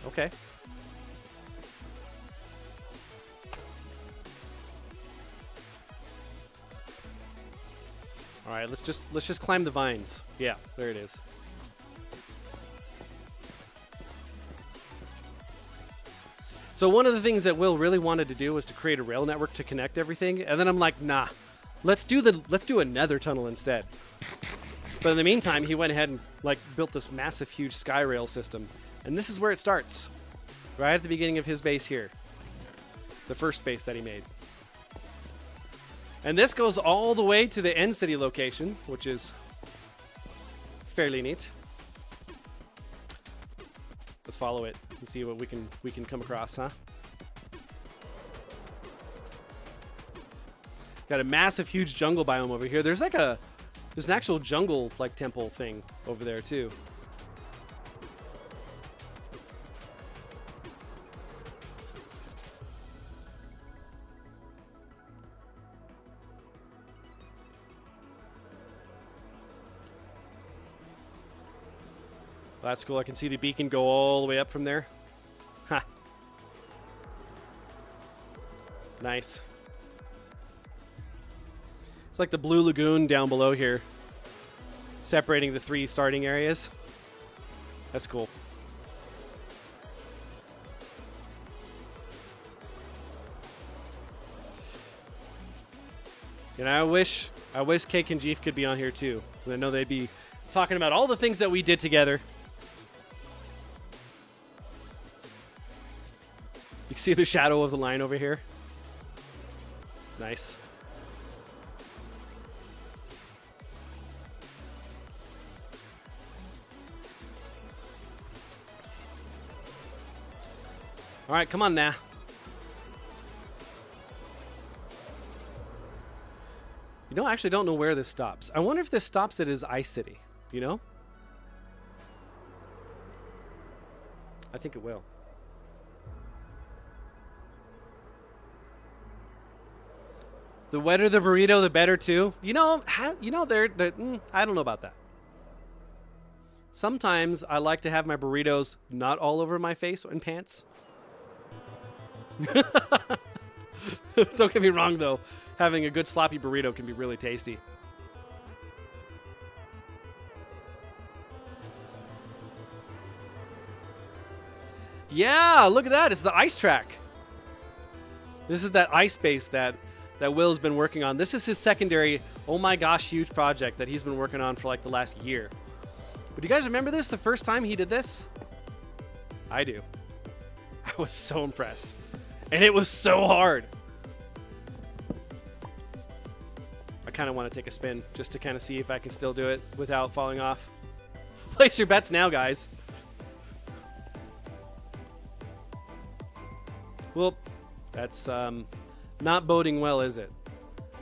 Okay. All right, let's just climb the vines. Yeah, there it is. So one of the things that Will really wanted to do was to create a rail network to connect everything, and then I'm like, nah, let's do a nether tunnel instead. But in the meantime, he went ahead and like built this massive, huge sky rail system, and this is where it starts, right at the beginning of his base here, the first base that he made. And this goes all the way to the end city location, which is fairly neat. Let's follow it and see what we can come across, huh? Got a massive, huge jungle biome over here. There's an actual jungle like temple thing over there too. That's cool. I can see the beacon go all the way up from there. Ha. Nice. It's like the blue lagoon down below here, separating the three starting areas. That's cool. And I wish Cake and Jeef could be on here too. I know they'd be talking about all the things that we did together. You can see the shadow of the line over here. Nice. All right, come on now. You know, I actually don't know where this stops. I wonder if this stops at his Ice City, you know? I think it will. The wetter the burrito, the better too. You know, I don't know about that. Sometimes I like to have my burritos not all over my face and pants. Don't get me wrong though. Having a good sloppy burrito can be really tasty. Yeah, look at that. It's the ice track. This is that ice base that Will's been working on. This is his secondary, oh my gosh, huge project that he's been working on for like the last year. But do you guys remember this the first time he did this? I do. I was so impressed. And it was so hard. I kind of want to take a spin just to kind of see if I can still do it without falling off. Place your bets now, guys. Well, that's not boding well, is it?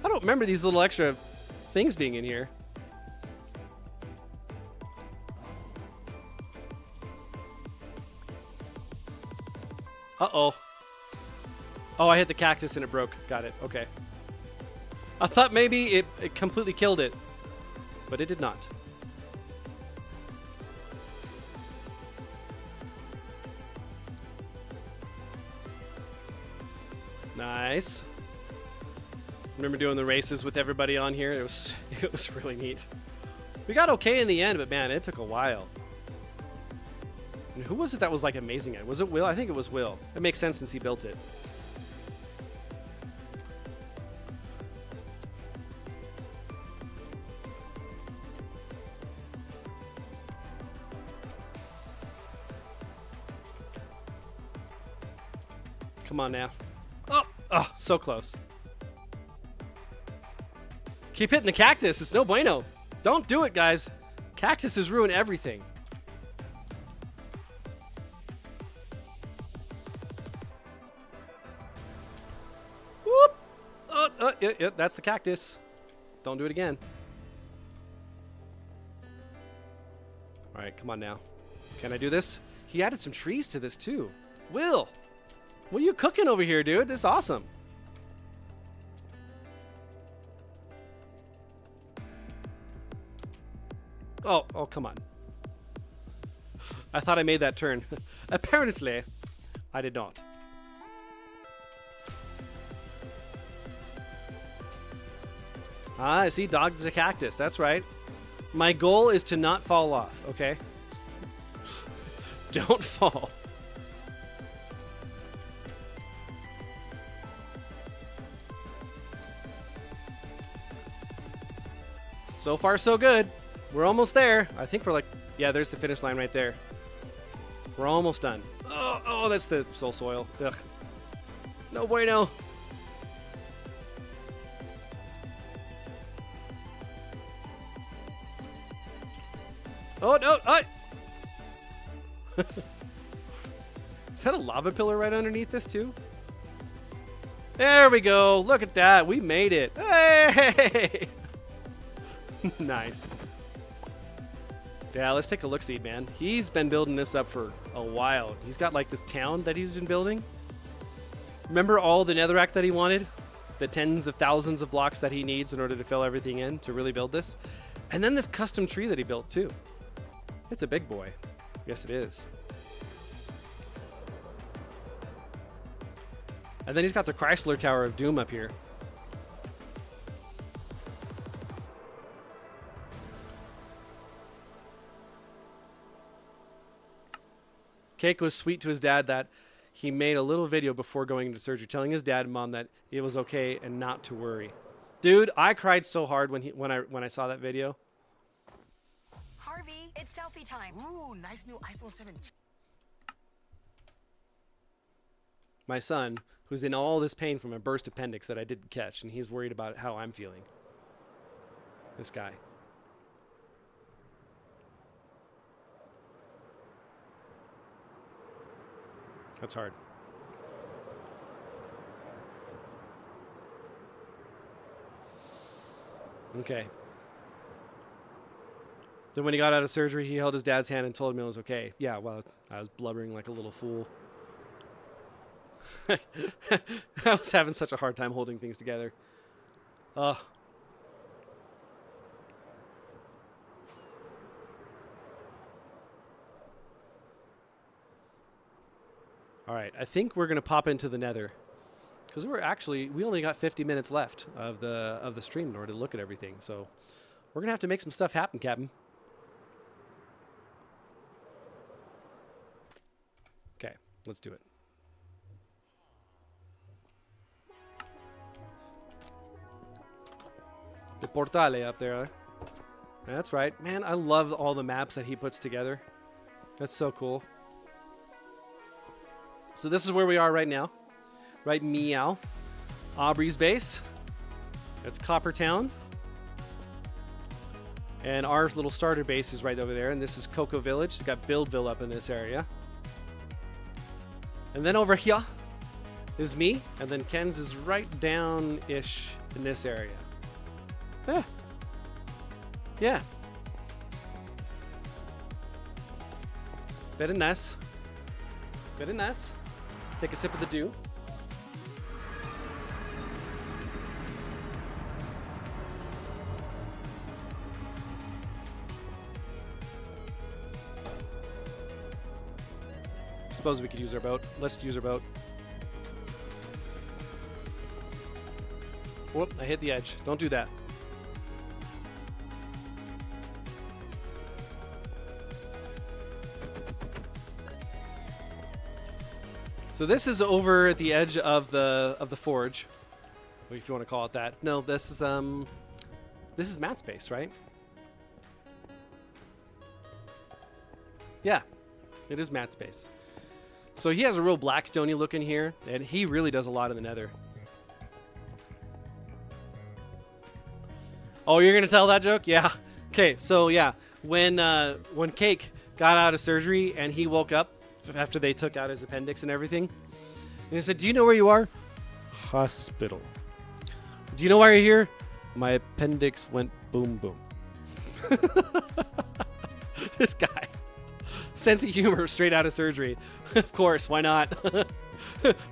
I don't remember these little extra things being in here. Uh-oh. Oh, I hit the cactus and it broke. Got it. Okay. I thought maybe it completely killed it, but it did not. Nice. Remember doing the races with everybody on here? It was really neat. We got okay in the end, but man, it took a while. And who was it that was like amazing at it? Was it Will? I think it was Will. It makes sense since he built it. Come on now. Oh, so close. Keep hitting the cactus. It's no bueno. Don't do it, guys. Cactuses ruin everything. Whoop. Yeah, that's the cactus. Don't do it again. All right, come on now. Can I do this? He added some trees to this too. Will, what are you cooking over here, dude? This is awesome. Oh, come on. I thought I made that turn. Apparently, I did not. Ah, I see. Dodge a cactus. That's right. My goal is to not fall off, okay? Don't fall. So far, so good. We're almost there. I think we're like, yeah, there's the finish line right there. We're almost done. Oh, that's the soul soil. Ugh. No bueno. Oh, no. Is that a lava pillar right underneath this, too? There we go. Look at that. We made it. Hey! Nice. Yeah, let's take a look-see, man. He's been building this up for a while. He's got like this town that he's been building. Remember all the netherrack that he wanted? The tens of thousands of blocks that he needs in order to fill everything in to really build this? And then this custom tree that he built too. It's a big boy. Yes, it is. And then he's got the Chrysler Tower of Doom up here. Cake was sweet to his dad that he made a little video before going into surgery telling his dad and mom that it was okay and not to worry. Dude, I cried so hard when I saw that video. Harvey, it's selfie time. Ooh, nice new iPhone 7. My son, who's in all this pain from a burst appendix that I didn't catch, and he's worried about how I'm feeling. This guy. That's hard. Okay. Then when he got out of surgery, he held his dad's hand and told him it was okay. Yeah, well, I was blubbering like a little fool. I was having such a hard time holding things together. Ugh. All right, I think we're gonna pop into the Nether, because we only got 50 minutes left of the stream in order to look at everything. So we're gonna have to make some stuff happen, Captain. Okay, Let's do it. The Portale up there. That's right. Man, I love all the maps that he puts together. That's so cool. So this is where we are right now. Right meow. Aubrey's base. That's Coppertown. And our little starter base is right over there. And this is Cocoa Village. It's got Buildville up in this area. And then over here is me. And then Ken's is right down-ish in this area. Yeah. Yeah. Very nice. Very nice. Take a sip of the dew. Suppose we could use our boat. Let's use our boat. Whoop, I hit the edge. Don't do that. So this is over at the edge of the forge, if you want to call it that. No, this is Matt's base, right? Yeah, it is Matt's base. So he has a real Blackstone-y look in here, and he really does a lot in the Nether. Oh, you're gonna tell that joke? Yeah. Okay, so yeah, when Cake got out of surgery and he woke up after they took out his appendix and everything, and he said, "Do you know where you are?" Hospital. "Do you know why you're here?" "My appendix went boom boom." This guy. Sense of humor straight out of surgery. Of course, why not?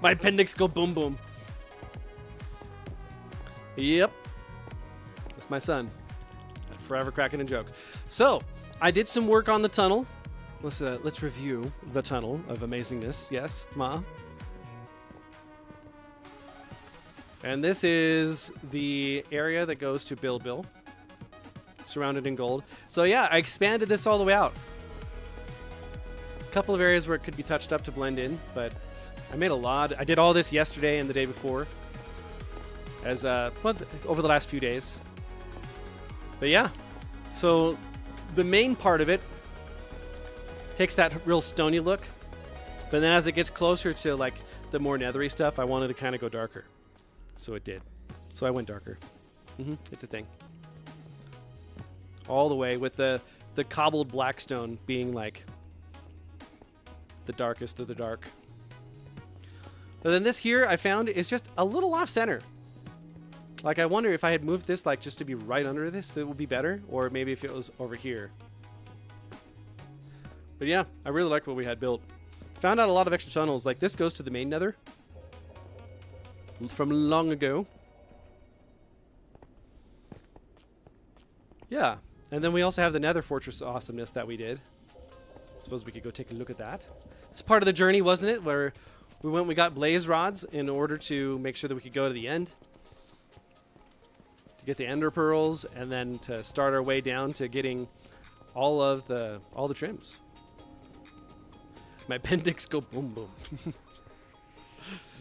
My appendix go boom boom. Yep. That's my son. Forever cracking a joke. So, I did some work on the tunnel. Let's review the tunnel of amazingness. Yes, Ma. And this is the area that goes to Buildville, surrounded in gold. So yeah, I expanded this all the way out. A couple of areas where it could be touched up to blend in, but I made a lot. I did all this yesterday and the day before, as over the last few days. But yeah, so the main part of it takes that real stony look, but then as it gets closer to like the more nethery stuff, I wanted to kind of go darker. So it did. So I went darker. It's a thing. All the way with the cobbled blackstone being like the darkest of the dark. And then this here I found is just a little off center. Like I wonder if I had moved this like just to be right under this, that would be better, or maybe if it was over here. But yeah, I really liked what we had built. Found out a lot of extra tunnels. Like this goes to the main nether from long ago. Yeah, and then we also have the nether fortress awesomeness that we did. Suppose we could go take a look at that. It's part of the journey, wasn't it? Where we got blaze rods in order to make sure that we could go to the end, to get the ender pearls, and then to start our way down to getting all the trims. My appendix go boom boom.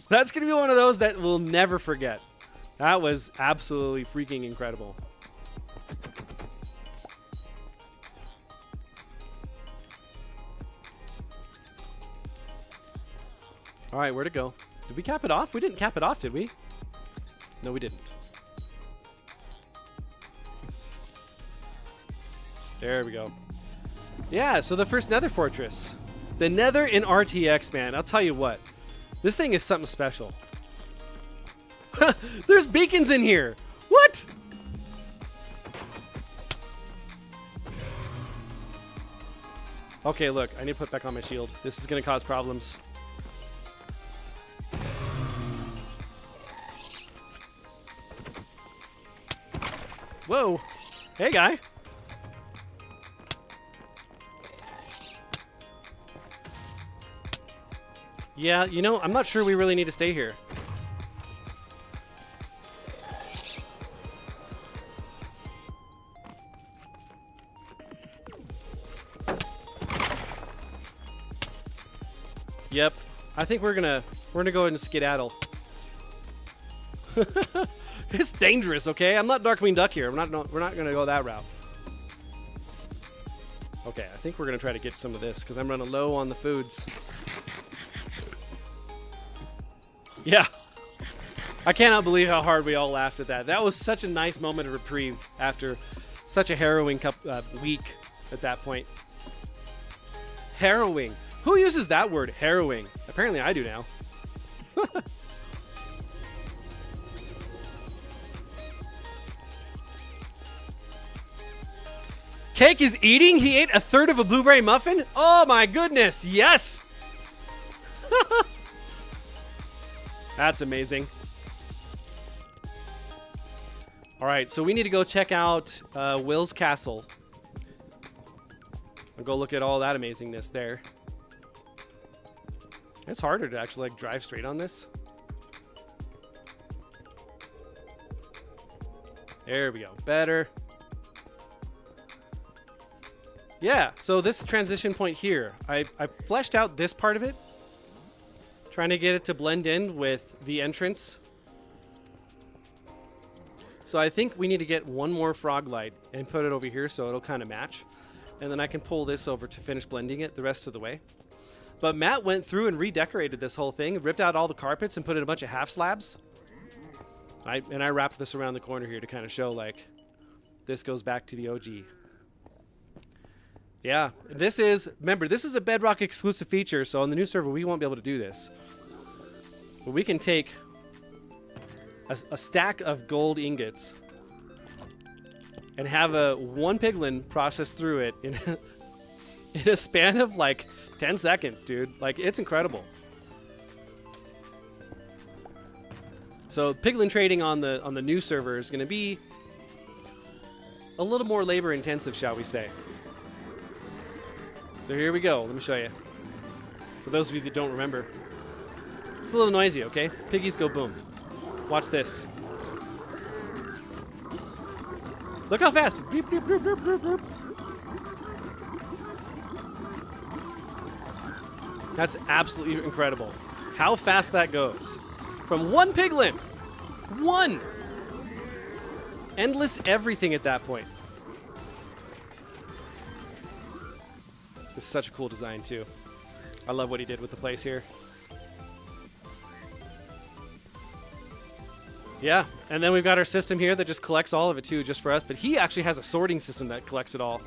That's gonna be one of those that we'll never forget. That was absolutely freaking incredible. All right, where to go? Did we cap it off? We didn't cap it off, did we? No, we didn't. There we go. Yeah, so the first nether fortress. The nether in RTX, man. I'll tell you what. This thing is something special. There's beacons in here. What? Okay, look. I need to put back on my shield. This is going to cause problems. Whoa. Hey, guy. Yeah, you know, I'm not sure we really need to stay here. Yep. I think we're gonna go ahead and skedaddle. It's dangerous, okay? I'm not Darkwing Duck here. We're not gonna go that route. Okay, I think we're gonna try to get some of this because I'm running low on the foods. Yeah. I cannot believe how hard we all laughed at that. That was such a nice moment of reprieve after such a harrowing week at that point. Harrowing. Who uses that word, harrowing? Apparently I do now. Cake is eating? He ate a third of a blueberry muffin? Oh my goodness, yes! That's amazing. All right, so we need to go check out Will's castle. I'll go look at all that amazingness there. It's harder to actually like drive straight on this. There we go. Better. Yeah, so this transition point here, I fleshed out this part of it, trying to get it to blend in with the entrance. So I think we need to get one more frog light and put it over here so it'll kind of match. And then I can pull this over to finish blending it the rest of the way. But Matt went through and redecorated this whole thing, ripped out all the carpets and put in a bunch of half slabs. And I wrapped this around the corner here to kind of show like this goes back to the OG. Yeah, remember, this is a Bedrock exclusive feature, so on the new server we won't be able to do this. But we can take a stack of gold ingots and have one piglin process through it in a span of like 10 seconds, dude. Like, it's incredible. So piglin trading on the new server is going to be a little more labor intensive, shall we say. So here we go. Let me show you. For those of you that don't remember. It's a little noisy, okay? Piggies go boom. Watch this. Look how fast. Beep, beep, beep, beep, beep, beep. That's absolutely incredible. How fast that goes. From one piglin. One. Endless everything at that point. This is such a cool design, too. I love what he did with the place here. Yeah, and then we've got our system here that just collects all of it, too, just for us. But he actually has a sorting system that collects it all.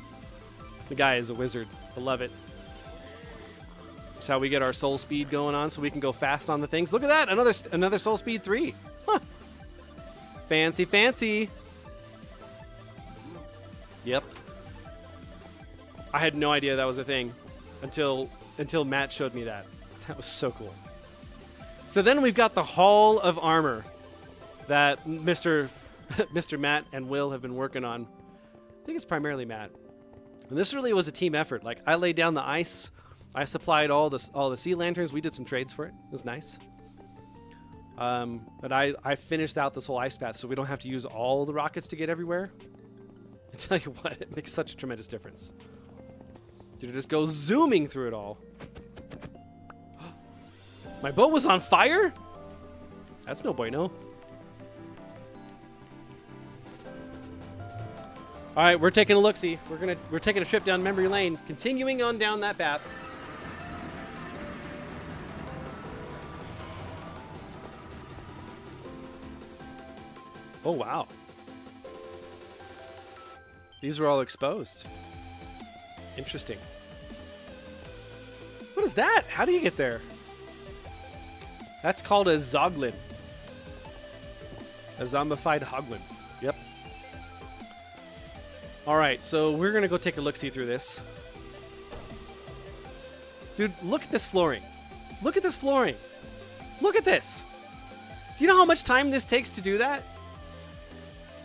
The guy is a wizard. I love it. That's how we get our soul speed going on so we can go fast on the things. Look at that! Another soul speed 3. Huh. Fancy, fancy. Yep. I had no idea that was a thing until Matt showed me that. That was so cool. So then we've got the Hall of Armor that Mr. Matt and Will have been working on. I think it's primarily Matt. And this really was a team effort. Like, I laid down the ice. I supplied all the sea lanterns. We did some trades for it. It was nice. But I finished out this whole ice path so we don't have to use all the rockets to get everywhere. I tell you what, it makes such a tremendous difference. Dude, it just goes zooming through it all. My boat was on fire? That's no bueno. All right, we're taking a look-see. We're taking a trip down memory lane, continuing on down that path. Oh, wow. These are all exposed. Interesting. What is that? How do you get there? That's called a zoglin. A zombified hoglin. Yep. All right, so we're going to go take a look-see through this. Dude, look at this flooring. Look at this flooring. Look at this. Do you know how much time this takes to do that?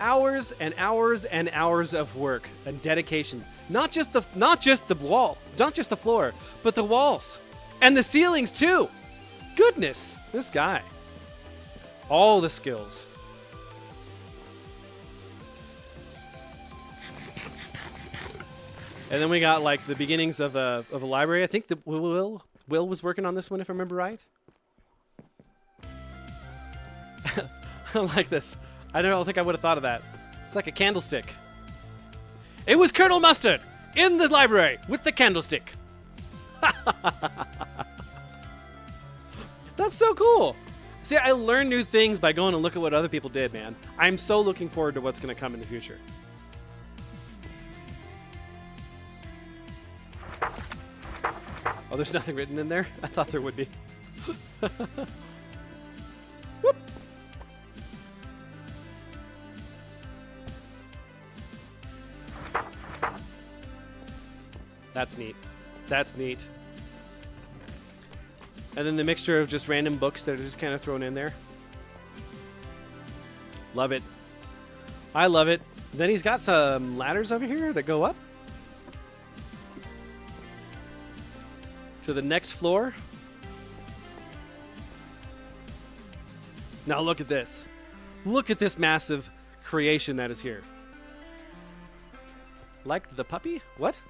Hours and hours and hours of work and dedication. Not just the wall, not just the floor, but the walls and the ceilings too. Goodness, this guy. All the skills. And then we got like the beginnings of a library. I think that Will was working on this one, if I remember right. I like this. I don't think I would have thought of that. It's like a candlestick. It was Colonel Mustard in the library with the candlestick. That's so cool. See, I learn new things by going and look at what other people did, man. I'm so looking forward to what's going to come in the future. Oh, there's nothing written in there? I thought there would be. Whoop. That's neat. That's neat. And then the mixture of just random books that are just kind of thrown in there. Love it. I love it. Then he's got some ladders over here that go up to the next floor. Now look at this. Look at this massive creation that is here. Like the puppy? What?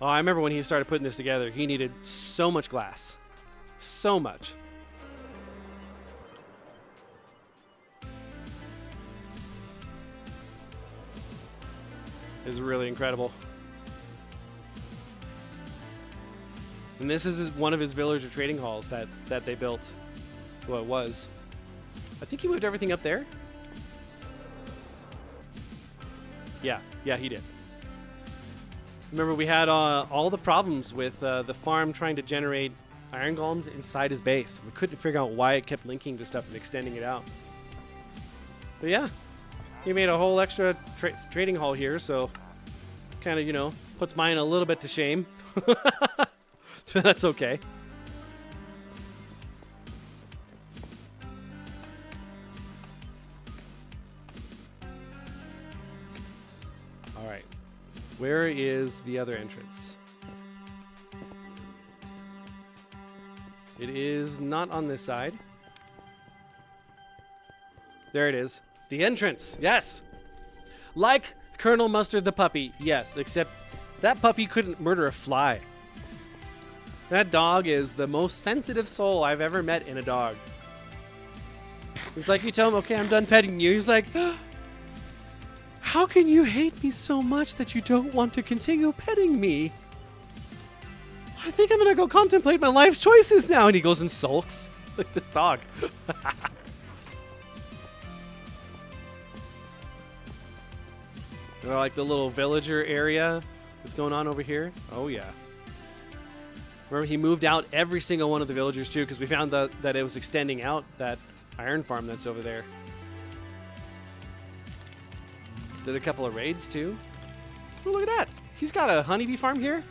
Oh, I remember when he started putting this together, he needed so much glass. So much. It was really incredible. And this is one of his villager trading halls that they built. Well, it was. I think he moved everything up there. Yeah, he did. Remember, we had all the problems with the farm trying to generate iron golems inside his base. We couldn't figure out why it kept linking to stuff and extending it out. But yeah, he made a whole extra trading hall here, so kind of, you know, puts mine a little bit to shame. That's okay. All right. Where is the other entrance? It is not on this side. There it is. The entrance. Yes. Like Colonel Mustard the puppy. Yes, except that puppy couldn't murder a fly. That dog is the most sensitive soul I've ever met in a dog. It's like you tell him, okay, I'm done petting you. He's like, how can you hate me so much that you don't want to continue petting me? I think I'm going to go contemplate my life's choices now. And he goes and sulks like this dog. Or like the little villager area that's going on over here. Oh, yeah. Remember, he moved out every single one of the villagers, too, because we found that it was extending out that iron farm that's over there. Did a couple of raids, too. Oh, look at that. He's got a honeybee farm here.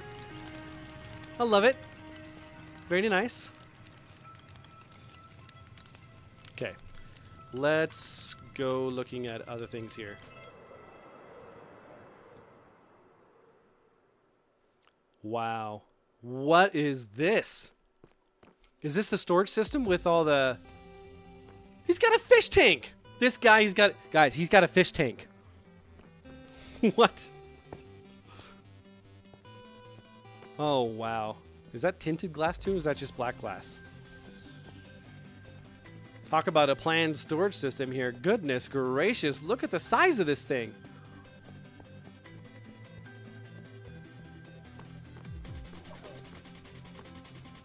I love it. Very nice. Okay. Let's go looking at other things here. Wow. What is this? Is this the storage system with all the... He's got a fish tank! This guy, he's got a fish tank. What? Oh, wow. Is that tinted glass too, or is that just black glass? Talk about a planned storage system here. Goodness gracious, look at the size of this thing.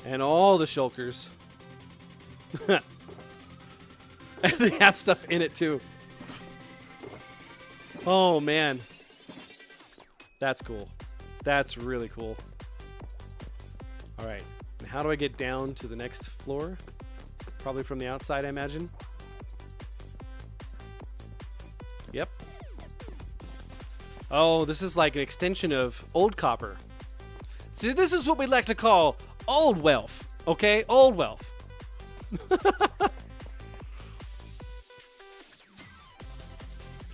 And all the shulkers. And they have stuff in it too. Oh man. That's cool. That's really cool. Alright. And how do I get down to the next floor? Probably from the outside, I imagine. Yep. Oh, this is like an extension of Old Copper. See, this is what we like to call old wealth, okay? Old wealth.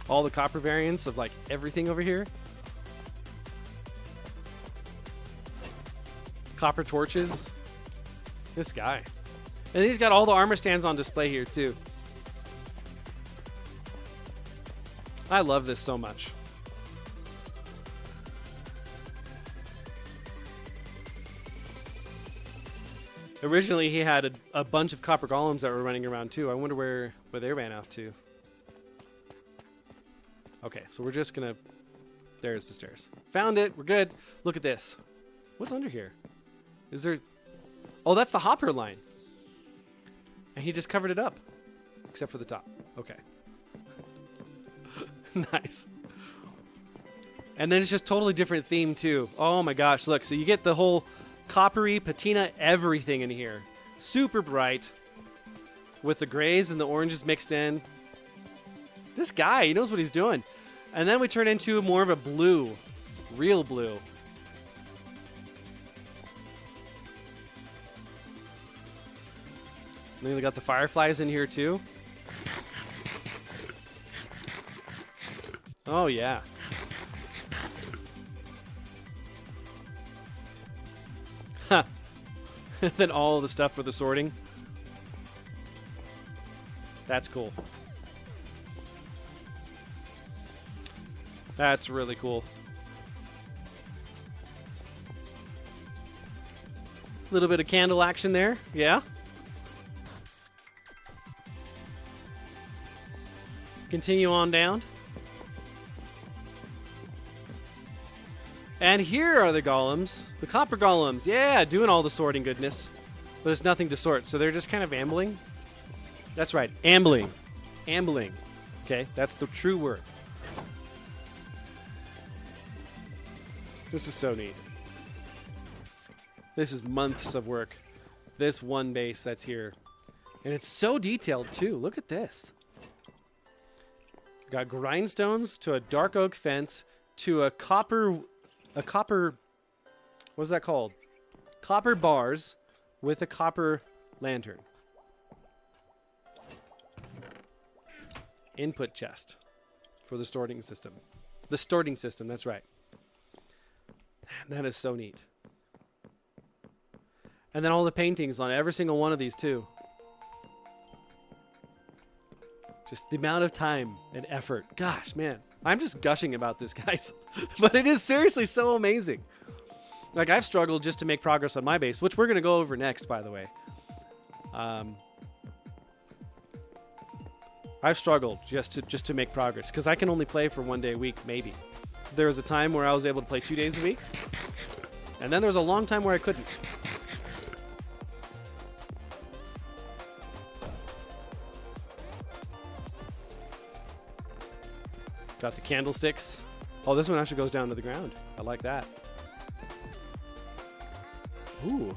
All the copper variants of like everything over here. Copper torches. This guy. And he's got all the armor stands on display here too. I love this so much. Originally, he had a bunch of copper golems that were running around too. I wonder where they ran off to. Okay, so we're just gonna... There's the stairs. Found it. We're good. Look at this. What's under here? Is there... Oh, that's the hopper line. And he just covered it up. Except for the top. Okay. Nice. And then it's just totally different theme too. Oh my gosh, look. So you get the whole coppery, patina, everything in here. Super bright. With the grays and the oranges mixed in. This guy, he knows what he's doing. And then we turn into more of a blue. Real blue. And then we got the fireflies in here too. Oh yeah. Huh. Then all the stuff for the sorting. That's cool. That's really cool. A little bit of candle action there. Yeah. Continue on down. And here are the golems. The copper golems. Yeah, doing all the sorting goodness. But there's nothing to sort, so they're just kind of ambling. That's right, ambling. Ambling. Okay, that's the true word. This is so neat. This is months of work. This one base that's here. And it's so detailed too. Look at this. Got grindstones to a dark oak fence to a copper, what's that called? Copper bars with a copper lantern. Input chest for the sorting system. The sorting system, that's right. That is so neat. And then all the paintings on every single one of these too. Just the amount of time and effort. Gosh, man. I'm just gushing about this, guys. But it is seriously so amazing. Like, I've struggled just to make progress on my base, which we're going to go over next, by the way. I've struggled just to make progress, because I can only play for 1 day a week, maybe. There was a time where I was able to play 2 days a week. And then there was a long time where I couldn't. Got the candlesticks. Oh, this one actually goes down to the ground. I like that. Ooh.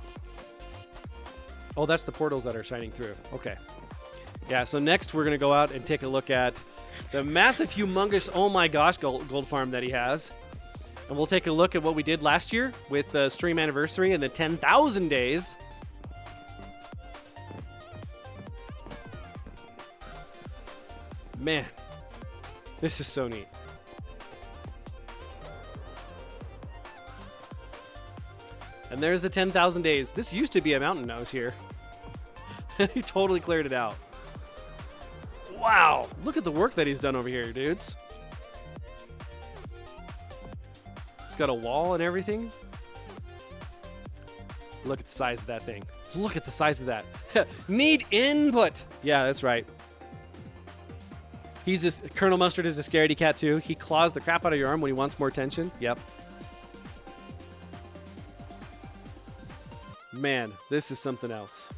Oh, that's the portals that are shining through. Okay. Yeah, so next we're going to go out and take a look at the massive, humongous, oh my gosh, gold farm that he has. And we'll take a look at what we did last year with the stream anniversary and the 10,000 days. Man. This is so neat. And there's the 10,000 days. This used to be a mountain nose here. He totally cleared it out. Wow. Look at the work that he's done over here, dudes. He's got a wall and everything. Look at the size of that thing. Look at the size of that. Need input. Yeah, that's right. He's this Colonel Mustard is a scaredy cat too. He claws the crap out of your arm when he wants more attention. Yep. Man, this is something else.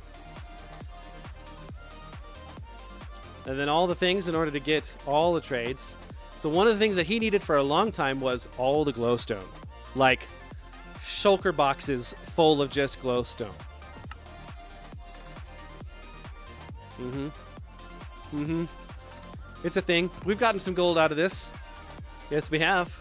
And then all the things in order to get all the trades. So one of the things that he needed for a long time was all the glowstone. Like shulker boxes full of just glowstone. It's a thing. We've gotten some gold out of this. Yes, we have.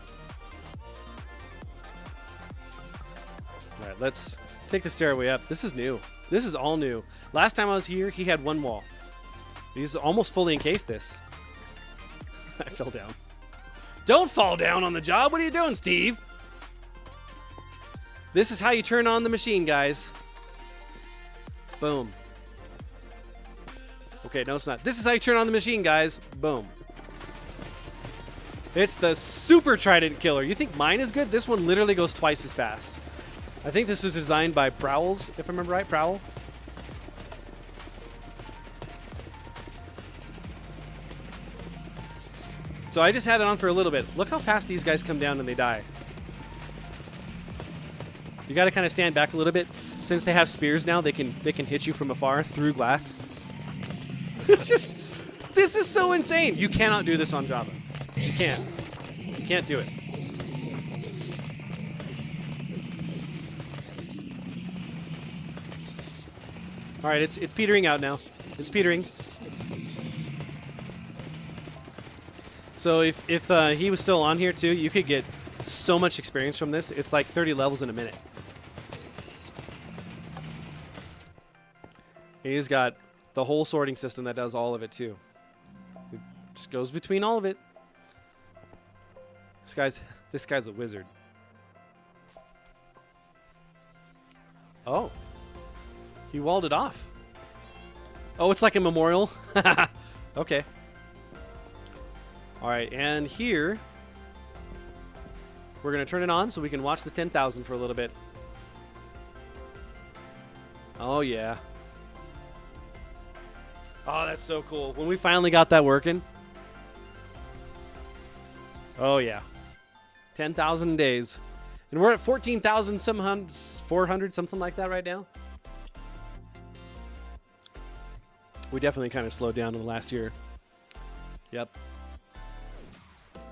All right, let's take the stairway up. This is new. This is all new. Last time I was here, he had one wall. He's almost fully encased this. I fell down. Don't fall down on the job. What are you doing, Steve? This is how you turn on the machine, guys. Boom. Okay, no, it's not. This is how you turn on the machine, guys. Boom. It's the super trident killer. You think mine is good? This one literally goes twice as fast. I think this was designed by Prowls, if I remember right. Prowl. So I just had it on for a little bit. Look how fast these guys come down and they die. You got to kind of stand back a little bit. Since they have spears now, they can hit you from afar through glass. It's just, this is so insane. You cannot do this on Java. You can't. You can't do it. All right, it's petering out now. It's petering. So if he was still on here too, you could get so much experience from this. It's like 30 levels in a minute. He's got the whole sorting system that does all of it too. It just goes between all of it. This guy's a wizard. Oh. He walled it off. Oh, it's like a memorial. Okay. All right, and here we're going to turn it on so we can watch the 10,000 for a little bit. Oh, yeah. Oh, that's so cool. When we finally got that working. Oh, yeah. 10,000 days. And we're at 14,400, something like that right now. We definitely kind of slowed down in the last year. Yep.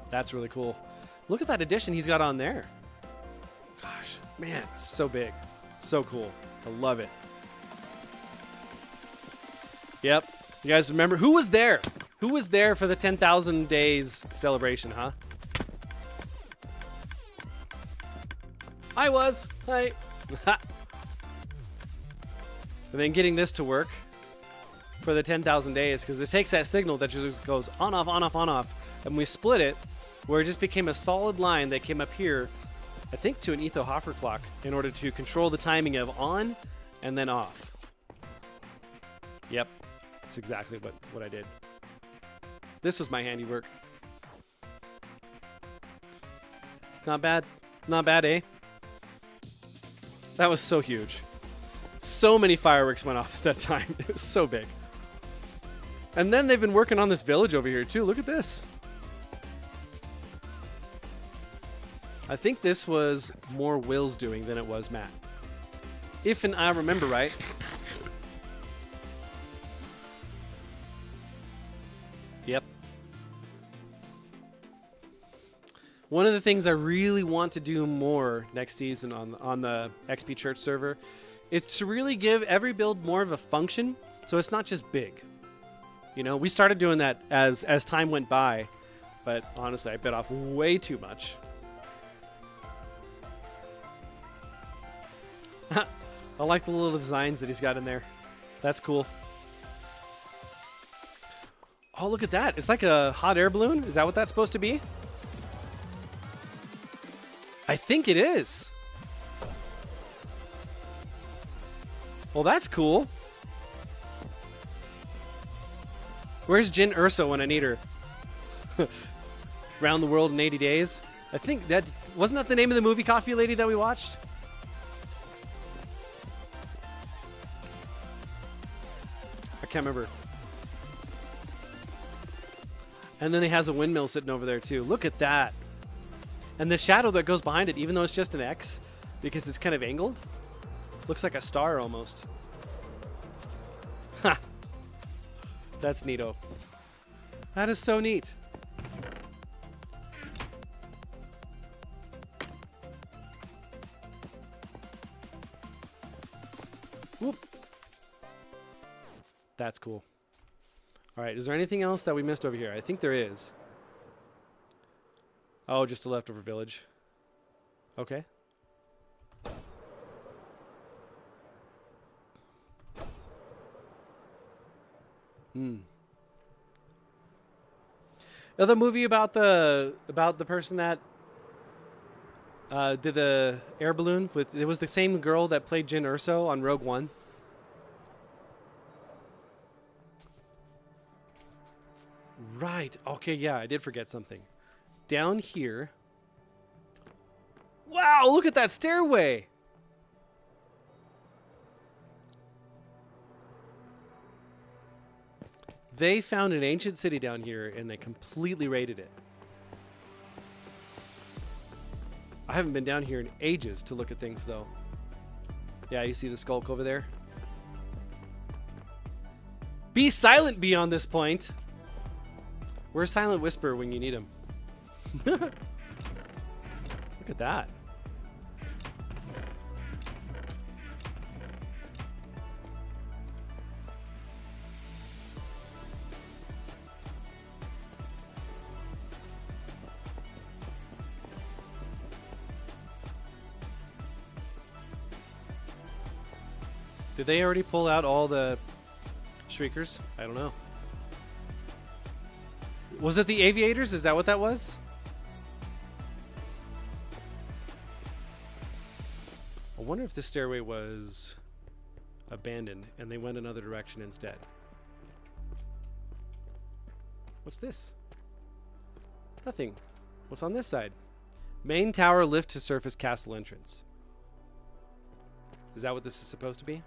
That's really cool. Look at that addition he's got on there. Gosh, man, it's so big. So cool. I love it. Yep. You guys remember? Who was there? Who was there for the 10,000 days celebration, huh? I was. Hi. And then getting this to work for the 10,000 days, because it takes that signal that just goes on, off, on, off, on, off. And we split it where it just became a solid line that came up here, I think to an Etho Hoffer clock, in order to control the timing of on and then off. Yep. That's exactly what I did. This was my handiwork. Not bad. Not bad, eh? That was so huge. So many fireworks went off at that time. It was so big. And then they've been working on this village over here too. Look at this. I think this was more Will's doing than it was Matt. If and I remember right. Yep. One of the things I really want to do more next season on the XP Church server is to really give every build more of a function, so it's not just big. You know, we started doing that as time went by, but honestly, I bit off way too much. I like the little designs that he's got in there. That's cool. Oh, look at that. It's like a hot air balloon. Is that what that's supposed to be? I think it is. Well, that's cool. Where's Jin Urso when I need her? Round the World in 80 Days. I think that... Wasn't that the name of the movie, Coffee Lady, that we watched? I can't remember. And then he has a windmill sitting over there, too. Look at that. And the shadow that goes behind it, even though it's just an X, because it's kind of angled, looks like a star almost. Ha! That's neato. That is so neat. Whoop. That's cool. All right, is there anything else that we missed over here? I think there is. Oh, just a leftover village. Okay. Another movie about the person that did the air balloon with, it was the same girl that played Jin Urso on Rogue One. Right. Okay, yeah, I did forget something. Down here. Wow, look at that stairway. They found an ancient city down here and they completely raided it. I haven't been down here in ages to look at things, though. Yeah, you see the skulk over there? Be silent beyond this point. Where's Silent Whisper when you need him? Look at that. Did they already pull out all the shriekers? I don't know. Was it the aviators? Is that what that was? I wonder if the stairway was abandoned and they went another direction instead. What's this? Nothing. What's on this side? Main tower lift to surface castle entrance. Is that what this is supposed to be?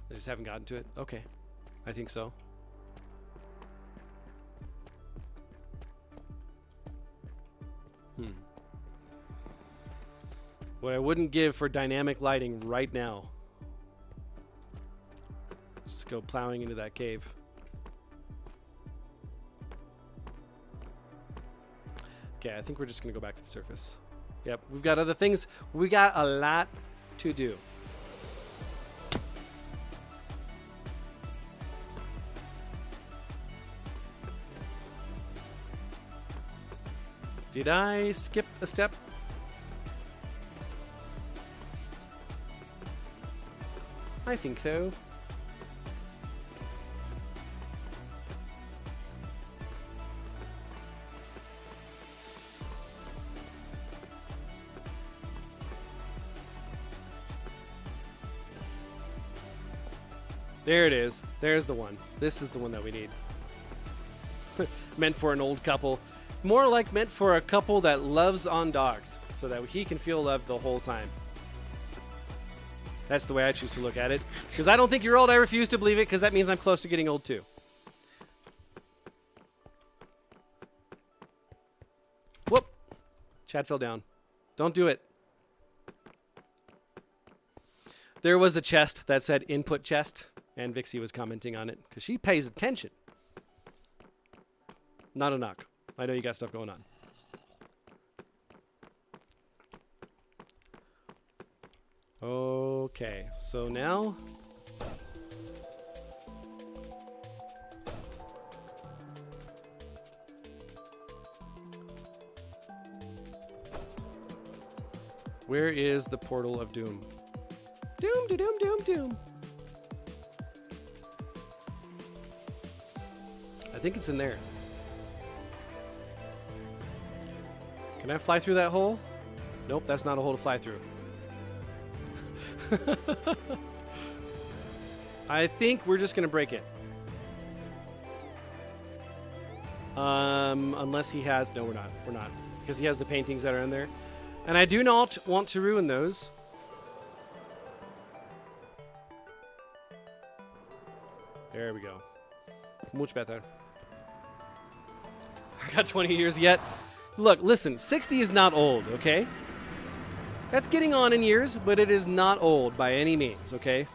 They just haven't gotten to it? Okay. I think so. What I wouldn't give for dynamic lighting right now. Just go plowing into that cave. Okay, I think we're just going to go back to the surface. Yep, we've got other things. We got a lot to do. Did I skip a step? I think so. There it is. There's the one. This is the one that we need. Meant for an old couple. More like meant for a couple that loves on dogs, so that he can feel loved the whole time. That's the way I choose to look at it. Because I don't think you're old. I refuse to believe it, because that means I'm close to getting old too. Whoop! Chad fell down. Don't do it. There was a chest that said input chest, and Vixie was commenting on it, because she pays attention. Not a knock. I know you got stuff going on. Okay, so now where is the portal of doom? Doom, doom, doom, doom. I think it's in there. Can I fly through that hole? Nope, that's not a hole to fly through. I think we're just gonna break it. Unless he has... No, we're not. We're not. Because he has the paintings that are in there. And I do not want to ruin those. There we go. Much better. I got 20 years yet. Look, listen, 60 is not old, okay? That's getting on in years, but it is not old by any means, okay?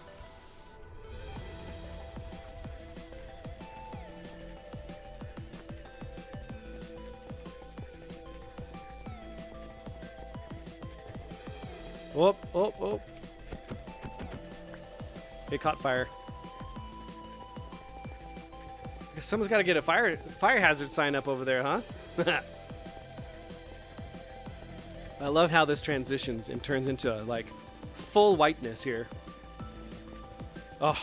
Oh, oh, oh. It caught fire. I guess someone's got to get a fire hazard sign up over there, huh? I love how this transitions and turns into like full whiteness here. Oh,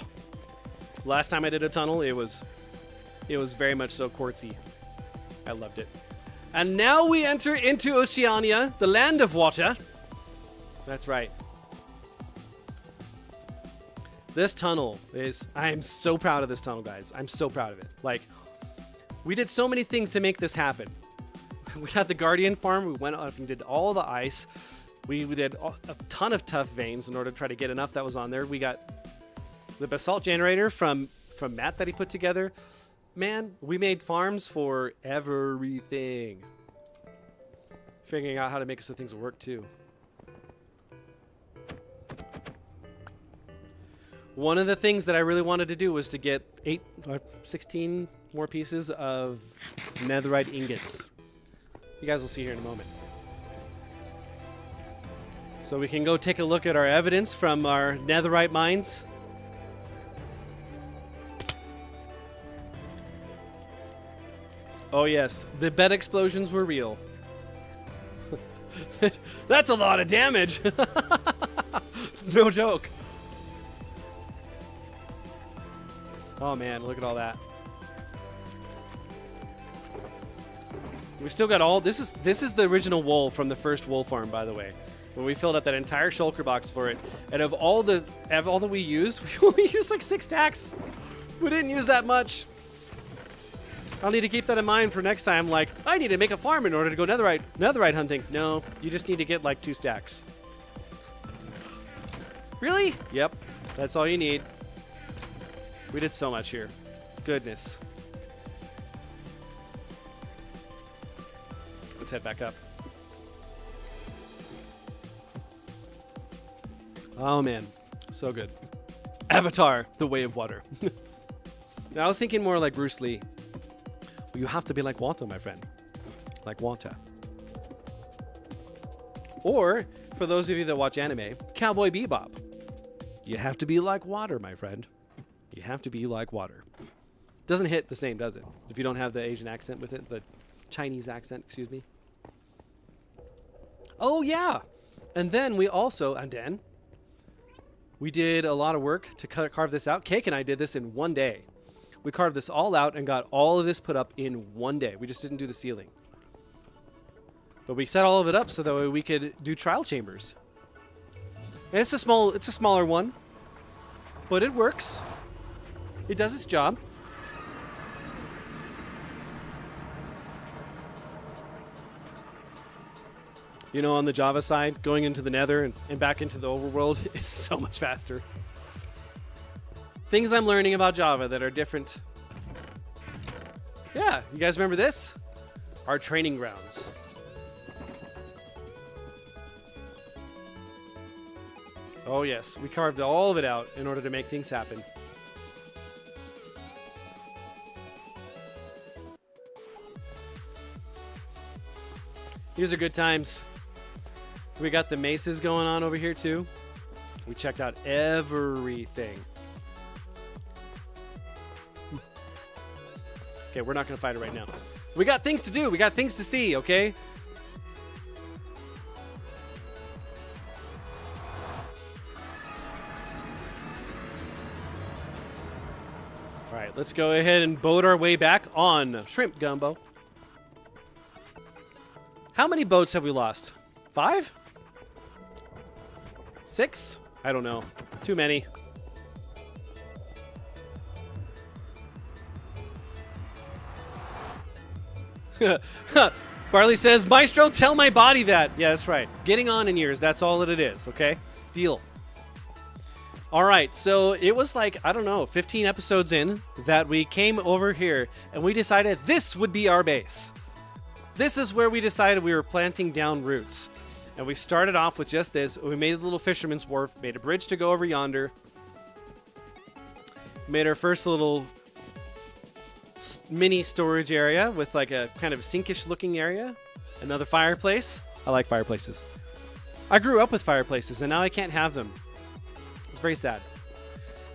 last time I did a tunnel, it was very much so quartzy. I loved it. And now we enter into Oceania, the land of water. That's right. This tunnel is, I am so proud of this tunnel, guys. I'm so proud of it. Like, we did so many things to make this happen. We got the Guardian farm. We went up and did all the ice. We did a ton of tough veins in order to try to get enough that was on there. We got the basalt generator from Matt that he put together. Man, we made farms for everything. Figuring out how to make it so things will work too. One of the things that I really wanted to do was to get 16 more pieces of netherite ingots. You guys will see here in a moment. So we can go take a look at our evidence from our netherite mines. Oh yes, the bed explosions were real. That's a lot of damage. No joke. Oh man, look at all that. We still got all this is the original wool from the first wool farm, by the way. When we filled up that entire shulker box for it. And of all that we used, we only used like 6 stacks. We didn't use that much. I'll need to keep that in mind for next time. Like, I need to make a farm in order to go netherite hunting. No, you just need to get like 2 stacks. Really? Yep, that's all you need. We did so much here. Goodness. Let's head back up. Oh man, so good. Avatar, the way of water. Now I was thinking more like Bruce Lee. You have to be like water, my friend. Like water. Or, for those of you that watch anime, Cowboy Bebop. You have to be like water, my friend. You have to be like water. Doesn't hit the same, does it? If you don't have the Asian accent with it, the Chinese accent, excuse me. Oh yeah! And then we did a lot of work to carve this out. Cake and I did this in one day. We carved this all out and got all of this put up in one day. We just didn't do the ceiling. But we set all of it up so that way we could do trial chambers. And it's a smaller one, but it works. It does its job. You know, on the Java side, going into the Nether and back into the overworld is so much faster. Things I'm learning about Java that are different. Yeah, you guys remember this? Our training grounds. Oh yes, we carved all of it out in order to make things happen. These are good times. We got the maces going on over here too. We checked out everything. Okay, we're not going to fight it right now. We got things to do. We got things to see, okay? All right, let's go ahead and boat our way back on Shrimp Gumbo. How many boats have we lost? 5? 6? I don't know. Too many. Barley says, Maestro, tell my body that. Yeah, that's right. Getting on in years, that's all that it is, okay? Deal. All right, so it was like, I don't know, 15 episodes in that we came over here and we decided this would be our base. This is where we decided we were planting down roots. And we started off with just this. We made a little fisherman's wharf, made a bridge to go over yonder. Made our first little mini storage area with like a kind of sinkish looking area. Another fireplace. I like fireplaces. I grew up with fireplaces and now I can't have them. It's very sad.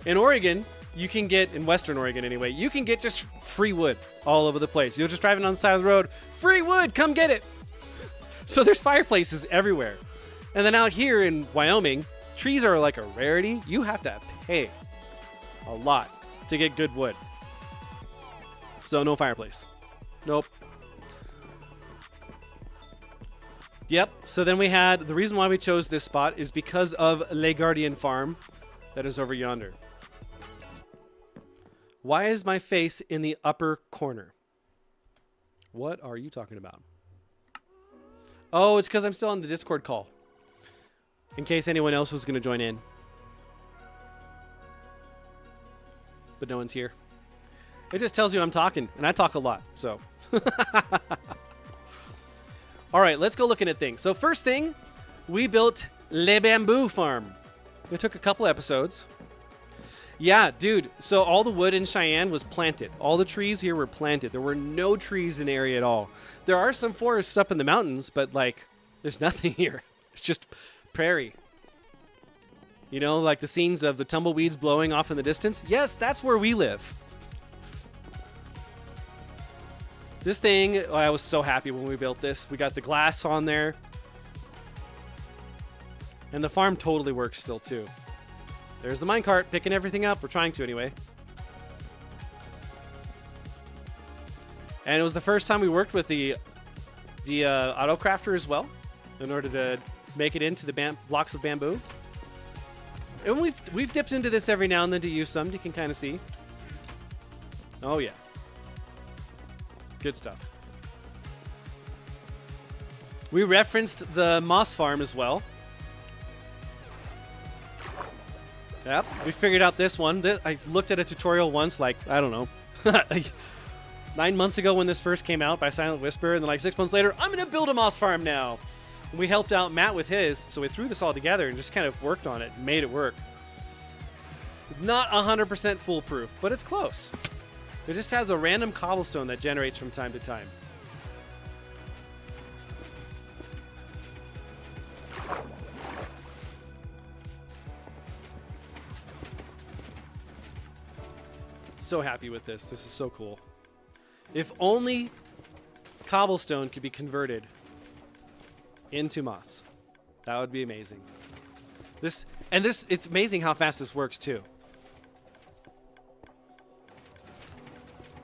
In Oregon, you can get, in Western Oregon anyway, you can get just free wood all over the place. You're just driving on the side of the road, free wood, come get it. So there's fireplaces everywhere. And then out here in Wyoming, trees are like a rarity. You have to pay a lot to get good wood. So no fireplace. Nope. Yep. So then we had, the reason why we chose this spot is because of Le Guardian Farm that is over yonder. Why is my face in the upper corner? What are you talking about? Oh, it's because I'm still on the Discord call. In case anyone else was going to join in. But no one's here. It just tells you I'm talking, and I talk a lot, so. All right, let's go looking at things. So first thing, we built Le Bamboo Farm. It took a couple episodes. Yeah, dude, so all the wood in Cheyenne was planted. All the trees here were planted. There were no trees in the area at all. There are some forests up in the mountains, but like, there's nothing here. It's just prairie. You know, like the scenes of the tumbleweeds blowing off in the distance? Yes, that's where we live. This thing, I was so happy when we built this. We got the glass on there. And the farm totally works still too. There's the minecart picking everything up. We're trying to anyway. And it was the first time we worked with the auto crafter as well, in order to make it into the blocks of bamboo. And we've dipped into this every now and then to use some. You can kind of see. Oh yeah, good stuff. We referenced the moss farm as well. Yep, we figured out this one. I looked at a tutorial once, like, I don't know, 9 months ago when this first came out by Silent Whisper, and then like 6 months later, I'm going to build a moss farm now. And we helped out Matt with his, so we threw this all together and just kind of worked on it and made it work. Not 100% foolproof, but it's close. It just has a random cobblestone that generates from time to time. So happy with this. This is so cool. If only cobblestone could be converted into moss. That would be amazing. It's amazing how fast this works too.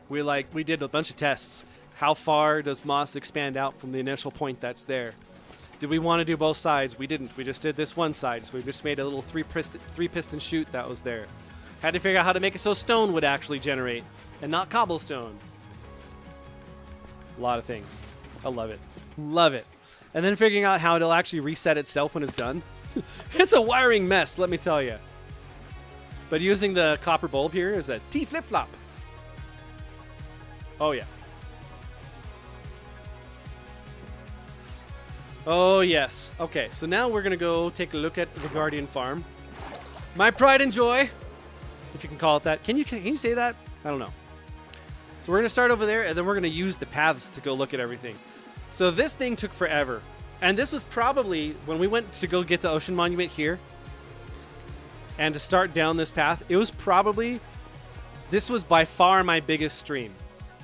We did a bunch of tests. How far does moss expand out from the initial point that's there? Did we want to do both sides? We didn't. We just did this one side. So we just made a little three piston chute that was there. Had to figure out how to make it so stone would actually generate and not cobblestone. A lot of things. I love it. Love it. And then figuring out how it'll actually reset itself when it's done. It's a wiring mess, let me tell you. But using the copper bulb here is a T flip-flop. Oh, yeah. Oh, yes. Okay, so now we're going to go take a look at the Guardian Farm. My pride and joy, if you can call it that. Can you say that? I don't know. So we're going to start over there, and then we're going to use the paths to go look at everything. So this thing took forever. And this was probably, when we went to go get the ocean monument here, and to start down this path, it was probably, this was by far my biggest stream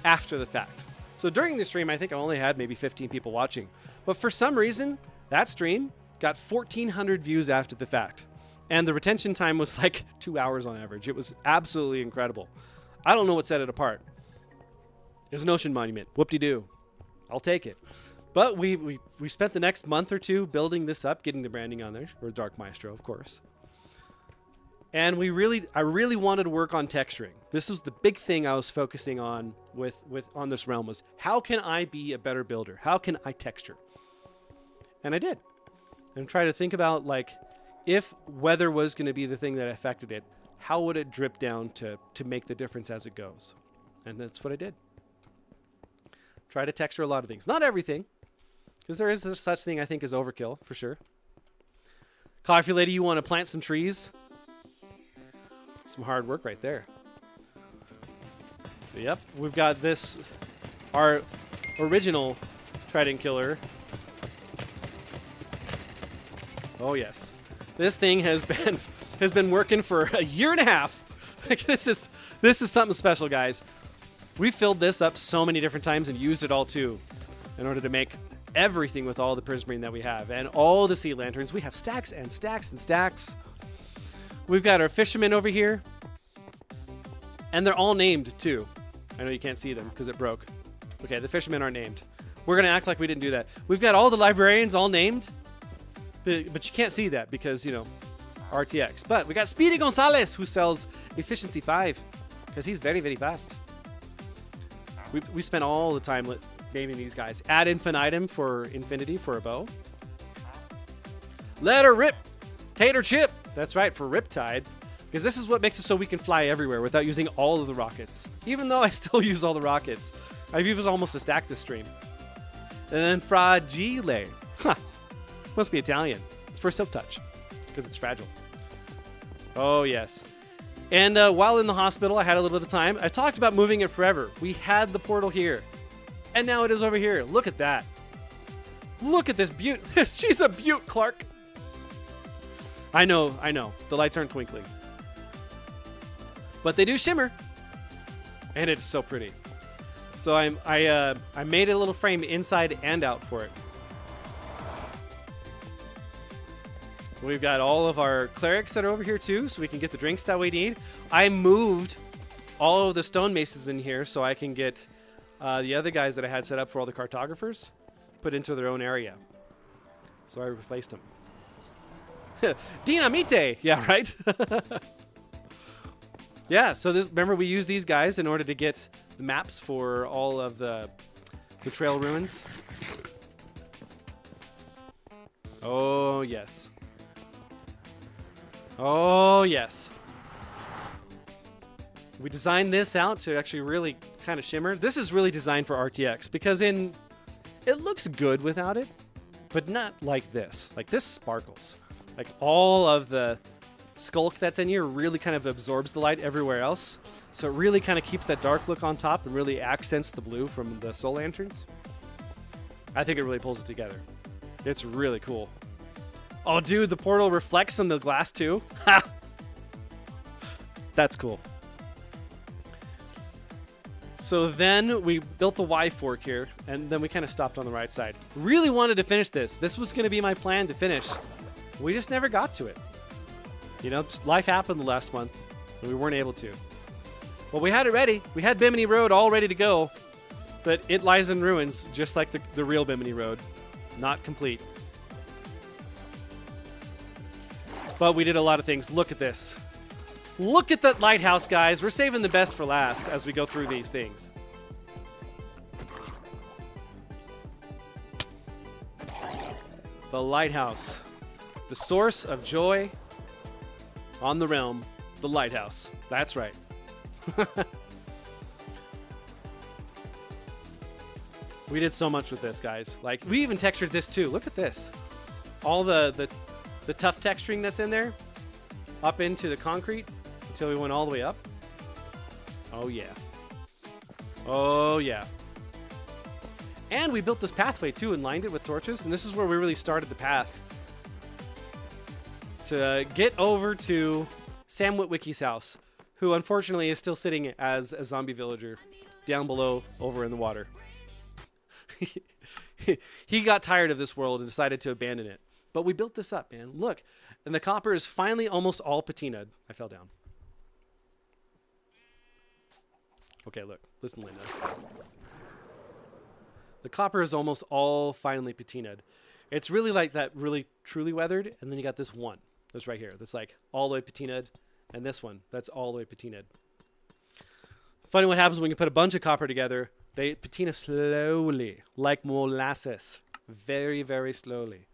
after the fact. So during the stream, I think I only had maybe 15 people watching. But for some reason, that stream got 1,400 views after the fact. And the retention time was like 2 hours on average. It was absolutely incredible. I don't know what set it apart. It was an ocean monument. Whoop-de-doo. I'll take it. But we spent the next month or two building this up, getting the branding on there. Or Dark Maestro, of course. And I really wanted to work on texturing. This was the big thing I was focusing on on this realm, was how can I be a better builder? How can I texture? And I did. And try to think about, like, if weather was going to be the thing that affected it, how would it drip down to make the difference as it goes? And that's what I did. Try to texture a lot of things. Not everything, because there is such thing, I think, as overkill, for sure. Coffee Lady, you want to plant some trees? Some hard work right there. So, yep, we've got this, our original Trident Killer. Oh, yes. This thing has been working for a year and a half. This is something special, guys. We filled this up so many different times and used it all too, in order to make everything with all the prismarine that we have and all the sea lanterns. We have stacks and stacks and stacks. We've got our fishermen over here, and they're all named too. I know you can't see them because it broke. Okay, the fishermen are named. We're gonna act like we didn't do that. We've got all the librarians all named, but you can't see that because, you know, RTX. But we got Speedy Gonzalez, who sells efficiency 5 because he's very, very fast. We spent all the time naming these guys. Ad infinitum for infinity for a bow. Let her rip. Tater chip. That's right, for Riptide. Because this is what makes it so we can fly everywhere without using all of the rockets. Even though I still use all the rockets. I've used almost a stack this stream. And then fragile. Huh. Must be Italian. It's for silk touch because it's fragile. Oh, yes. And while in the hospital, I had a little bit of time. I talked about moving it forever. We had the portal here. And now it is over here. Look at that. Look at this beaut. She's a beaut, Clark. I know. The lights aren't twinkling. But they do shimmer. And it's so pretty. So I made a little frame inside and out for it. We've got all of our clerics that are over here too, so we can get the drinks that we need. I moved all of the stone maces in here so I can get the other guys that I had set up for all the cartographers put into their own area. So I replaced them. Dinamite! Yeah, right? Yeah, so remember we used these guys in order to get the maps for all of the trail ruins. Oh, yes. Oh, yes. We designed this out to actually really kind of shimmer. This is really designed for RTX because it looks good without it, but not like this. Like this sparkles. Like all of the skulk that's in here really kind of absorbs the light everywhere else. So it really kind of keeps that dark look on top and really accents the blue from the soul lanterns. I think it really pulls it together. It's really cool. Oh, dude, the portal reflects on the glass too. Ha! That's cool. So then we built the Y fork here, and then we kind of stopped on the right side. Really wanted to finish this. This was going to be my plan to finish. We just never got to it. You know, life happened the last month, and we weren't able to. Well, we had it ready. We had Bimini Road all ready to go, but it lies in ruins, just like the real Bimini Road. Not complete. But we did a lot of things. Look at this. Look at that lighthouse, guys. We're saving the best for last as we go through these things. The lighthouse. The source of joy on the realm. The lighthouse. That's right. We did so much with this, guys. Like, we even textured this too. Look at this. All the tough texturing that's in there up into the concrete until we went all the way up. Oh, yeah. Oh, yeah. And we built this pathway, too, and lined it with torches. And this is where we really started the path to get over to Sam Witwicky's house, who unfortunately is still sitting as a zombie villager down below over in the water. He got tired of this world and decided to abandon it. But we built this up, man. Look. And the copper is finally almost all patinaed. I fell down. Okay, look. Listen, Linda. The copper is almost all finally patinaed. It's really like that really truly weathered. And then you got this one. That's right here. That's like all the way patinaed. And this one. That's all the way patinaed. Funny what happens when you put a bunch of copper together. They patina slowly. Like molasses. Very, very slowly.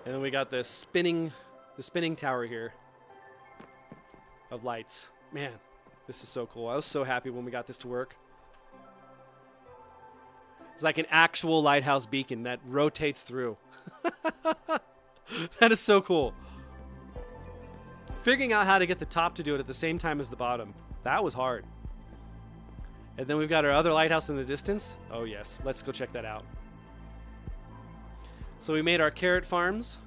And then we got the spinning tower here of lights. Man, this is so cool. I was so happy when we got this to work. It's like an actual lighthouse beacon that rotates through. That is so cool. Figuring out how to get the top to do it at the same time as the bottom. That was hard. And then we've got our other lighthouse in the distance. Oh yes, let's go check that out. So we made our carrot farms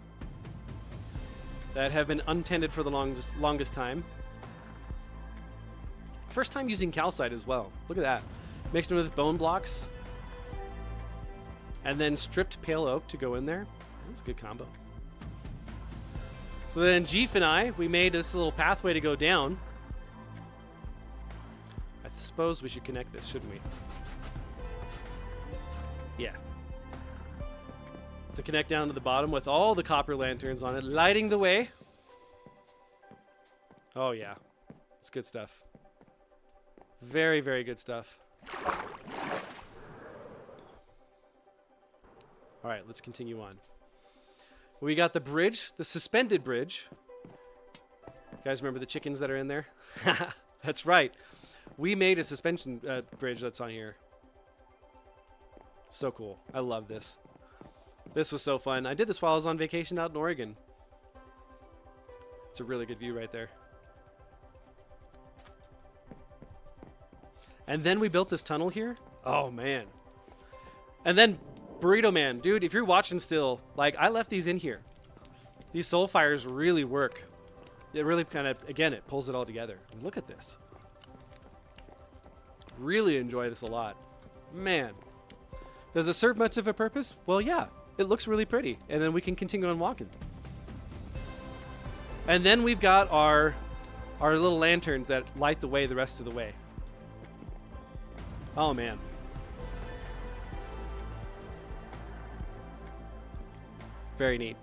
that have been untended for the longest time. First time using calcite as well. Look at that. Mixed them with bone blocks. And then stripped pale oak to go in there. That's a good combo. So then Jeef and I, we made this little pathway to go down. I suppose we should connect this, shouldn't we? Yeah. To connect down to the bottom with all the copper lanterns on it, lighting the way. Oh, yeah. It's good stuff. Very, very good stuff. All right, let's continue on. We got the bridge, the suspended bridge, You guys remember the chickens that are in there? That's right. We made a suspension bridge that's on here. So cool. I love this. This was so fun. I did this while I was on vacation out in Oregon. It's a really good view right there. And then we built this tunnel here. Oh, man. And then Burrito Man. Dude, if you're watching still, like, I left these in here. These soul fires really work. It really kind of, again, it pulls it all together. Look at this. Really enjoy this a lot. Man. Does it serve much of a purpose? Well, yeah. It looks really pretty. And then we can continue on walking. And then we've got our little lanterns that light the way the rest of the way. Oh, man. Very neat.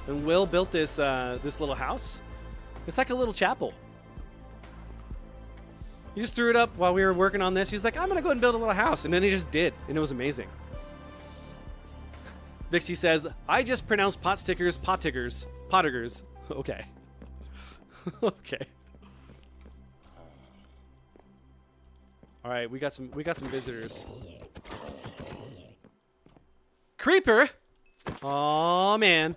And Will built this this little house. It's like a little chapel. He just threw it up while we were working on this. He was like, I'm going to go ahead and build a little house. And then he just did. And it was amazing. Vixie says, I just pronounced pot stickers, pottiggers. Pottiggers. Okay. Okay. All right, we got some visitors. Creeper. Oh man.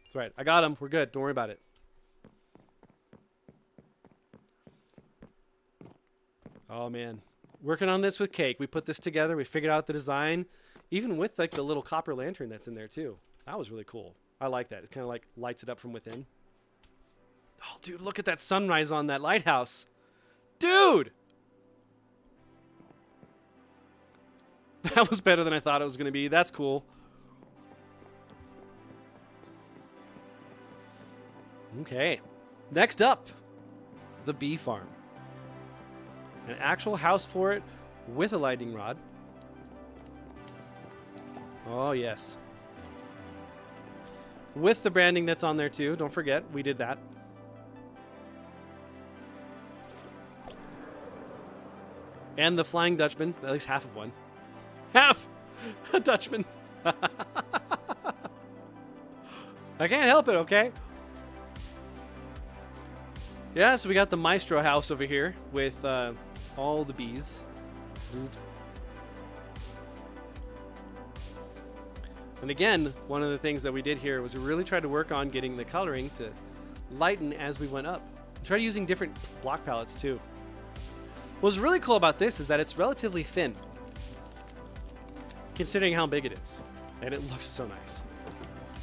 That's right. I got him. We're good. Don't worry about it. Oh man. Working on this with Cake. We put this together. We figured out the design, even with like the little copper lantern that's in there too. That was really cool. I like that. It kind of like lights it up from within. Oh, dude, look at that sunrise on that lighthouse. Dude! That was better than I thought it was going to be. That's cool. Okay. Next up, the bee farm. An actual house for it with a lightning rod. Oh, yes. With the branding that's on there, too. Don't forget, we did that. And the Flying Dutchman, at least half of one. Half a Dutchman. I can't help it, okay? Yeah, so we got the Maestro house over here with all the bees. Bzzzt. And again, one of the things that we did here was we really tried to work on getting the coloring to lighten as we went up. Try using different block palettes too. What's really cool about this is that it's relatively thin, considering how big it is. And it looks so nice.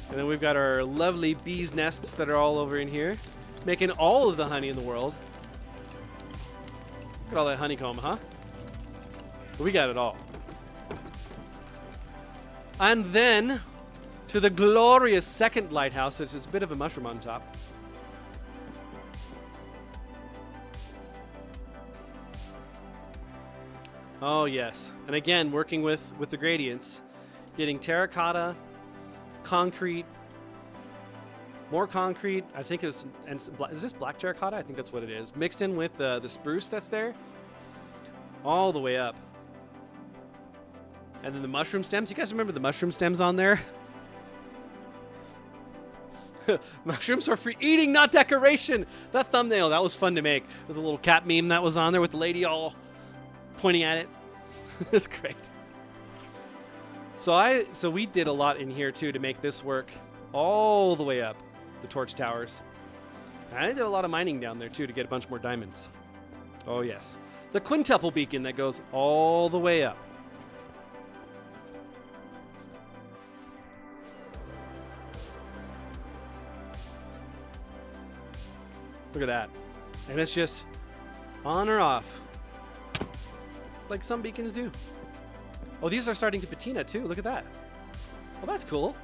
And then we've got our lovely bees nests that are all over in here, making all of the honey in the world. Look at all that honeycomb, huh? We got it all. And then to the glorious second lighthouse, which is a bit of a mushroom on top. Oh yes, and again working with the gradients, getting terracotta, concrete, more concrete. I think it's, and is this black terracotta? I think that's what it is. Mixed in with the spruce that's there, all the way up. And then the mushroom stems. You guys remember the mushroom stems on there? Mushrooms are for eating, not decoration. That thumbnail, that was fun to make with the little cat meme that was on there with the lady all pointing at it. It's great. So we did a lot in here too to make this work all the way up the torch towers. And I did a lot of mining down there too to get a bunch more diamonds. Oh yes. The quintuple beacon that goes all the way up. Look at that. And it's just on or off. It's like some beacons do. Oh, these are starting to patina too. Look at that. Well, that's cool.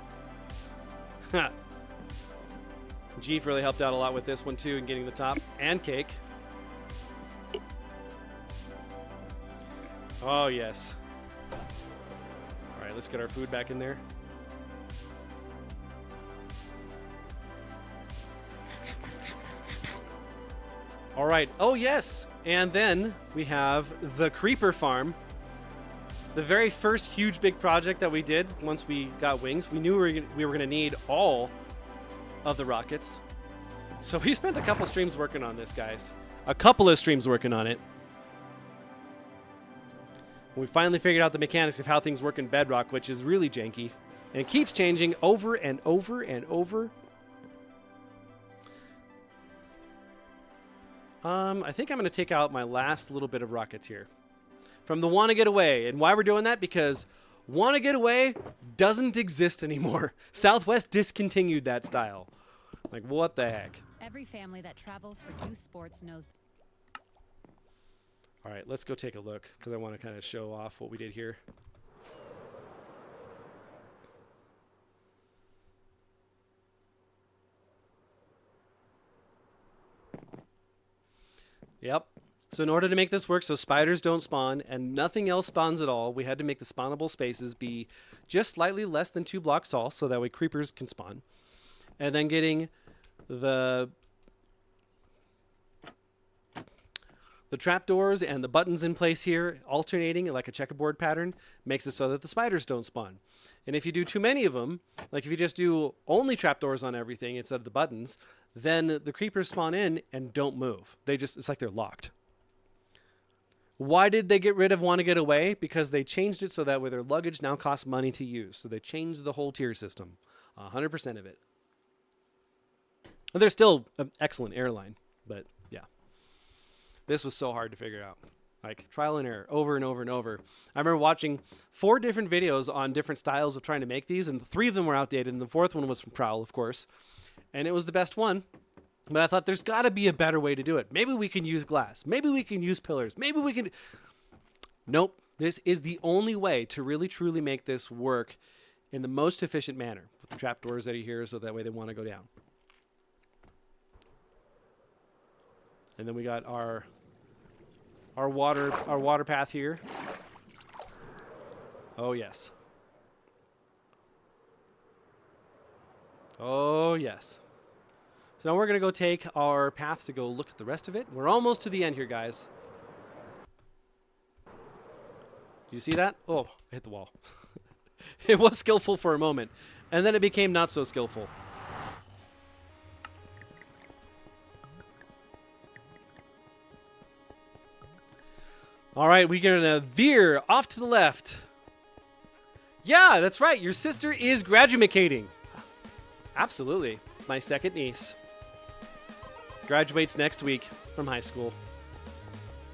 Jeef really helped out a lot with this one too in getting the top and Cake. Oh, yes. All right, let's get our food back in there. All right. Oh, yes. And then we have the creeper farm. the very first huge big project that we did once we got wings, we knew we were going to need all of the rockets. So we spent a couple streams working on this, guys. A couple of streams working on it. We finally figured out the mechanics of how things work in Bedrock, which is really janky. And it keeps changing over and over and over. I think I'm going to take out my last little bit of rockets here. From the Wanna Get Away. And why we're doing that? Because Wanna Get Away doesn't exist anymore. Southwest discontinued that style. Like, what the heck? Every family that travels for youth sports knows. All right, let's go take a look because I want to kind of show off what we did here. Yep. So in order to make this work so spiders don't spawn and nothing else spawns at all, we had to make the spawnable spaces be just slightly less than 2 blocks tall so that way creepers can spawn. And then getting the trapdoors and the buttons in place here, alternating like a checkerboard pattern, makes it so that the spiders don't spawn. And if you do too many of them, like if you just do only trapdoors on everything instead of the buttons, then the creepers spawn in and don't move. It's like they're locked. Why did they get rid of Wanna Get Away? Because they changed it so that way their luggage now costs money to use. So they changed the whole tier system, 100% of it. And they're still an excellent airline, but yeah. This was so hard to figure out. Like, trial and error, over and over and over. I remember watching 4 different videos on different styles of trying to make these, and 3 of them were outdated, and the 4th one was from Prowl, of course. And it was the best one. But I thought, there's got to be a better way to do it. Maybe we can use glass. Maybe we can use pillars. Maybe we can... Nope. This is the only way to really, truly make this work in the most efficient manner. With the trapdoors that are here, so that way they want to go down. And then we got our water path here. Oh yes. Oh yes. So now we're gonna go take our path to go look at the rest of it. We're almost to the end here, guys. Do you see that? Oh, I hit the wall. It was skillful for a moment, and then it became not so skillful. All right, we're going to veer off to the left. Yeah, that's right. Your sister is graduating. Absolutely. My second niece graduates next week from high school.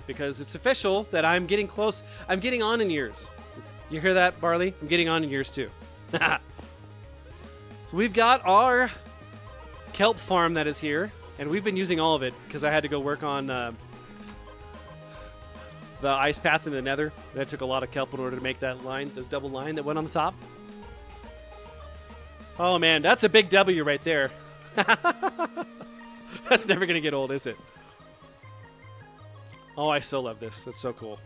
Because it's official that I'm getting close. I'm getting on in years. You hear that, Barley? I'm getting on in years too. So we've got our kelp farm that is here. And we've been using all of it because I had to go work on... the ice path in the nether. That took a lot of kelp in order to make that line, this double line that went on the top. Oh man, that's a big W right there. That's never going to get old, is it? Oh, I so love this. That's so cool.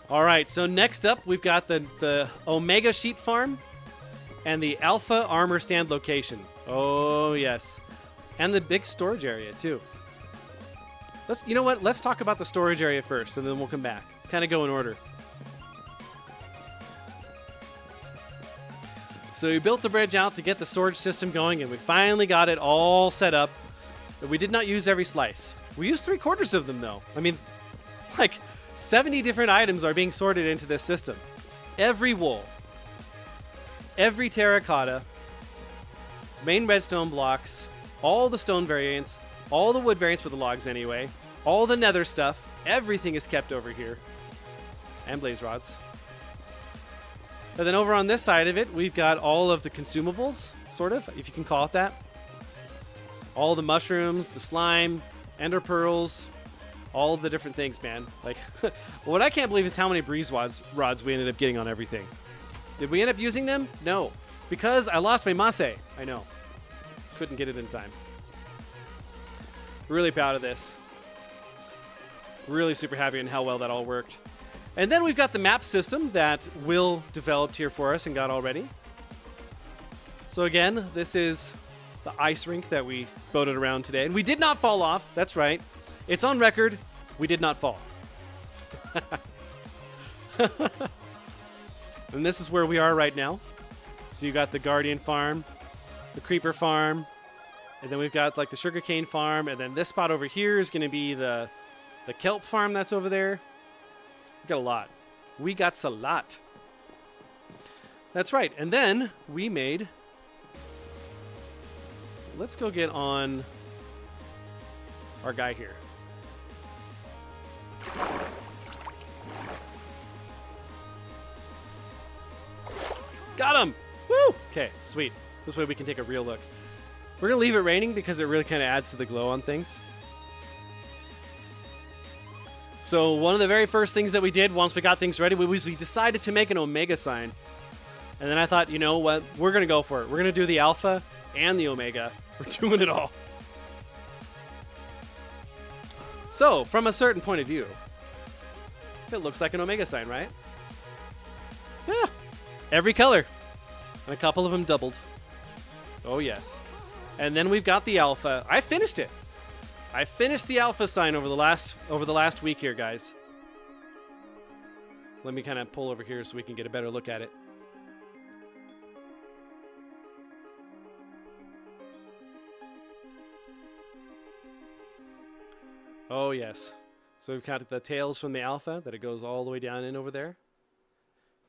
All right, so next up, we've got the Omega Sheet Farm and the Alpha Armor Stand location. Oh, yes. And the big storage area, too. You know what? Let's talk about the storage area first, and then we'll come back. Kind of go in order. So we built the bridge out to get the storage system going, and we finally got it all set up. But we did not use every slice. We used 3/4 of them, though. I mean, like, 70 different items are being sorted into this system. Every wool. Every terracotta. Main redstone blocks, all the stone variants, all the wood variants for the logs anyway, all the nether stuff, everything is kept over here. And blaze rods. And then over on this side of it, we've got all of the consumables, sort of, if you can call it that. All the mushrooms, the slime, ender pearls, all of the different things, man. Like, what I can't believe is how many breeze rods we ended up getting on everything. Did we end up using them? No. Because I lost my Mase. I know. Couldn't get it in time. Really proud of this. Really super happy in how well that all worked. And then we've got the map system that Will developed here for us and got all ready. So again, this is the ice rink that we boated around today. And we did not fall off. That's right. It's on record. We did not fall. And this is where we are right now. So you got the Guardian farm, the Creeper farm, and then we've got like the sugarcane farm, and then this spot over here is going to be the kelp farm that's over there. We got a lot. We got a lot. That's right. And then we made... Let's go get on our guy here. Got him! Woo! Okay, sweet. This way we can take a real look. We're going to leave it raining because it really kind of adds to the glow on things. So one of the very first things that we did once we got things ready was we decided to make an Omega sign. And then I thought, you know what? We're going to go for it. We're going to do the Alpha and the Omega. We're doing it all. So, from a certain point of view, it looks like an Omega sign, right? Yeah. Every color. And a couple of them doubled. Oh, yes. And then we've got the Alpha. I finished it. I finished the Alpha sign over the last week here, guys. Let me kind of pull over here so we can get a better look at it. Oh, yes. So we've got the tails from the Alpha that it goes all the way down in over there.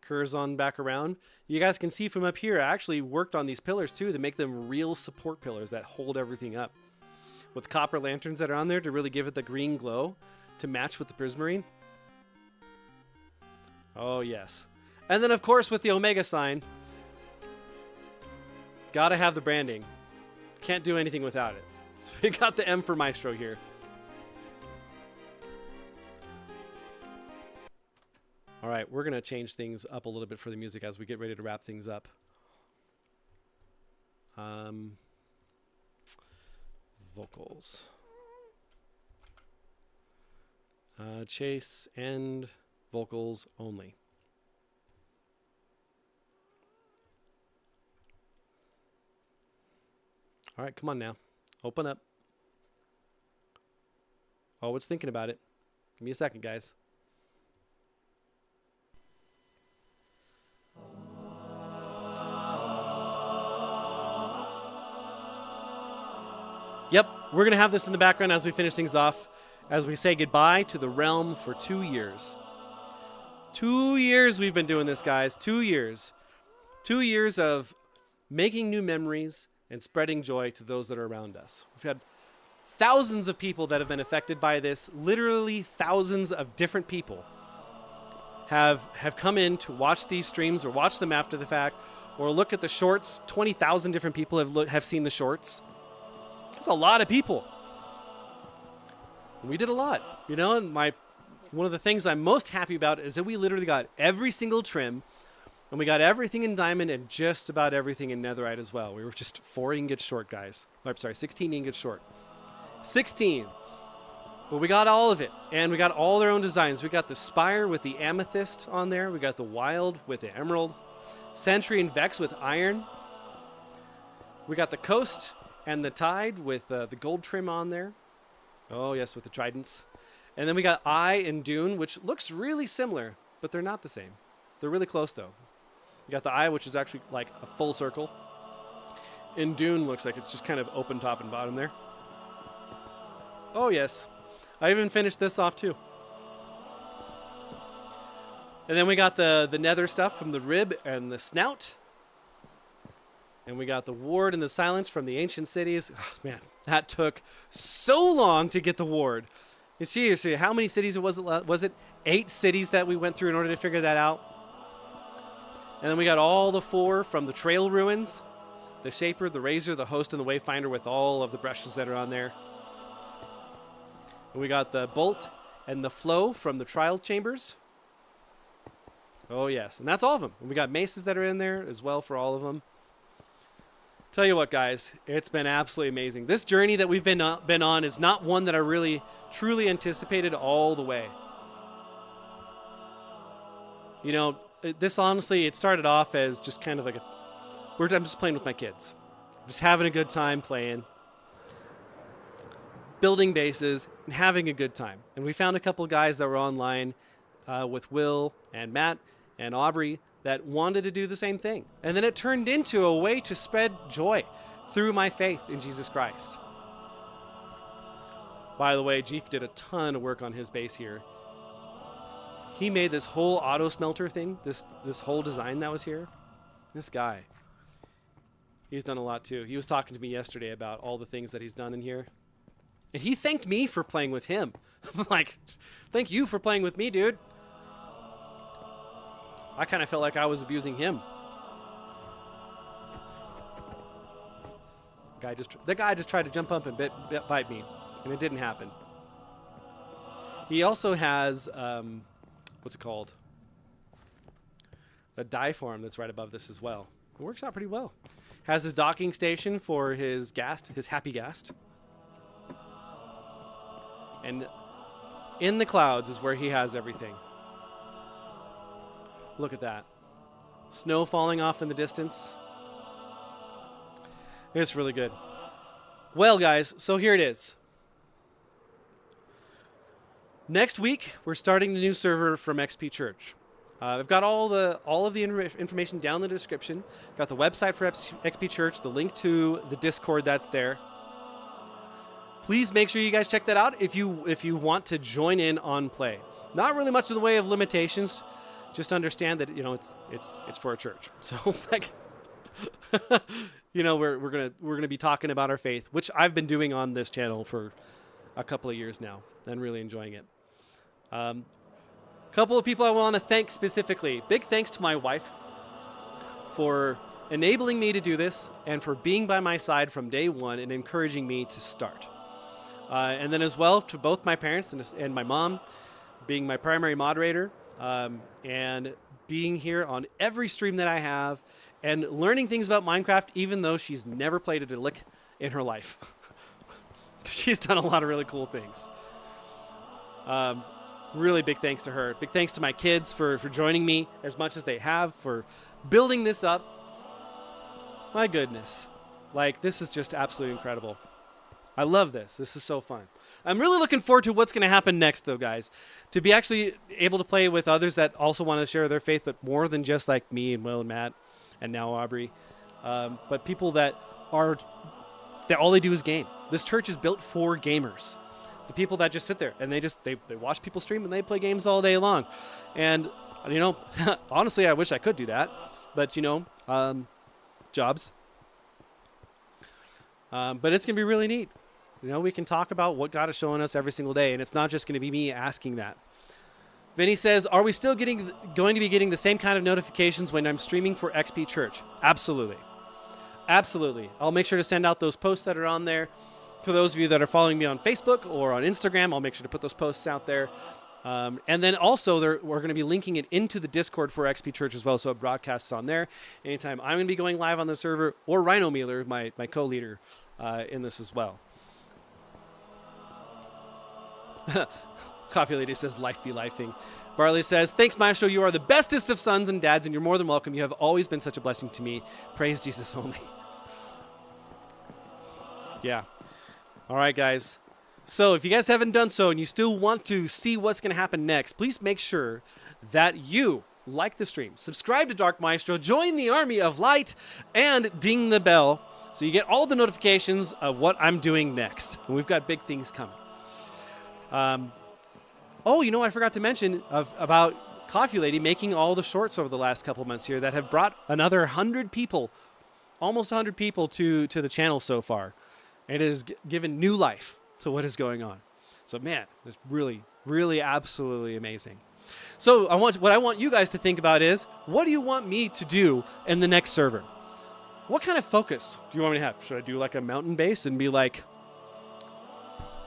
Curves on back around. You guys can see from up here, I actually worked on these pillars too to make them real support pillars that hold everything up. With copper lanterns that are on there to really give it the green glow to match with the prismarine. Oh, yes. And then, of course, with the Omega sign, gotta have the branding. Can't do anything without it. So we got the M for Maestro here. All right, we're going to change things up a little bit for the music as we get ready to wrap things up. Vocals. Chase and vocals only. All right, come on now. Open up. Oh, it's thinking about it. Give me a second, guys. Yep, we're going to have this in the background as we finish things off, as we say goodbye to the realm for 2 years. 2 years we've been doing this, guys. 2 years. 2 years of making new memories and spreading joy to those that are around us. We've had thousands of people that have been affected by this. Literally thousands of different people have come in to watch these streams or watch them after the fact or look at the shorts. 20,000 different people have seen the shorts. That's a lot of people. We did a lot, you know, and one of the things I'm most happy about is that we literally got every single trim, and we got everything in diamond and just about everything in netherite as well. We were just 4 ingots short, guys. I'm sorry, 16 ingots short. 16. But we got all of it, and we got all their own designs. We got the Spire with the amethyst on there. We got the Wild with the emerald. Sentry and Vex with iron. We got the Coast and the Tide with the gold trim on there. Oh, yes, with the tridents. And then we got Eye and Dune, which looks really similar, but they're not the same. They're really close, though. You got the Eye, which is actually like a full circle. And Dune looks like it's just kind of open top and bottom there. Oh, yes. I even finished this off, too. And then we got the nether stuff from the rib and the snout. And we got the ward and the silence from the ancient cities. Oh, man, that took so long to get the ward. You seriously, how many cities was it? 8 cities that we went through in order to figure that out. And then we got all the 4 from the trail ruins. The Shaper, the Razor, the Host, and the Wayfinder with all of the brushes that are on there. And we got the Bolt and the Flow from the trial chambers. Oh, yes. And that's all of them. And we got maces that are in there as well for all of them. Tell you what, guys, it's been absolutely amazing. This journey that we've been on is not one that I really, truly anticipated all the way. You know, this honestly, it started off as just kind of like I'm just playing with my kids. just having a good time playing, building bases, and having a good time. And we found a couple guys that were online with Will and Matt and Aubrey that wanted to do the same thing. And then it turned into a way to spread joy through my faith in Jesus Christ. By the way, Jeef did a ton of work on his base here. He made this whole auto smelter thing, this whole design that was here. This guy, he's done a lot too. He was talking to me yesterday about all the things that he's done in here. And he thanked me for playing with him. I'm like, thank you for playing with me, dude. I kind of felt like I was abusing him. The guy just tried to jump up and bite me, and it didn't happen. He also has, what's it called? The dye form that's right above this as well. It works out pretty well. Has his docking station for his ghast, his happy ghast. And in the clouds is where he has everything. Look at that. Snow falling off in the distance. It's really good. Well, guys, so here it is. Next week, we're starting the new server from XP Church. I've got all of the information down in the description. Got the website for XP Church, the link to the Discord that's there. Please make sure you guys check that out if you want to join in on play. Not really much in the way of limitations. Just understand that it's for a church. So like, we're gonna be talking about our faith, which I've been doing on this channel for a couple of years now, and really enjoying it. A couple of people I want to thank specifically. Big thanks to my wife for enabling me to do this and for being by my side from day one and encouraging me to start. And then as well to both my parents and my mom being my primary moderator and being here on every stream that I have and learning things about Minecraft even though she's never played it a lick in her life. She's done a lot of really cool things. Really big thanks to her. Big thanks to my kids for joining me as much as they have, for building this up. My goodness. Like, this is just absolutely incredible. I love this. This is so fun. I'm really looking forward to what's going to happen next, though, guys. To be actually able to play with others that also want to share their faith, but more than just like me and Will and Matt and now Aubrey. But people that all they do is game. This church is built for gamers. The people that just sit there and they watch people stream and they play games all day long. And, honestly, I wish I could do that. But, jobs. But it's going to be really neat. We can talk about what God is showing us every single day. And it's not just going to be me asking that. Vinny says, are we still going to be getting the same kind of notifications when I'm streaming for XP Church? Absolutely. Absolutely. I'll make sure to send out those posts that are on there. For those of you that are following me on Facebook or on Instagram, I'll make sure to put those posts out there. And then also, we're going to be linking it into the Discord for XP Church as well, so it broadcasts on there. Anytime I'm going to be going live on the server, or Rhino Mealer, my co-leader, in this as well. Coffee Lady says, life be lifing. Barley says, thanks, Maestro. You are the bestest of sons and dads, and you're more than welcome. You have always been such a blessing to me. Praise Jesus only. Yeah. All right, guys. So if you guys haven't done so and you still want to see what's going to happen next, please make sure that you like the stream, subscribe to Dark Maestro, join the Army of Light, and ding the bell so you get all the notifications of what I'm doing next. And we've got big things coming. I forgot to mention about Coffee Lady making all the shorts over the last couple months here that have brought another 100 people, almost 100 people to the channel so far. And it has given new life to what is going on. So, man, it's really, really absolutely amazing. So what I want you guys to think about is, what do you want me to do in the next server? What kind of focus do you want me to have? Should I do like a mountain base and be like,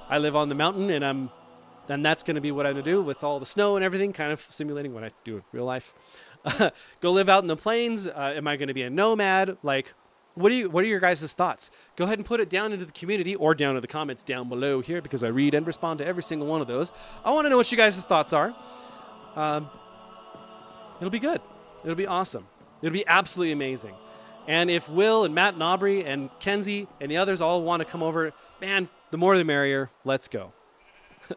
I live on the mountain and that's going to be what I'm going to do with all the snow and everything, kind of simulating what I do in real life. Go live out in the plains. Am I going to be a nomad? Like, what are your guys' thoughts? Go ahead and put it down into the community or down in the comments down below here, because I read and respond to every single one of those. I want to know what you guys' thoughts are. It'll be good. It'll be awesome. It'll be absolutely amazing. And if Will and Matt and Aubrey and Kenzie and the others all want to come over, man, the more the merrier. Let's go.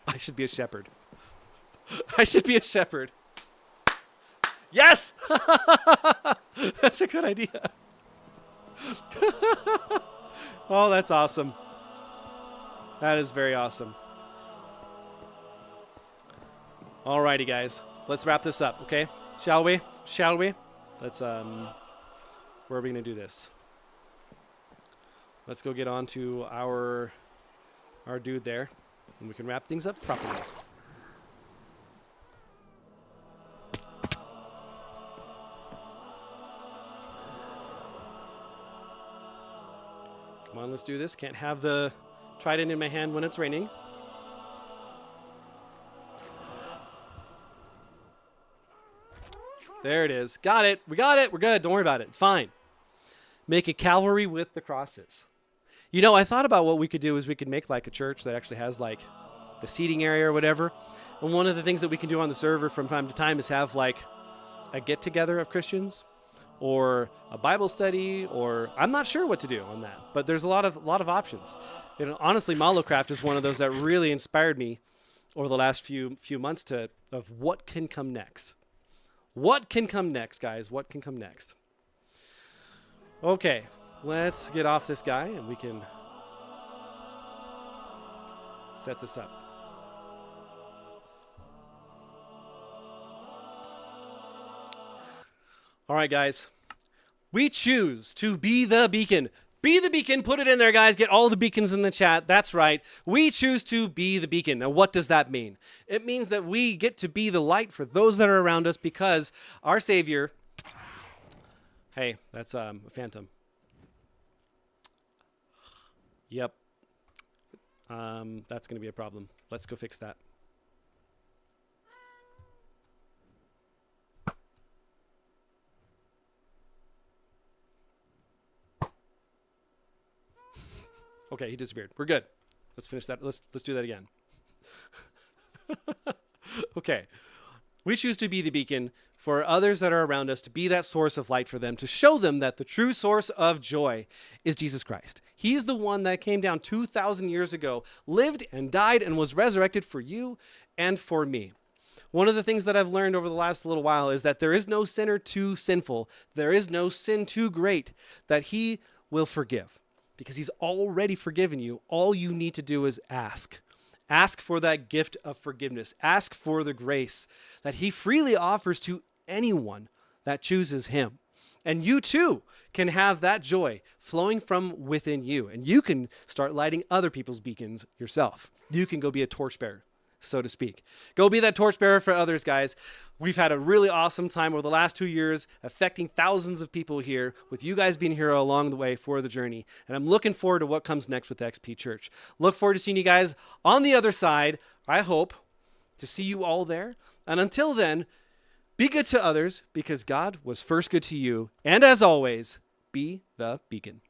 I should be a shepherd. I should be a shepherd. Yes! That's a good idea. Oh, that's awesome. That is very awesome. Alrighty, guys. Let's wrap this up, okay? Shall we? Shall we? Let's, where are we going to do this? Let's go get on to our dude there, and we can wrap things up properly. Come on, let's do this. Can't have the trident in my hand when it's raining. There it is. Got it. We got it. We're good. Don't worry about it. It's fine. Make a cavalry with the crosses. You know, I thought about what we could do is we could make like a church that actually has like the seating area or whatever. And one of the things that we can do on the server from time to time is have like a get together of Christians or a Bible study, or I'm not sure what to do on that, but there's a lot of options. You know, honestly, Malocraft is one of those that really inspired me over the last few months of what can come next. What can come next, guys? What can come next? Okay, let's get off this guy and we can set this up. All right, guys. We choose to be the beacon. Be the beacon. Put it in there, guys. Get all the beacons in the chat. That's right. We choose to be the beacon. Now, what does that mean? It means that we get to be the light for those that are around us because our Savior... Hey, that's a phantom. Yep. That's going to be a problem. Let's go fix that. Okay, he disappeared. We're good. Let's finish that. Let's do that again. Okay. We choose to be the beacon for others that are around us, to be that source of light for them, to show them that the true source of joy is Jesus Christ. He's the one that came down 2,000 years ago, lived and died and was resurrected for you and for me. One of the things that I've learned over the last little while is that there is no sinner too sinful. There is no sin too great that he will forgive. Because he's already forgiven you. All you need to do is ask. Ask for that gift of forgiveness. Ask for the grace that he freely offers to anyone that chooses him. And you too can have that joy flowing from within you. And you can start lighting other people's beacons yourself. You can go be a torchbearer, so to speak. Go be that torchbearer for others, guys. We've had a really awesome time over the last 2 years, affecting thousands of people here, with you guys being here along the way for the journey. And I'm looking forward to what comes next with XP Church. Look forward to seeing you guys on the other side. I hope to see you all there. And until then, be good to others because God was first good to you. And as always, be the beacon.